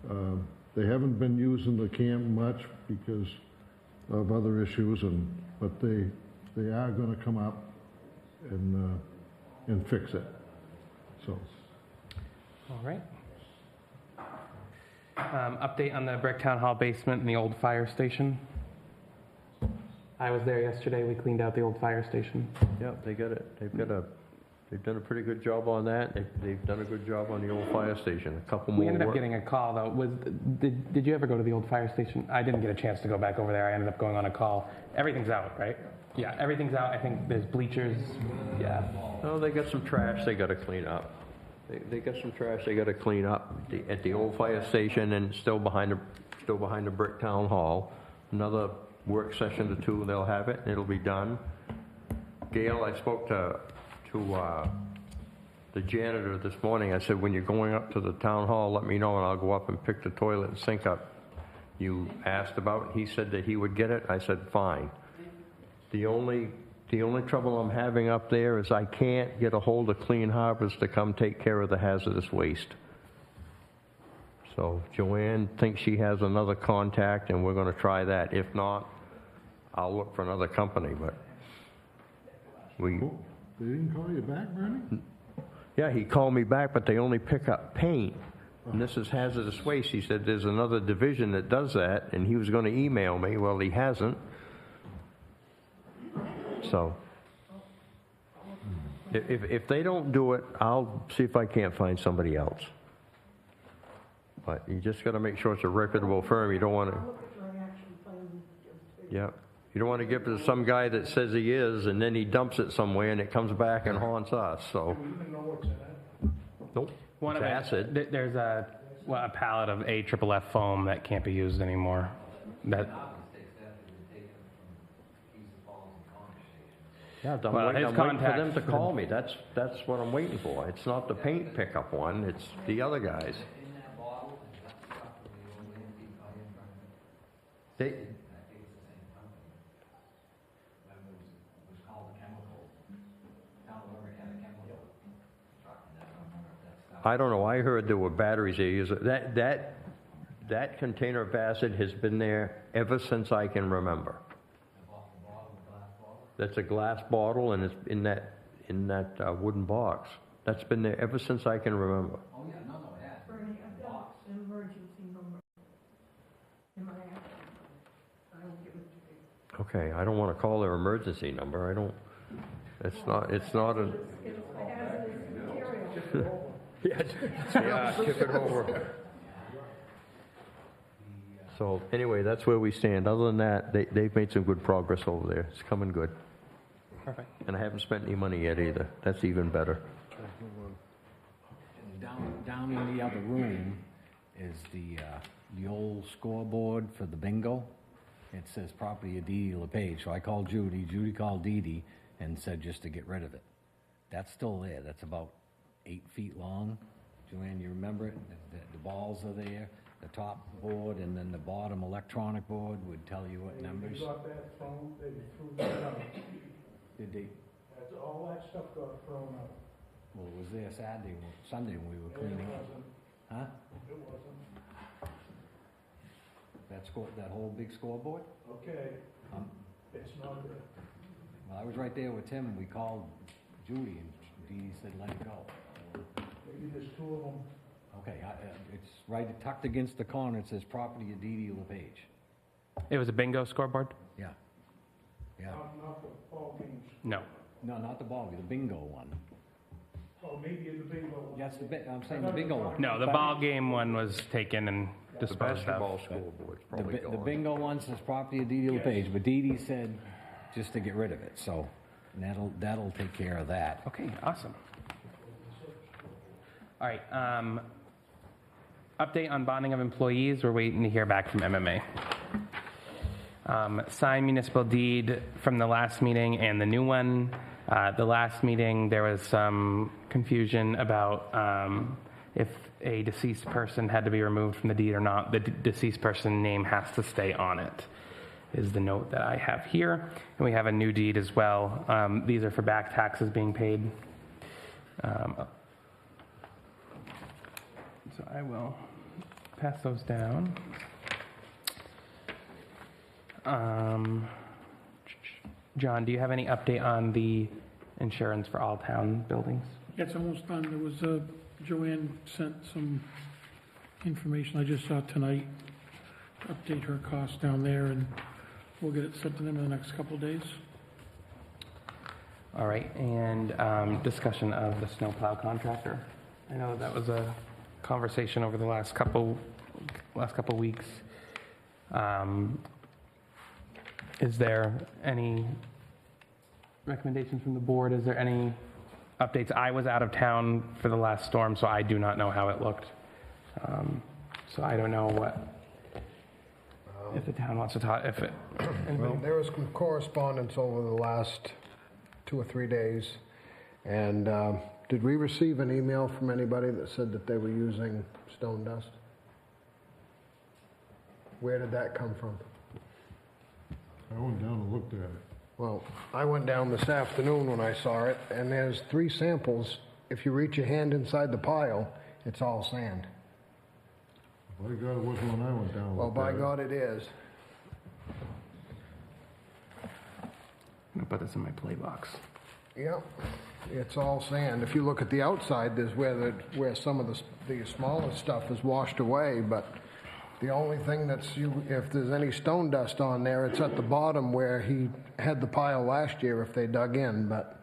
on, they haven't been using the camp much because of other issues, but they are gonna come up and fix it, so. All right. Update on the Brick Town Hall basement and the old fire station. I was there yesterday. We cleaned out the old fire station. Yeah, they got it. They've done a pretty good job on that. They've done a good job on the old fire station. A couple more. We ended up getting a call though. Did you ever go to the old fire station? I didn't get a chance to go back over there. I ended up going on a call. Everything's out, right? Yeah, everything's out. I think there's bleachers. Yeah. Oh, they got some trash they got to clean up. They got some trash they got to clean up at the old fire station and still behind the Brick Town Hall. Another work session or two, they'll have it, and it'll be done. Gail, I spoke to the janitor this morning. I said, when you're going up to the town hall, let me know, and I'll go up and pick the toilet and sink up you asked about. He said that he would get it. I said, fine. The only trouble I'm having up there is I can't get a hold of Clean Harbors to come take care of the hazardous waste. So Joanne thinks she has another contact, and we're going to try that. If not, I'll look for another company, but They didn't call you back, Bernie? Yeah, he called me back, but they only pick up paint. And this is hazardous waste. He said there's another division that does that, and he was going to email me. Well, he hasn't. So if they don't do it, I'll see if I can't find somebody else. But you just got to make sure it's a reputable firm. You don't want to. Yeah. You don't want to give it to some guy that says he is, and then he dumps it somewhere, and it comes back and haunts us. So. Nope. One it's of acid. There's a pallet of AFFF foam that can't be used anymore. Yeah, I'm waiting for them to call me. That's what I'm waiting for. It's not the paint pickup one. It's the other guys. I don't know. I heard there were batteries they use. That container of acid has been there ever since I can remember. That's a glass bottle, and it's in that wooden box. That's been there ever since I can remember. Oh, yeah, no, it has. Bernie, I've got an emergency number in my app. I will give it to you. Okay, I don't want to call their emergency number. I don't. It's not a. It's a hazardous material. Yeah, skip it over. So anyway, that's where we stand. Other than that, they've made some good progress over there. It's coming good. Perfect. And I haven't spent any money yet either. That's even better. Down in the other room is the old scoreboard for the bingo. It says property of Dee Dee LePage. So I called Judy. Judy called Dee Dee and said just to get rid of it. That's still there. That's about 8 feet long. Joanne, you remember it? The balls are there. The top board and then the bottom electronic board would tell you what numbers. They got that thrown, they threw that out. Did they? All that stuff got thrown out. Well, it was there Sunday when we were cleaning up. Huh? It wasn't. That whole big scoreboard? Okay. It's not there. Well, I was right there with Tim and we called Judy and Dee Dee said let it go. Maybe there's two of them. Okay, it's right tucked against the corner. It says property of Dee Dee LePage. It was a bingo scoreboard? Yeah. Yeah. Not the ball games. No. No, not the ball game, the bingo one. Oh, maybe in the bingo one. Yes, I'm saying the bingo one. No, the ball game one was taken and disposed of. Basketball scoreboard's probably The gone. bingo one says property of Dee Dee LePage, but Dee Dee said just to get rid of it. So that'll take care of that. Okay, awesome. All right. Update on bonding of employees. We're waiting to hear back from MMA. Signed municipal deed from the last meeting and the new one. The last meeting, there was some confusion about if a deceased person had to be removed from the deed or not. The deceased person name has to stay on it, is the note that I have here. And we have a new deed as well. These are for back taxes being paid. So I will pass those down. John, do you have any update on the insurance for all town buildings? It's almost done. There was, Joanne sent some information I just saw tonight, to update her costs down there, and we'll get it sent to them in the next couple of days. All right, and discussion of the snowplow contractor. I know that was a conversation over the last couple weeks. Is there any recommendations from the board? Is there any updates? I was out of town for the last storm, so I do not know how it looked. So I don't know if the town wants to talk, if it... Well, there was some correspondence over the last 2 or 3 days, and did we receive an email from anybody that said that they were using stone dust? Where did that come from? I went down and looked at it. Well, I went down this afternoon when I saw it, and there's 3 samples. If you reach your hand inside the pile, it's all sand. By God, it wasn't when I went down and Well, looked by at it. God, it is. I'm gonna put this in my play box. Yep, it's all sand. If you look at the outside, there's where some of the smaller stuff is washed away, but the only thing if there's any stone dust on there, it's at the bottom where he had the pile last year if they dug in, but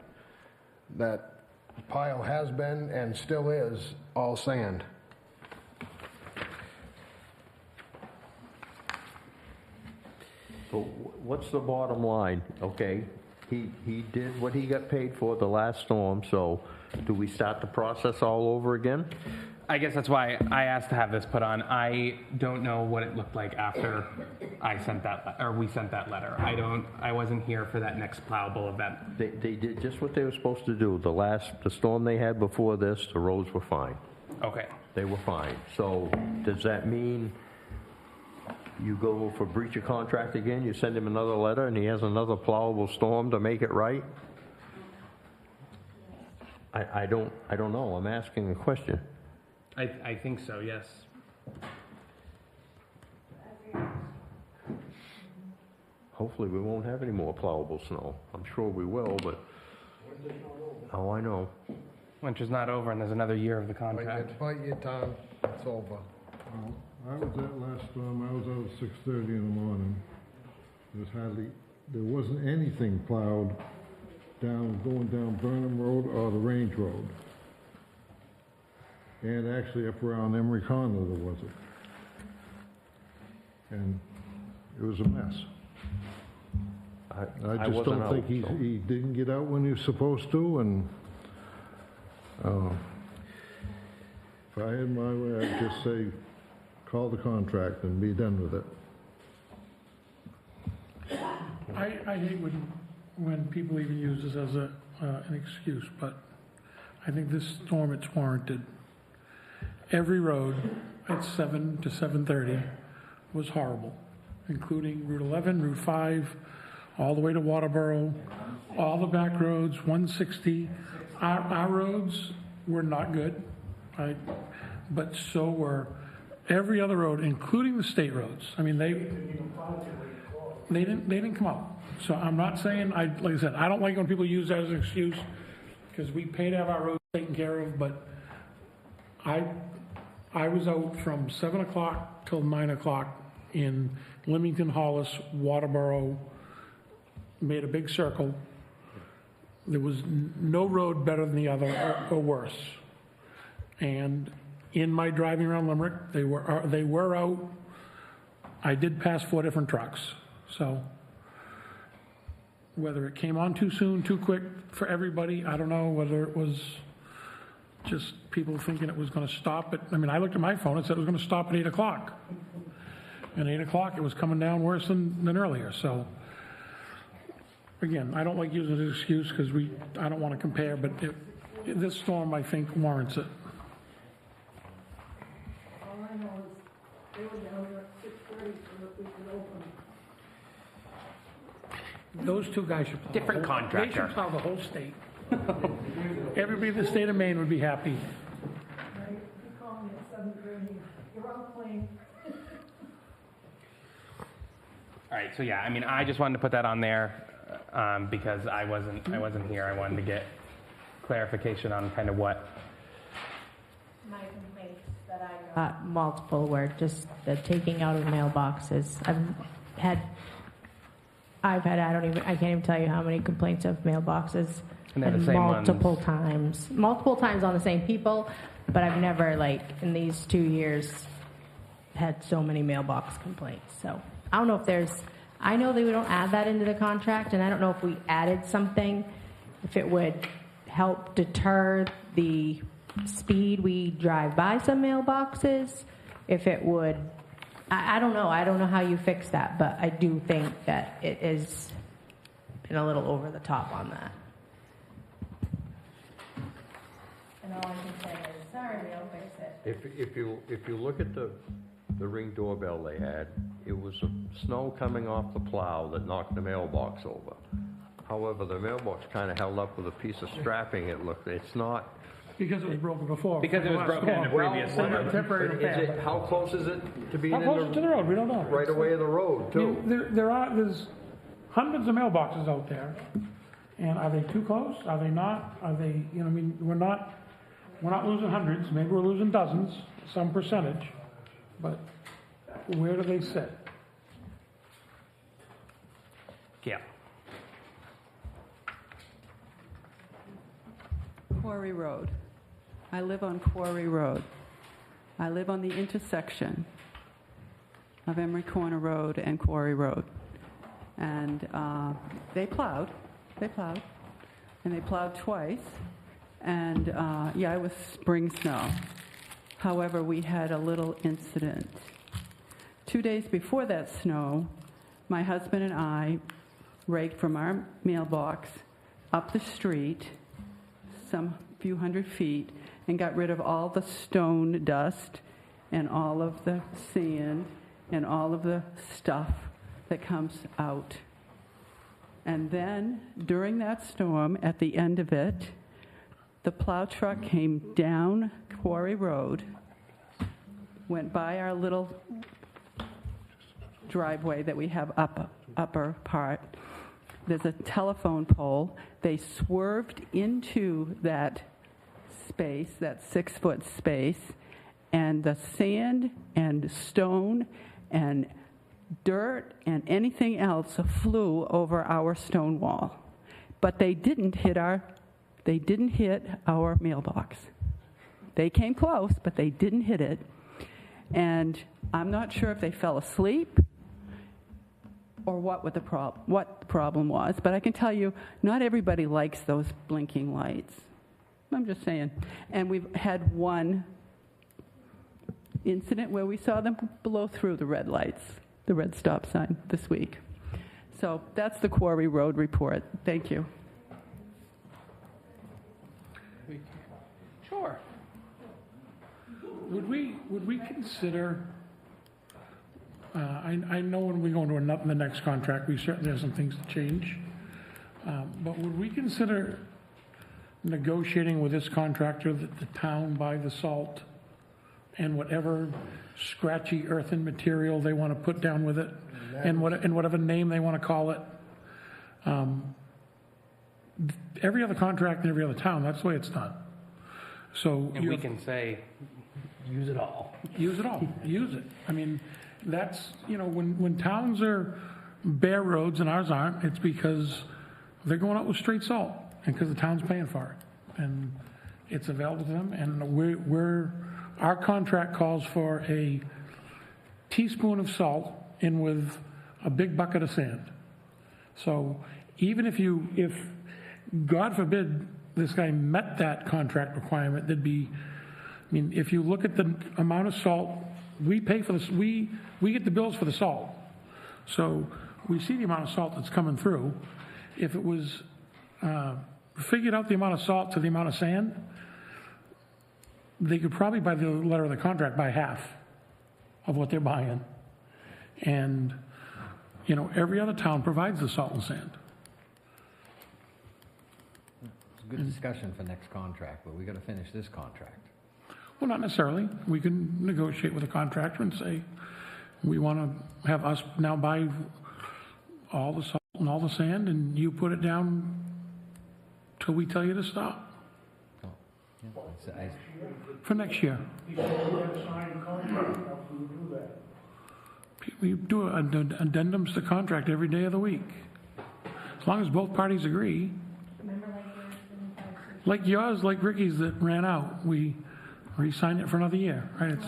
that pile has been and still is all sand. So what's the bottom line? Okay, he did what he got paid for the last storm, so do we start the process all over again? I guess that's why I asked to have this put on. I don't know what it looked like after I sent that, or we sent that letter. I wasn't here for that next plowable event. They did just what they were supposed to do. The storm they had before this, the roads were fine. Okay. They were fine. So does that mean you go for breach of contract again, you send him another letter, and he has another plowable storm to make it right? I don't know. I'm asking a question. I think so, yes. Hopefully we won't have any more plowable snow. I'm sure we will, but... Oh, I know. Winter's not over, and there's another year of the contract. Bite your tongue, it's over. I was at last storm, I was out at 6:30 in the morning. There wasn't anything plowed going down Burnham Road or the Range Road. And actually up around Emery Conner there wasn't. And it was a mess. I just wasn't don't think out, so. he didn't get out when he was supposed to, and if I had my way, I'd just say, call the contract and be done with it. I hate when people even use this as an excuse, but I think this storm, it's warranted. Every road at 7 to 7:30 was horrible, including Route 11, Route 5, all the way to Waterboro, all the back roads, 160. Our roads were not good, but so were every other road, including the state roads. I mean, they didn't come out. So I'm not saying, like I said, I don't like when people use that as an excuse, because we pay to have our roads taken care of, but I was out from 7 o'clock till 9 o'clock in Leamington, Hollis, Waterboro, made a big circle. There was no road better than the other or worse. And in my driving around Limerick, they were out. I did pass 4 different trucks. So whether it came on too soon, too quick for everybody, I don't know. Whether it was just people thinking it was going to stop at, I mean, I looked at my phone, it said it was going to stop at 8 o'clock. And 8 o'clock, it was coming down worse than earlier. So again, I don't like using it as an excuse because I don't want to compare, but this storm, I think, warrants it. All I know is they were down there at 6:30 so that we could open. Those 2 guys should plow. Different contractor. They should plow the whole state. Everybody in the state of Maine would be happy. If you call me at 7:30, clean. All right, so yeah, I mean, I just wanted to put that on there because I wasn't here. I wanted to get clarification on kind of what. My complaints that I got multiple were just the taking out of mailboxes. I can't even tell you how many complaints of mailboxes. And they're the same multiple ones. times on the same people, but I've never, like, in these 2 years, had so many mailbox complaints. So I don't know if I know they don't add that into the contract, and I don't know if we added something, if it would help deter the speed we drive by some mailboxes, if it would, I don't know. I don't know how you fix that, but I do think that it is been a little over the top on that. And all I can say is, sorry, we'll fix it. If you look at the Ring doorbell they had, it was snow coming off the plow that knocked the mailbox over. However, the mailbox kind of held up with a piece of strapping. It's not. Because it was broken before. Because it was broken in the previous one. Temporary repair. How close is it to being How close to the road? We don't know. right away of the road, too? There's hundreds of mailboxes out there, and are they too close? Are they not? Are they, we're not losing hundreds, maybe we're losing dozens, some percentage, but where do they sit? Yeah. Quarry Road. I live on Quarry Road. I live on the intersection of Emery Corner Road and Quarry Road. And they plowed, and they plowed twice. And it was spring snow. However, we had a little incident. 2 days before that snow, my husband and I raked from our mailbox up the street some few hundred feet and got rid of all the stone dust and all of the sand and all of the stuff that comes out. And then during that storm, at the end of it, the plow truck came down Quarry Road, went by our little driveway that we have upper part. There's a telephone pole. They swerved into that space, that 6-foot space, and the sand and stone and dirt and anything else flew over our stone wall. But they didn't hit our mailbox. They came close, but they didn't hit it. And I'm not sure if they fell asleep or what the problem was, but I can tell you, not everybody likes those blinking lights. I'm just saying. And we've had one incident where we saw them blow through the red lights, the red stop sign this week. So that's the Quarry Road report. Thank you. Sure. Would we consider, I know when we go into the next contract, we certainly have some things to change, but would we consider negotiating with this contractor that the town buy the salt and whatever scratchy earthen material they want to put down with it, and whatever name they want to call it? Every other contract in every other town, that's the way it's done. So And we can say, use it all. Use it all. Use it. I mean, that's, when towns are bare roads and ours aren't, it's because they're going out with straight salt and because the town's paying for it. And it's available to them. And our contract calls for a teaspoon of salt in with a big bucket of sand. So even if God forbid this guy met that contract requirement, if you look at the amount of salt, we pay for this, we get the bills for the salt. So we see the amount of salt that's coming through. If it was figured out the amount of salt to the amount of sand, they could probably, by the letter of the contract, buy half of what they're buying. And, every other town provides the salt and sand. It's a good discussion for next contract, but we got to finish this contract. Well, not necessarily. We can negotiate with a contractor and say, we want to have us now buy all the salt and all the sand, and you put it down till we tell you to stop. For next year. We do addendums to contract every day of the week. As long as both parties agree. Like yours, like Ricky's that ran out, we re-signed it for another year, right?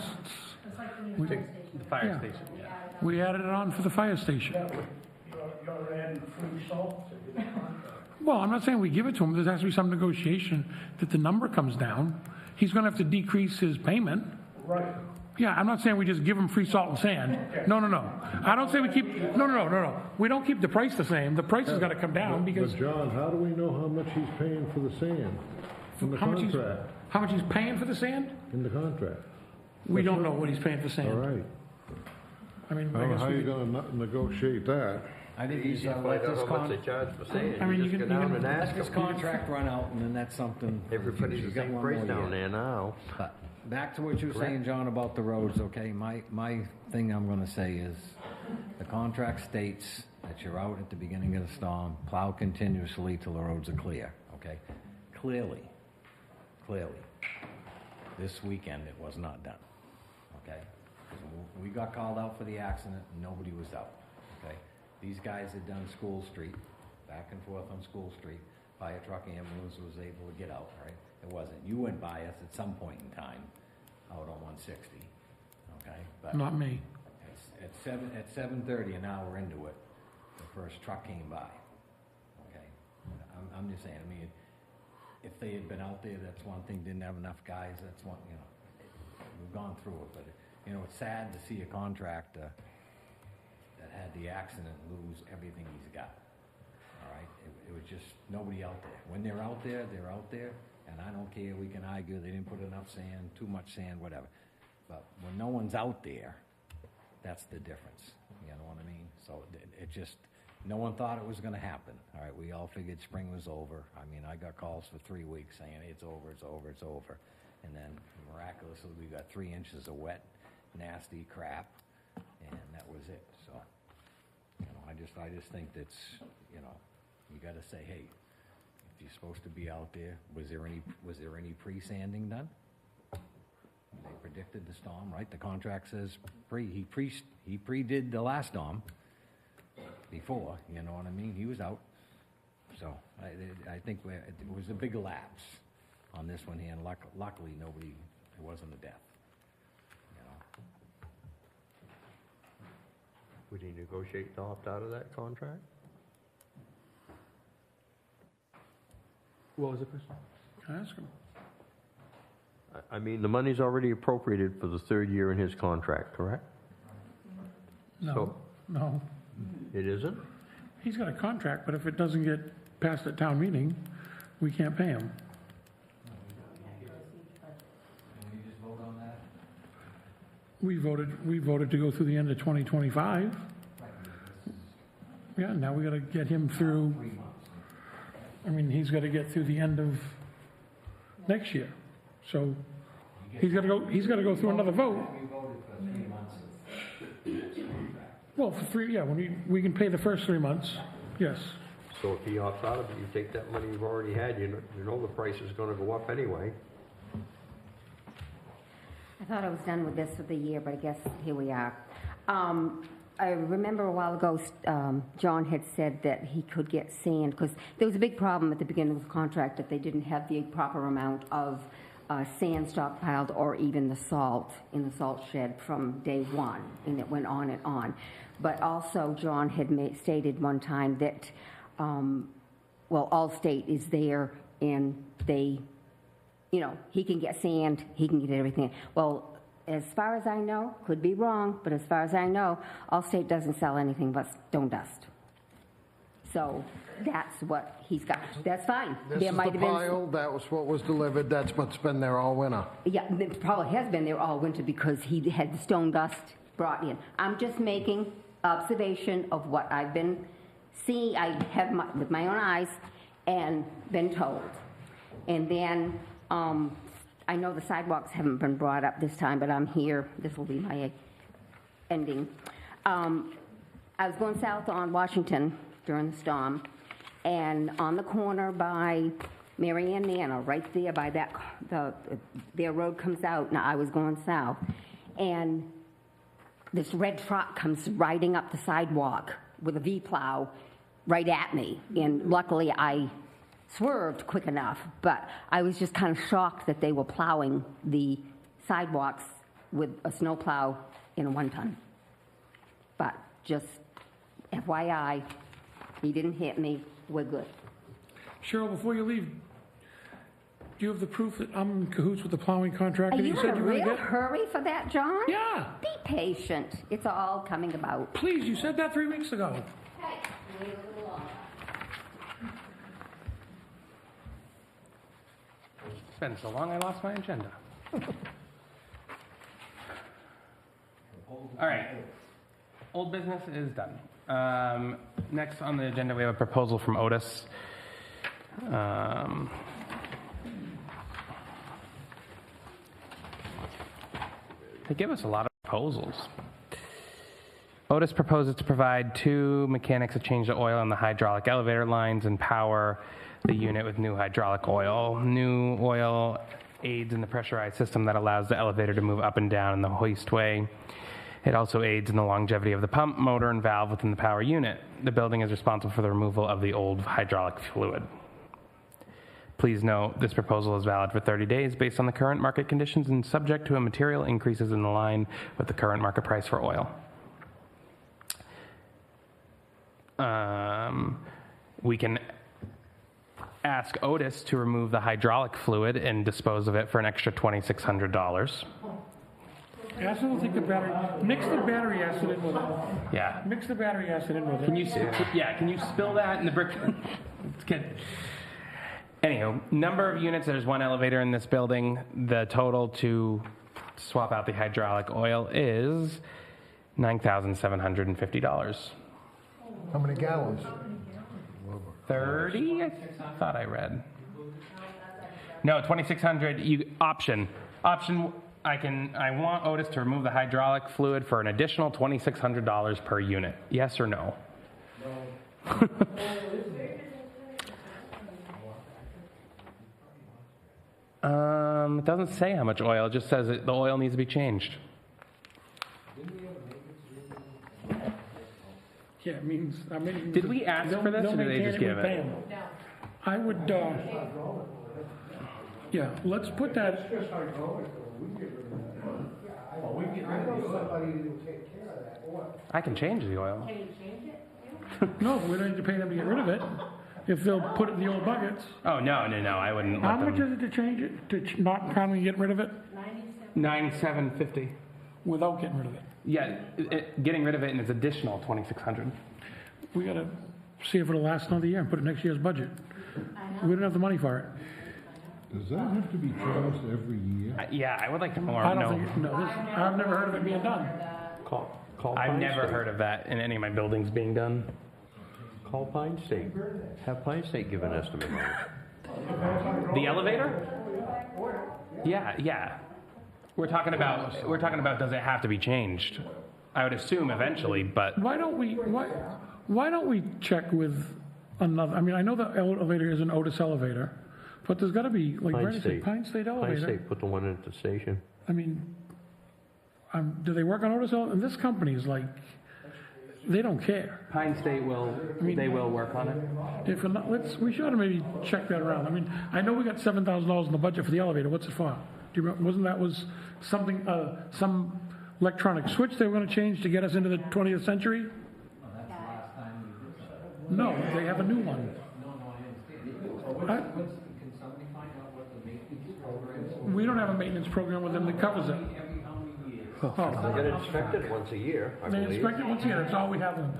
The fire station, yeah. We added it on for the fire station. You're adding free salt to the contract. Well, I'm not saying we give it to him. There has to be some negotiation that the number comes down. He's going to have to decrease his payment. Right. Yeah, I'm not saying we just give him free salt and sand. No. I don't say we keep, no. We don't keep the price the same. The price has got to come down because. But John, how do we know how much he's paying for the sand in the contract? How much he's paying for the sand? In the contract. We don't know what he's paying for sand. All right. I mean, I don't know how you're going to negotiate that. I think Easy to find out how much they charge for sand. I mean, You you just can- go you down can- and ask Let this them. contract run out, and then that's something. Everybody's the You got same one price more down year. there now. But back to what you were saying, John, about the roads, okay? My thing I'm gonna say is, the contract states that you're out at the beginning of the storm, plow continuously till the roads are clear, okay? Clearly, this weekend it was not done, okay? We got called out for the accident, and nobody was out, okay? These guys had done School Street, back and forth on School Street. Fire truck ambulance was able to get out, right? It wasn't. You went by us at some point in time out on 160, okay? But Not me. at 7:30, an hour into it, the first truck came by, okay? I'm just saying, I mean, if they had been out there, that's one thing. Didn't have enough guys, that's one, you know. We've gone through it, but, you know, it's sad to see a contractor that had the accident lose everything he's got. All right, it was just nobody out there. When they're out there, and I don't care. We can argue they didn't put enough sand, too much sand, whatever. But when no one's out there, that's the difference. You know what I mean? So it just, no one thought it was going to happen. All right, we all figured spring was over. I mean, I got calls for 3 weeks saying it's over, and then miraculously we got 3 inches of wet, nasty crap, and that was it. So. You know, I just think that's, you know, you got to say, hey, if you're supposed to be out there, was there any pre-sanding done? They predicted the storm, right? The contract says he pre-did the last storm before. You know what I mean? He was out, so I think it was a big lapse on this one here, and luckily it wasn't a death. Would he negotiate to opt out of that contract? What was the question? Can I ask him? I mean, the money's already appropriated for the 3rd year in his contract, correct? No. It isn't? He's got a contract, but if it doesn't get passed at town meeting, we can't pay him. Can you just vote on that? We voted to go through the end of 2025. Yeah, now we got to get him through, I mean, he's got to get through the end of next year. So he's got to go through another vote. You voted for 3 months of Well, for 3, yeah, when we can pay the first 3 months, yes. So if he opts out of it, you take that money you've already had, you know the price is going to go up anyway. I thought I was done with this for the year, but I guess here we are. I remember a while ago, John had said that he could get sand, because there was a big problem at the beginning of the contract that they didn't have the proper amount of sand stockpiled or even the salt in the salt shed from day one, and it went on and on. But also, John had stated one time that, Allstate is there, and they, you know, he can get sand, he can get everything. Well, as far as I know, could be wrong, but as far as I know, Allstate doesn't sell anything but stone dust. So that's what he's got. That's fine. This is the pile, that was what was delivered, that's what's been there all winter. Yeah, it probably has been there all winter because he had the stone dust brought in. I'm just making observation of what I've been seeing, I have with my own eyes and been told. And then I I know the sidewalks haven't been brought up this time, but I'm here. This will be my ending. I was going south on Washington during the storm, and on the corner by Mary Ann Manor, right there by that, their road comes out. Now, I was going south, and this red truck comes riding up the sidewalk with a V-plow right at me, and luckily I swerved quick enough, but I was just kind of shocked that they were plowing the sidewalks with a snowplow in a one-ton. But just FYI, he didn't hit me, we're good. Cheryl, before you leave, do you have the proof that I'm in cahoots with the plowing contractor? Are you in a real get? hurry for that, John? Yeah. Be patient. It's all coming about. Please, you said that 3 weeks ago. Hey, wait a little longer. It's been so long I lost my agenda. All right. Old business is done. Next on the agenda, we have a proposal from Otis. They give us a lot of proposals. Otis proposes to provide 2 mechanics to change the oil on the hydraulic elevator lines and power the unit with new hydraulic oil. New oil aids in the pressurized system that allows the elevator to move up and down in the hoistway. It also aids in the longevity of the pump, motor, and valve within the power unit. The building is responsible for the removal of the old hydraulic fluid. Please note, this proposal is valid for 30 days based on the current market conditions and subject to a material increases in the line with the current market price for oil. We can ask Otis to remove the hydraulic fluid and dispose of it for an extra $2,600. Ask them to take the battery, mix the battery acid in with it. Yeah. Mix the battery acid in with it. Can you, can you spill that in the brick? It's good. Anyhow, number of units, there's 1 elevator in this building. The total to swap out the hydraulic oil is $9,750. How many gallons? 30, I thought I read. No, 2,600, option, I want Otis to remove the hydraulic fluid for an additional $2,600 per unit. Yes or no? No. It doesn't say how much oil. It just says the oil needs to be changed. Yeah, it means, Did we ask for this, or did they just give it? I would, yeah, let's put that. I can change the oil. Can you change it? No, we don't need to pay them to get rid of it. If they'll put it in the old buckets. Oh, no, I wouldn't How let much them. is it to change it, to not finally get rid of it? $9,750. Without getting rid of it? Yeah, getting rid of it and it's additional $2,600. We gotta see if it'll last another year and put it in next year's budget. We don't have the money for it. Does that have to be charged every year? Yeah, I would like to more. I don't think, I've never heard of it being done. I've never heard of that in any of my buildings being done. Call Pine State. Have Pine State give an estimate on it. The elevator? Yeah. We're talking about does it have to be changed? I would assume eventually, but Why don't we check with another, I mean, I know the elevator is an Otis elevator, but there's gotta be, like Pine Brady said, State. Pine State Pine elevator. State put the one in at the station. I mean, do they work on Otis elevator? And this company is like, they don't care. Pine State will work on it. If we're not, we should maybe check that around. I mean, I know we got $7,000 in the budget for the elevator. What's it for? Do you remember, wasn't that was something, some electronic switch they were going to change to get us into the 20th century? No, they have a new one. We don't have a maintenance program with them that covers it. They get inspected once a year, I They believe. inspect it once a year, that's all we have them.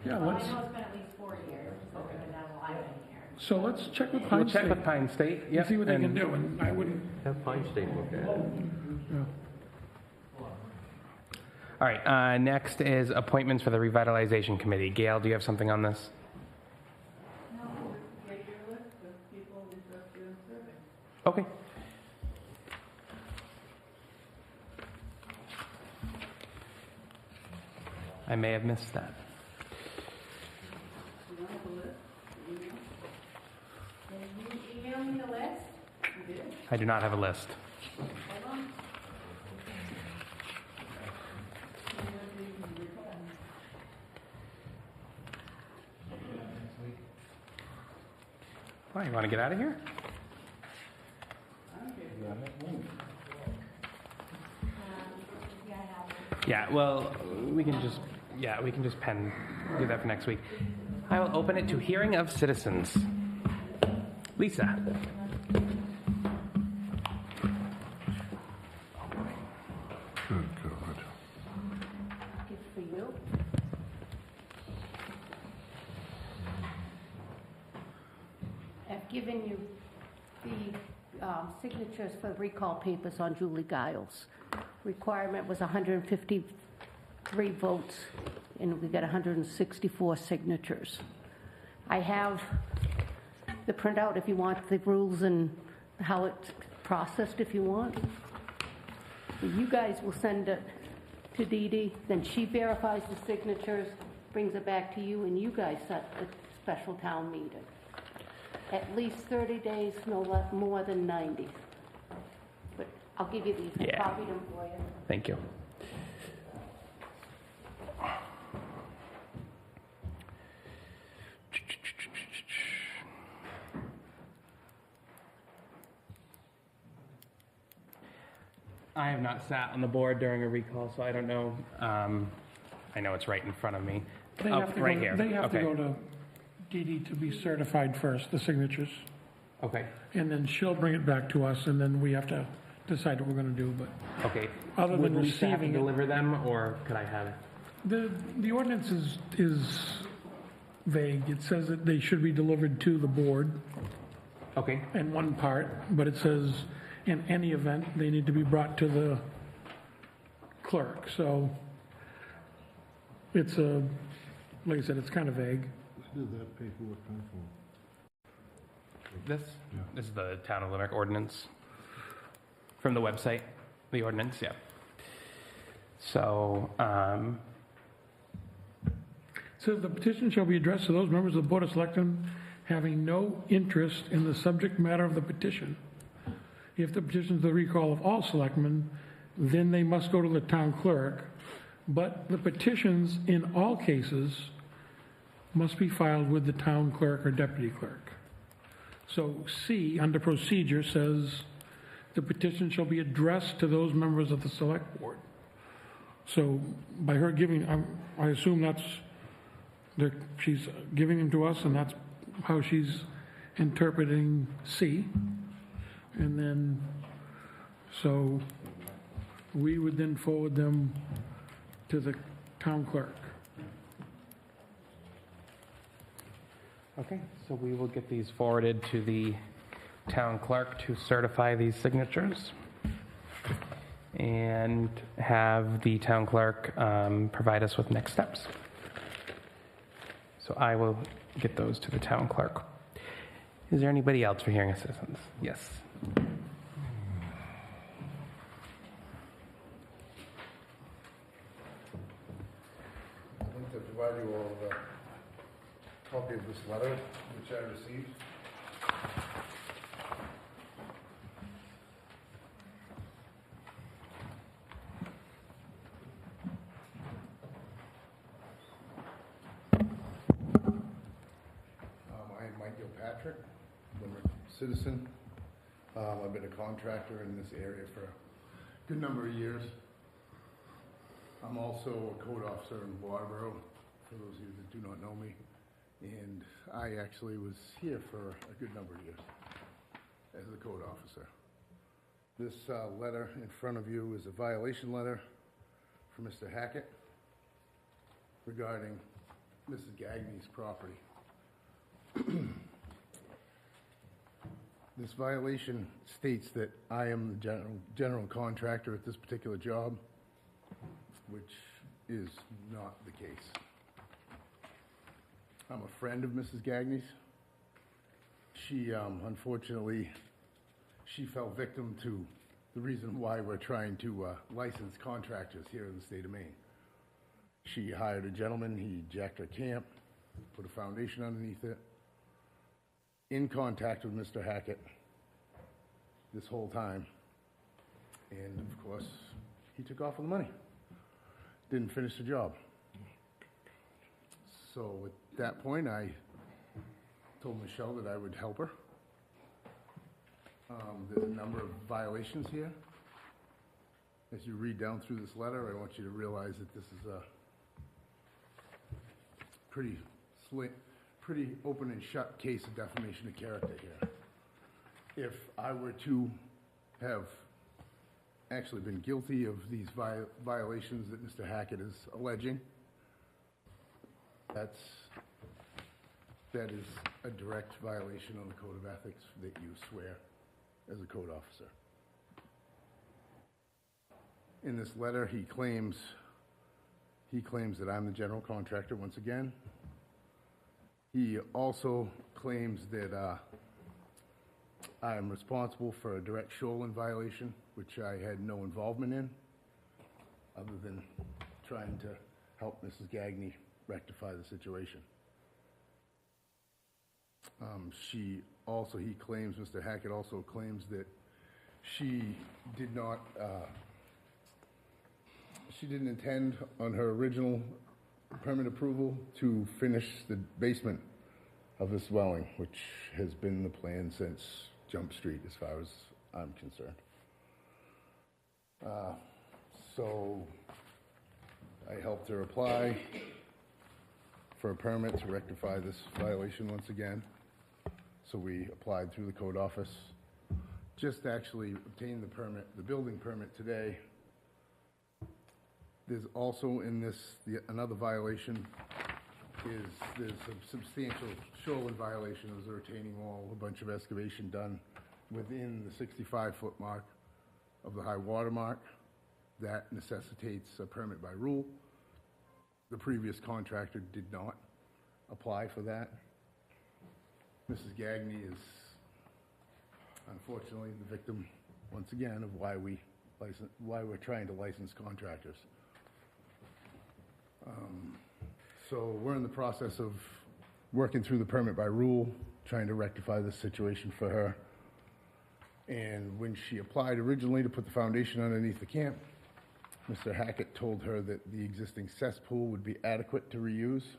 Yeah, let's, I know it's been at least 4 years, so I've been here. so let's check with We'll Pine check State. with Pine State. And see what they can do, and I wouldn't. Have Pine State look at it. Yeah. All right, next is appointments for the Revitalization Committee. Gail, do you have something on this? No, get your list of people interested in serving. Okay. I may have missed that. Email me the list? I do not have a list. Why, you want to get out of here? Yeah, well, we can just do that for next week. I will open it to hearing of citizens. Lisa. Good God. Good for you. I've given you the signatures for recall papers on Julie Giles. Requirement was 153 votes, and we got 164 signatures. I have the printout if you want the rules and how it's processed if you want. You guys will send it to Dee Dee, then she verifies the signatures, brings it back to you, and you guys set the special town meeting. At least 30 days, no more than 90. But I'll give you these. I copied them for you. Thank you. I have not sat on the board during a recall, so I don't know. I know it's right in front of me. They have to right go, here. They have Okay. to go to Dee Dee to be certified first, the signatures. Okay. And then she'll bring it back to us, and then we have to decide what we're going to do. But Okay. other Would than Lisa have to receiving it, deliver them, or could I have it? the ordinance is vague. It says that they should be delivered to the board Okay. in one part, but it says in any event, they need to be brought to the clerk. So it's like I said, it's kind of vague. Where did that paperwork come from? This? Yeah. This is the Town of Limerick ordinance. From the website, the ordinance, yeah. So, So the petition shall be addressed to those members of the Board of Selectmen having no interest in the subject matter of the petition. If the petition is the recall of all selectmen, then they must go to the town clerk. But the petitions in all cases must be filed with the town clerk or deputy clerk. So C, under procedure, says the petition shall be addressed to those members of the select board. So by her giving, I assume she's giving them to us, and that's how she's interpreting C. And then, so we would then forward them to the town clerk. okay, so we will get these forwarded to the town clerk to certify these signatures and have the town clerk provide us with next steps. So I will get those to the town clerk. Is there anybody else for hearing of citizens? Yes. I'd like to provide you all with a copy of this letter, which I received. I am Mike Gilpatrick, Limerick citizen. I've been a contractor in this area for a good number of years. I'm also a code officer in Waterboro, for those of you that do not know me. And I actually was here for a good number of years as a code officer. This letter in front of you is a violation letter from Mr. Hackett regarding Mrs. Gagne's property. This violation states that I am the general contractor at this particular job, which is not the case. I'm a friend of Mrs. Gagne's. She, unfortunately, she fell victim to the reason why we're trying to license contractors here in the state of Maine. She hired a gentleman, he jacked her camp, put a foundation underneath it, in contact with Mr. Hackett this whole time, and of course, he took off with the money. Didn't finish the job. So at that point, I told Michelle that I would help her. There's a number of violations here. As you read down through this letter, I want you to realize that this is a pretty open and shut case of defamation of character here. If I were to have actually been guilty of these violations that Mr. Hackett is alleging, that is a direct violation of the code of ethics that you swear as a code officer. In this letter, he claims that I'm the general contractor once again. He also claims that I am responsible for a direct shoreline violation, which I had no involvement in, other than trying to help Mrs. Gagne rectify the situation. Mr. Hackett also claims that she didn't intend on her original permit approval to finish the basement of this dwelling, which has been the plan since Jump Street, as far as I'm concerned. So I helped her apply for a permit to rectify this violation once again. So we applied through the code office. Just actually obtained the permit, the building permit today. There's also in this, another violation is there's a substantial shoreline violation of the retaining wall, a bunch of excavation done within the 65-foot mark of the high water mark. That necessitates a permit by rule. The previous contractor did not apply for that. Mrs. Gagne is unfortunately the victim, once again, of why we're trying to license contractors. So we're in the process of working through the permit by rule, trying to rectify this situation for her. And when she applied originally to put the foundation underneath the camp, Mr. Hackett told her that the existing cesspool would be adequate to reuse.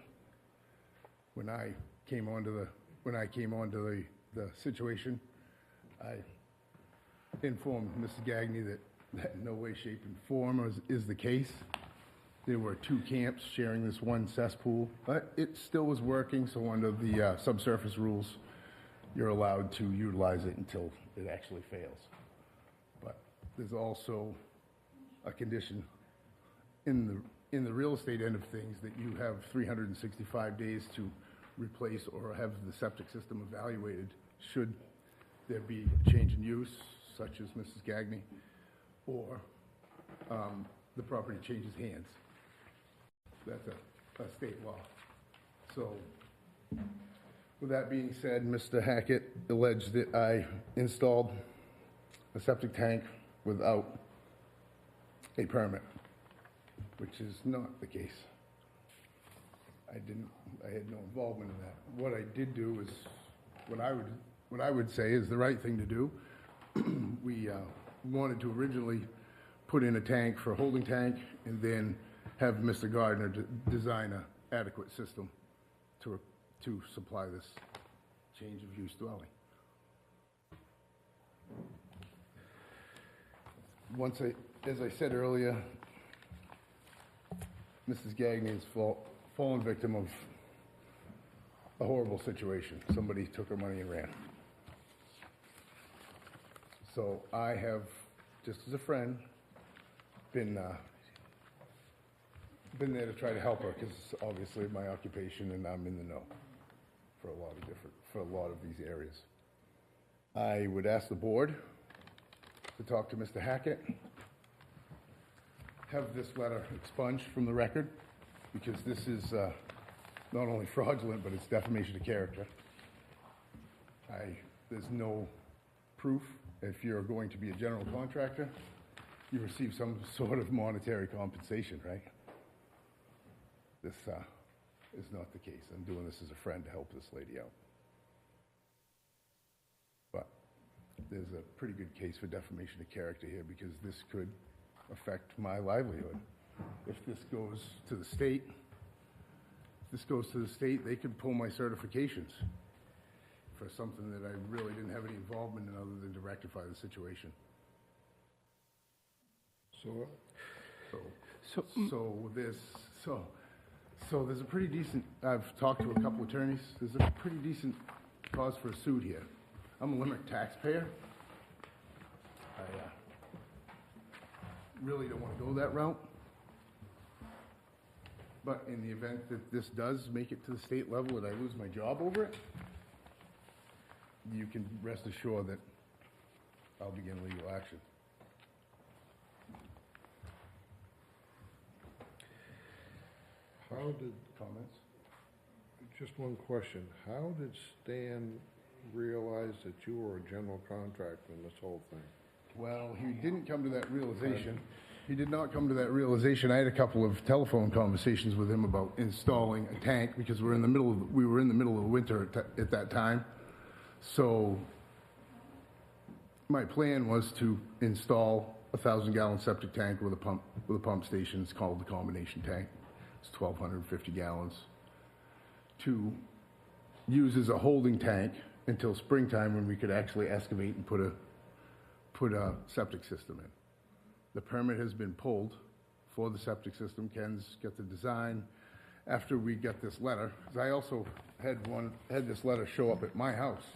When I came onto the situation, I informed Mrs. Gagne that in no way, shape, and form is the case. There were two camps sharing this one cesspool, but it still was working, so under the subsurface rules, you're allowed to utilize it until it actually fails. But there's also a condition in the real estate end of things that you have 365 days to replace or have the septic system evaluated should there be a change in use, such as Mrs. Gagne, or the property changes hands. That's a state law. So, with that being said, Mr. Hackett alleged that I installed a septic tank without a permit, which is not the case. I had no involvement in that. What I did do is, what I would say is the right thing to do. We wanted to originally put in a tank for a holding tank and then have Mr. Gardner design an adequate system to supply this change of use dwelling. As I said earlier, Mrs. Gagne has fallen victim of a horrible situation. Somebody took her money and ran. So I have, just as a friend, been there to try to help her, because obviously my occupation and I'm in the know for a lot of these areas. I would ask the board to talk to Mr. Hackett, have this letter expunged from the record, because this is not only fraudulent, but it's defamation of character. There's no proof if you're going to be a general contractor, you receive some sort of monetary compensation, right? This is not the case. I'm doing this as a friend to help this lady out. But there's a pretty good case for defamation of character here because this could affect my livelihood. If this goes to the state, they could pull my certifications for something that I really didn't have any involvement in other than to rectify the situation. So there's a pretty decent, I've talked to a couple attorneys, there's a pretty decent cause for a suit here. I'm a Limerick taxpayer. I really don't want to go that route. But in the event that this does make it to the state level and I lose my job over it, you can rest assured that I'll begin legal action. How did, Comments? just one question, how did Stan realize that you were a general contractor in this whole thing? Well, he didn't come to that realization. He did not come to that realization. I had a couple of telephone conversations with him about installing a tank because we were in the middle of winter at that time. So my plan was to install a 1,000-gallon septic tank with a pump station. It's called the combination tank. It's 1,250 gallons to use as a holding tank until springtime when we could actually excavate and put a septic system in. The permit has been pulled for the septic system. Ken's got the design. After we got this letter, 'cause I also had this letter show up at my house.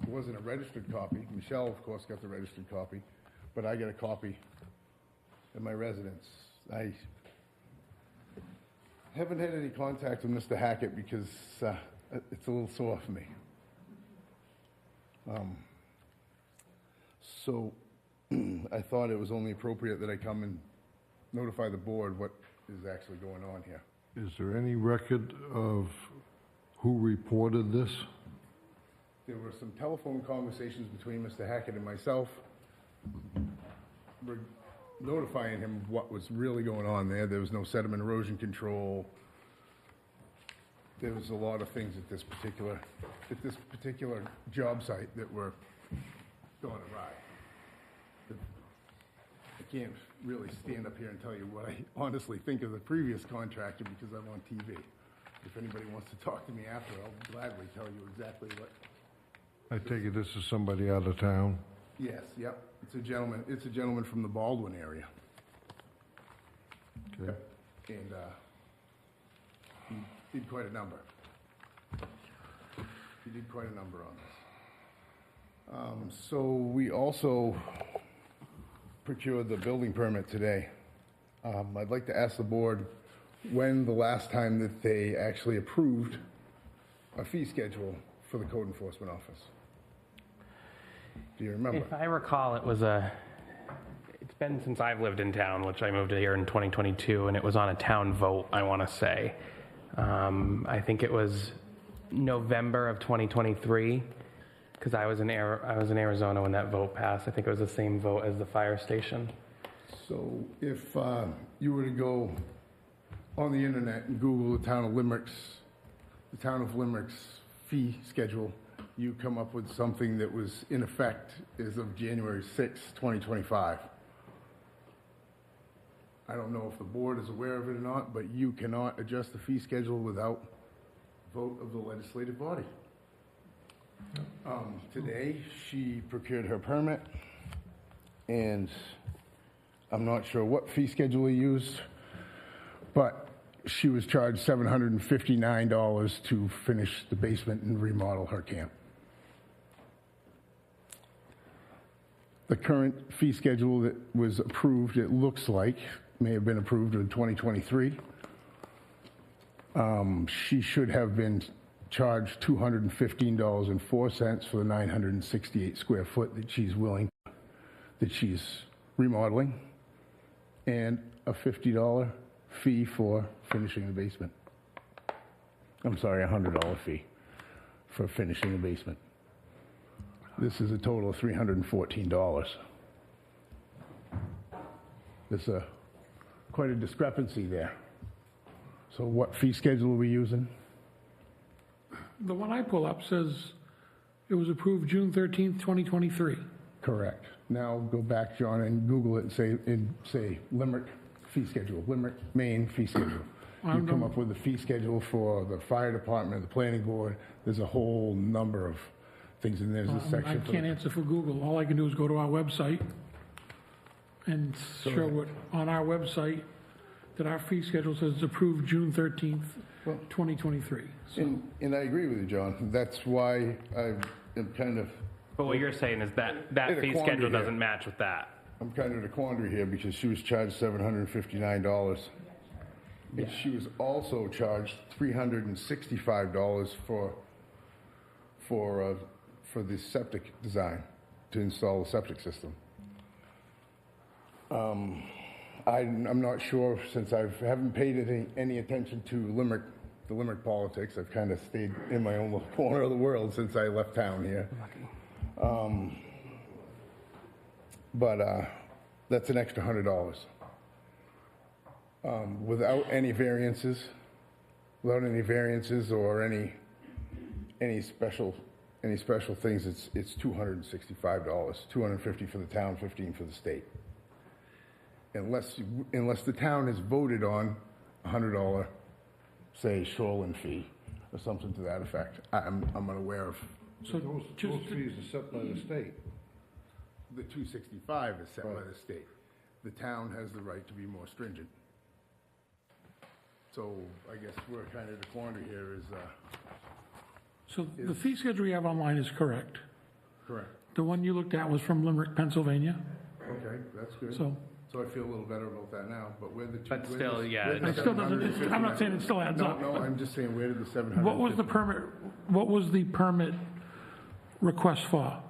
It wasn't a registered copy. Michelle, of course, got the registered copy, but I got a copy at my residence. I haven't had any contact with Mr. Hackett because it's a little sore for me. So I thought it was only appropriate that I come and notify the board what is actually going on here. Is there any record of who reported this? There were some telephone conversations between Mr. Hackett and myself, notifying him of what was really going on there. There was no sediment erosion control. There was a lot of things at this particular job site that were going awry. I can't really stand up here and tell you what I honestly think of the previous contractor because I'm on TV. If anybody wants to talk to me after, I'll gladly tell you exactly what. I take it this is somebody out of town? Yes, yep. It's a gentleman from the Baldwin area. Okay. And he did quite a number. He did quite a number on this. So we also procured the building permit today. I'd like to ask the board when the last time that they actually approved a fee schedule for the code enforcement office. Do you remember? If I recall, it's been since I've lived in town, which I moved here in 2022, and it was on a town vote, I want to say. I think it was November of 2023, because I was in Arizona when that vote passed. I think it was the same vote as the fire station. So if you were to go on the internet and Google the town of Limerick's fee schedule, you come up with something that was in effect as of January 6, 2025. I don't know if the board is aware of it or not, but you cannot adjust the fee schedule without vote of the legislative body. Today, she procured her permit, and I'm not sure what fee schedule he used, but she was charged $759 to finish the basement and remodel her camp. The current fee schedule that was approved, it looks like, may have been approved in 2023. She should have been charged $215.04 for the 968 square foot that she's remodeling, and a $50 fee for finishing the basement. I'm sorry, a $100 fee for finishing the basement. This is a total of $314. There's quite a discrepancy there. So what fee schedule are we using? The one I pull up says it was approved June 13th, 2023. Correct. Now go back, John, and Google it and say Limerick fee schedule, Limerick Maine fee schedule. You come up with the fee schedule for the fire department, the planning board. There's a whole number of things, and there's a I section. can't answer for Google. All I can do is go to our website and show what, on our website, that our fee schedule says it's approved June 13th, 2023. So, And I agree with you, John. That's why I am kind of. But what you're saying is that in a fee quandary schedule here. doesn't match with that. I'm kind of in a quandary here because she was charged $759. And she was also charged $365 for the septic design, to install the septic system. I'm not sure, since I haven't paid any attention to the Limerick politics. I've kind of stayed in my own little corner of the world since I left town here. But that's an extra $100. Without any variances or any special things, it's $265, $250 for the town, $15 for the state. Unless the town has voted on a $100, say, shoreline fee or something to that effect. I'm unaware of. So Those fees are set by the state. The 265 is set by the state. The town has the right to be more stringent. So I guess we're kind of the quandary here is. so the fee schedule you have online is correct. Correct. The one you looked at was from Limerick, Pennsylvania. Okay, that's good. So I feel a little better about that now, but where the two. But still, yeah, it still doesn't, I'm not saying it still adds up. No, I'm just saying, where did the 700? What was the permit request for? I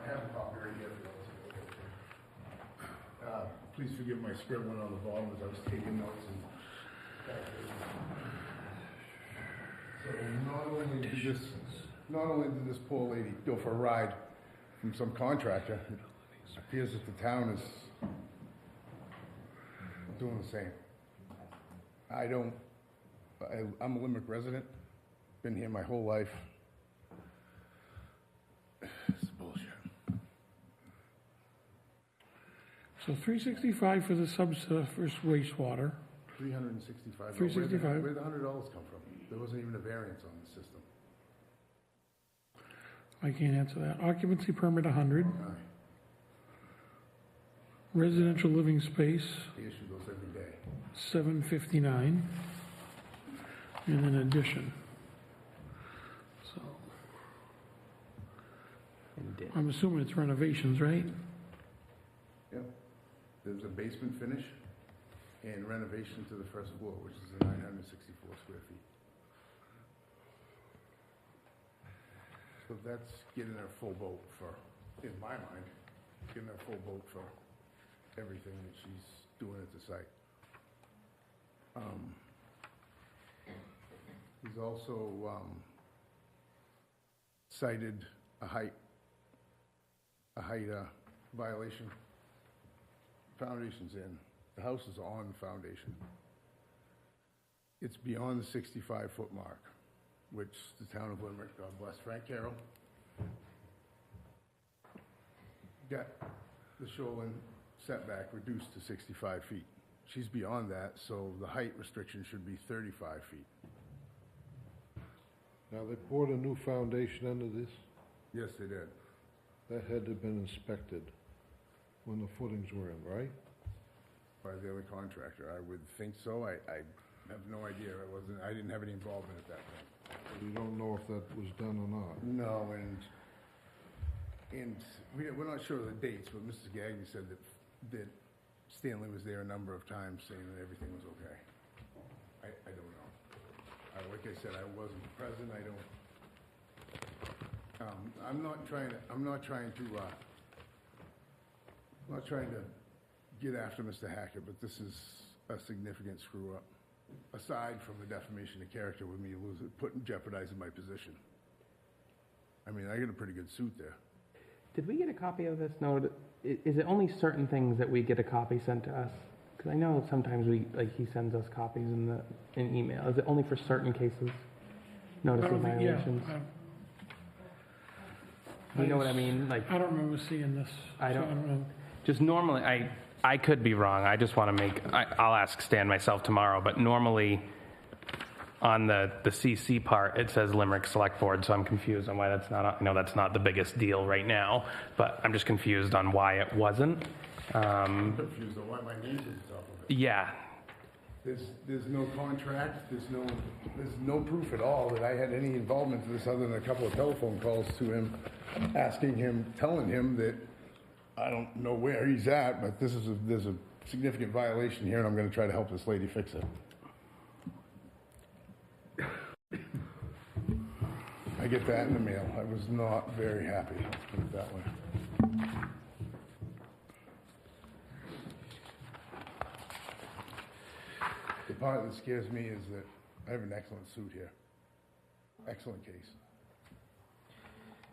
have a copy right here. Please forgive my scribbling on the bottom as I was taking notes and. So not only did this poor lady go for a ride from some contractor, it appears that the town is doing the same. I'm a Limerick resident, been here my whole life. It's bullshit. So 365 for the subsurface wastewater. $365. $365. Where'd the $100 come from? There wasn't even a variance on the system. I can't answer that. Occupancy permit 100. Residential living space They issue those every day. 759. And an addition. So I'm assuming it's renovations, right? Yep. There's a basement finish and renovation to the first floor, which is 964 square feet. So that's getting her full boat for, in my mind, getting her full boat for everything that she's doing at the site. He's also cited a height violation. Foundation's in. The house is on the foundation. It's beyond the 65-foot mark, which the town of Limerick, God bless Frank Carroll, got the shoreline setback reduced to 65 feet. She's beyond that, so the height restriction should be 35 feet. Now, they poured a new foundation under this? Yes, they did. That had to have been inspected when the footings were in, right? By the other contractor, I would think so. I have no idea. I didn't have any involvement at that point. You don't know if that was done or not? No, and we're not sure of the dates, but Mrs. Gagnon said that Stanley was there a number of times saying that everything was okay. I don't know. Like I said, I wasn't present. I don't. I'm not trying to get after Mr. Hackett, but this is a significant screw up. Aside from the defamation of character with me jeopardizing my position. I mean, I got a pretty good suit there. Did we get a copy of this note? Is it only certain things that we get a copy sent to us? Because I know sometimes he sends us copies in email. Is it only for certain cases? Notice of violations? You know what I mean? Like, I don't remember seeing this. I so don't know. Just normally, I could be wrong. I just want to I'll ask Stan myself tomorrow, but normally on the CC part, it says Limerick Select Board, so I'm confused on why that's not, I know that's not the biggest deal right now, but I'm just confused on why it wasn't. I'm confused on why my name is off of it. Yeah. There's no contract, there's no proof at all that I had any involvement in this other than a couple of telephone calls to him, telling him that I don't know where he's at, but there's a significant violation here and I'm gonna try to help this lady fix it. I get that in the mail. I was not very happy, let's put it that way. The part that scares me is that I have an excellent suit here. Excellent case.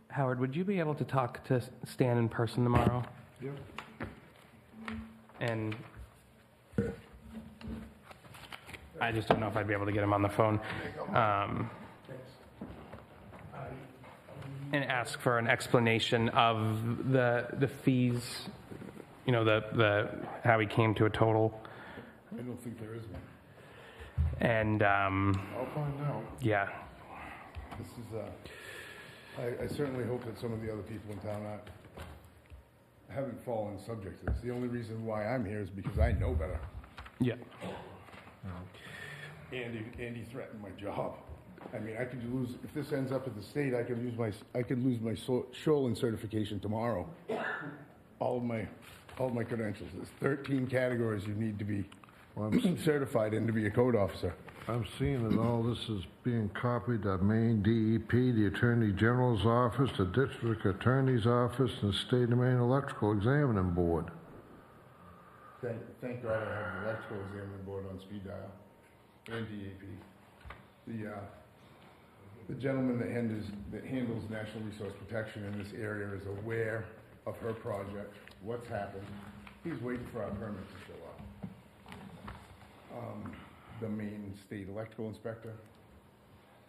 Howard, would you be able to talk to Stan in person tomorrow? Yeah. And I just don't know if I'd be able to get him on the phone. And ask for an explanation of the fees, you know, the how he came to a total. I don't think there is one. And I'll find out. Yeah. This is I certainly hope that some of the other people in town haven't fallen subject to this. The only reason why I'm here is because I know better. Yeah. Andy threatened my job. I mean, I could lose, if this ends up at the state, I could lose my shoreline certification tomorrow. All of my credentials. There's 13 categories you need to be certified in to be a code officer. I'm seeing that all this is being copied to Maine DEP, the Attorney General's Office, the District Attorney's Office, and the State of Maine Electrical Examining Board. Thank God I have the electrical examining board on speed dial and DEP. The gentleman that handles National Resource Protection in this area is aware of her project, what's happened. He's waiting for our permit to show up. The Maine State Electrical Inspector,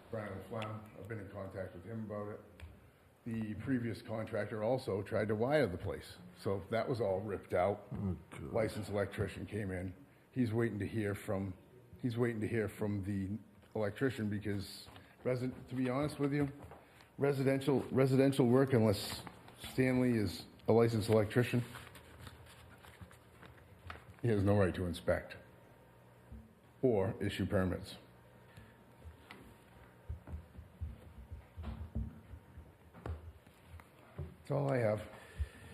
Brian Flem, I've been in contact with him about it. The previous contractor also tried to wire the place, so that was all ripped out. Licensed electrician came in. He's waiting to hear from the electrician because, to be honest with you, residential work, unless Stanley is a licensed electrician, he has no right to inspect or issue permits. That's all I have.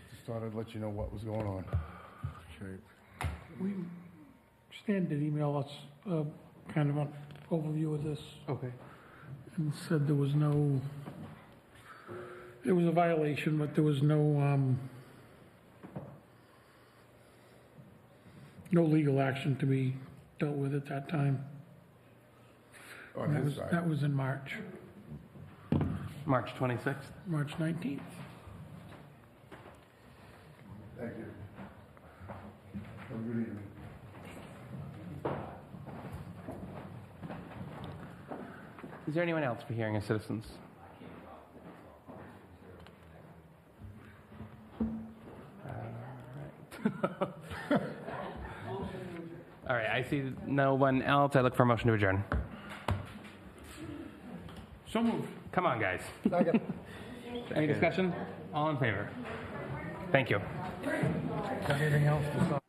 Just thought I'd let you know what was going on. Okay. Stan did email us kind of an overview of this. Okay. And said there was a violation, but there was no legal action to be dealt with at that time. On his side. That was in March. March 26th? March 19th. Thank you. Have a good evening. Is there anyone else for hearing of citizens? All right, I see no one else. I look for a motion to adjourn. So moved. Come on, guys. Any discussion? All in favor? Thank you. Got anything else to say?